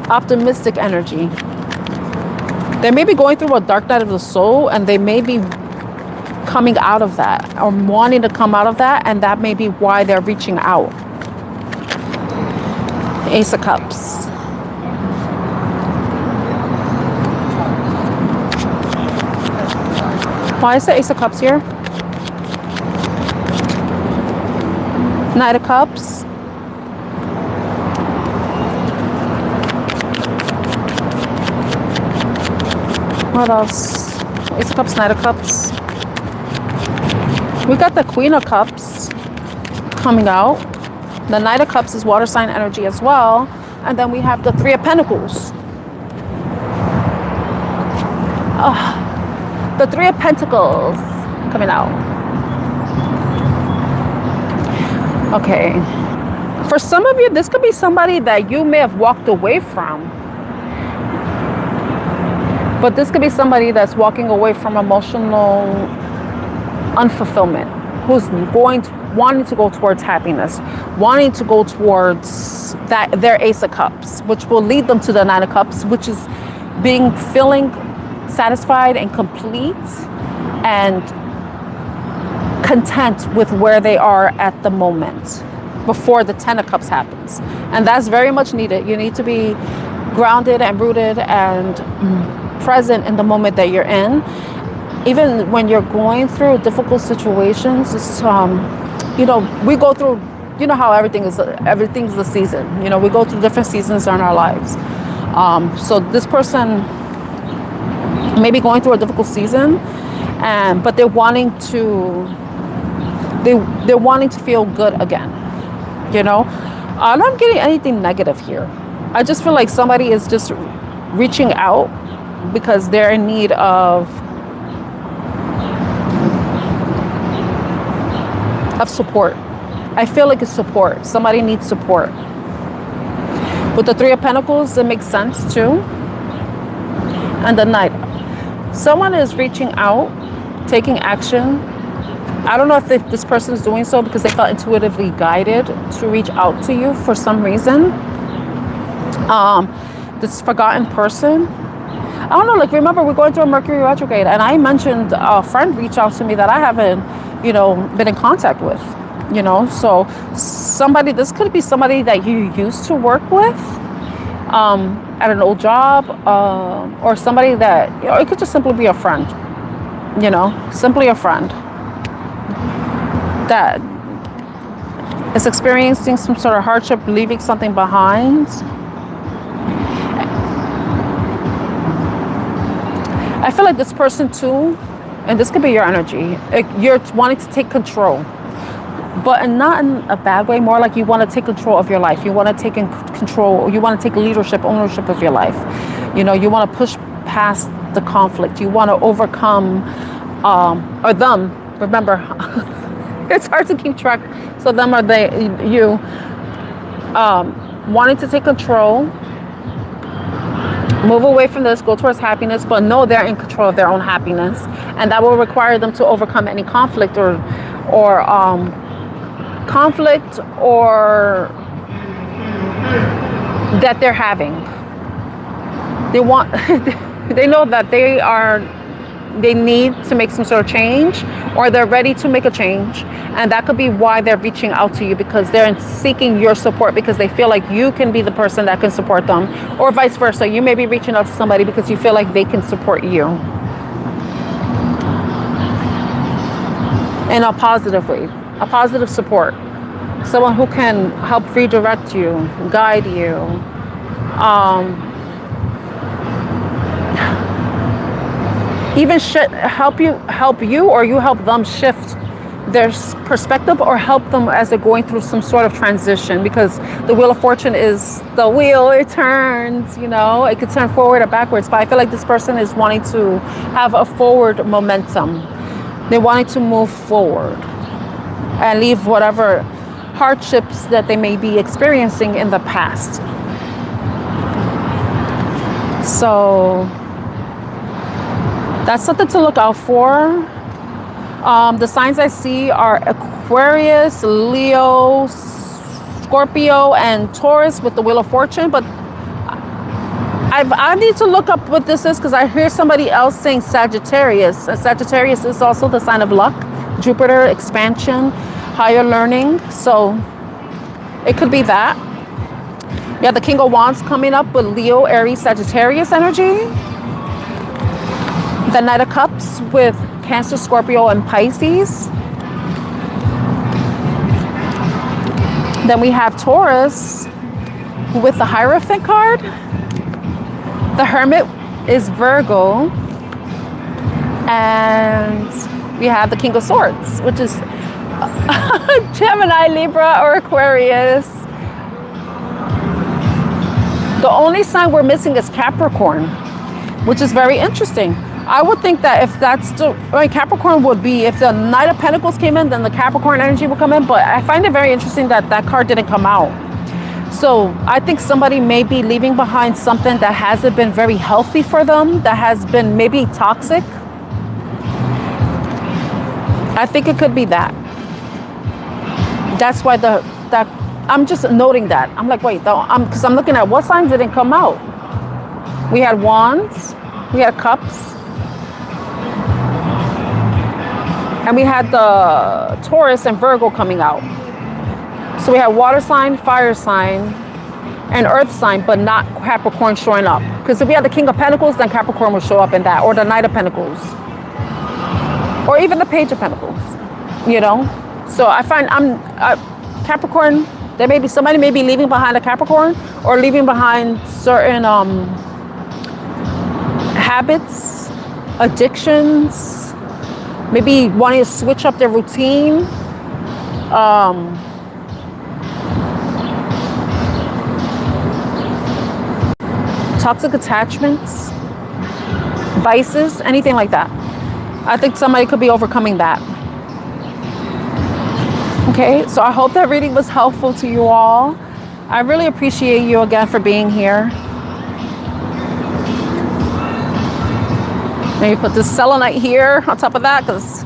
optimistic energy. They may be going through a dark night of the soul, and they may be coming out of that, or wanting to come out of that, and that may be why they're reaching out. Ace of Cups. Why is the Ace of Cups here? Knight of Cups. What else? Ace of Cups, Knight of Cups. We got the Queen of Cups coming out. The Knight of Cups is water sign energy as well. And then we have the Three of Pentacles. The Three of Pentacles coming out. Okay. For some of you, this could be somebody that you may have walked away from. But this could be somebody that's walking away from emotional unfulfillment, who's wanting to go towards happiness, wanting to go towards their Ace of Cups, which will lead them to the Nine of Cups, which is feeling satisfied and complete and content with where they are at the moment before the Ten of Cups happens. And that's very much needed. You need to be grounded and rooted and present in the moment that you're in. Even when you're going through difficult situations, it's, we go through, you know how everything's a season. You know, we go through different seasons in our lives. So this person may be going through a difficult season, but they're wanting to feel good again. You know, I'm not getting anything negative here. I just feel like somebody is just reaching out because they're in need of support. I feel like it's support. Somebody needs support. With the Three of Pentacles, it makes sense too. And the Knight. Someone is reaching out, taking action. I don't know if this person is doing so because they felt intuitively guided to reach out to you for some reason. This forgotten person. I don't know, like, remember, we're going through a Mercury retrograde, and I mentioned a friend reached out to me that I haven't, been in contact with, so this could be somebody that you used to work with at an old job, or somebody that, it could just simply be a friend, simply a friend that is experiencing some sort of hardship, leaving something behind. I feel like this person too, and this could be your energy, you're wanting to take control, but not in a bad way, more like you want to take control of your life. You want to take control, you want to take ownership of your life. You want to push past the conflict. You want to overcome, or them, remember, it's hard to keep track. So them or you, wanting to take control, move away from this, go towards happiness, but know they're in control of their own happiness, and that will require them to overcome any conflict or that they're having. They know that they need to make some sort of change, or they're ready to make a change, and that could be why they're reaching out to you, because they're seeking your support because they feel like you can be the person that can support them, or vice versa. You may be reaching out to somebody because you feel like they can support you in a positive way, a positive support, someone who can help redirect you, guide you, even help you, or you help them shift their perspective, or help them as they're going through some sort of transition, because the Wheel of Fortune is the wheel, it turns, it could turn forward or backwards, but I feel like this person is wanting to have a forward momentum. They're wanting to move forward and leave whatever hardships that they may be experiencing in the past. So that's something to look out for. The signs I see are Aquarius, Leo, Scorpio, and Taurus with the Wheel of Fortune. But I need to look up what this is, because I hear somebody else saying Sagittarius. And Sagittarius is also the sign of luck, Jupiter, expansion, higher learning. So it could be that. Yeah, the King of Wands coming up with Leo, Aries, Sagittarius energy. The Knight of Cups with Cancer, Scorpio, and Pisces. Then we have Taurus with the Hierophant card. The Hermit is Virgo. And we have the King of Swords, which is Gemini, Libra, or Aquarius. The only sign we're missing is Capricorn, which is very interesting. I would think that if that's Capricorn would be, if the Knight of Pentacles came in, then the Capricorn energy would come in. But I find it very interesting that that card didn't come out. So I think somebody may be leaving behind something that hasn't been very healthy for them, that has been maybe toxic. I think it could be that. That's why that I'm just noting that. I'm like, wait, because I'm looking at what signs didn't come out. We had Wands, we had Cups, and we had the Taurus and Virgo coming out. So we had water sign, fire sign, and earth sign, but not Capricorn showing up. Because if we had the King of Pentacles, then Capricorn would show up in that, or the Knight of Pentacles, or even the Page of Pentacles, you know? So I find Capricorn, somebody may be leaving behind a Capricorn, or leaving behind certain habits, addictions, maybe wanting to switch up their routine. Toxic attachments, vices, anything like that. I think somebody could be overcoming that. Okay, so I hope that reading was helpful to you all. I really appreciate you again for being here. Maybe put this selenite here on top of that, because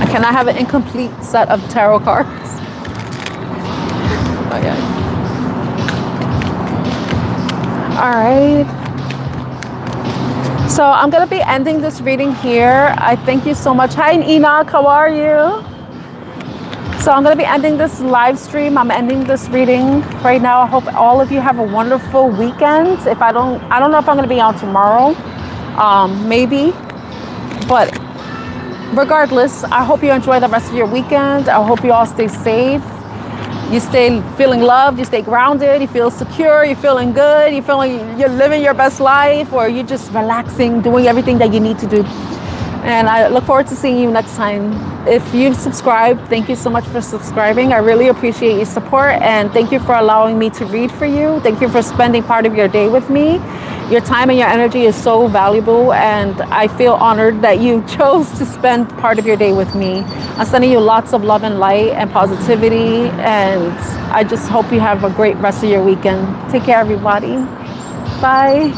I cannot have an incomplete set of tarot cards. Okay. All right. So I'm going to be ending this reading here. I thank you so much. Hi, Enoch. How are you? So I'm going to be ending this live stream. I'm ending this reading right now. I hope all of you have a wonderful weekend. If I don't know if I'm going to be on tomorrow. Maybe. But regardless, I hope you enjoy the rest of your weekend. I hope you all stay safe. You stay feeling loved, you stay grounded, you feel secure, you're feeling good, you're living your best life, or you're just relaxing, doing everything that you need to do. And I look forward to seeing you next time. If you've subscribed, thank you so much for subscribing. I really appreciate your support, and thank you for allowing me to read for you. Thank you for spending part of your day with me. Your time and your energy is so valuable, and I feel honored that you chose to spend part of your day with me. I'm sending you lots of love and light and positivity, and I just hope you have a great rest of your weekend. Take care, everybody. Bye.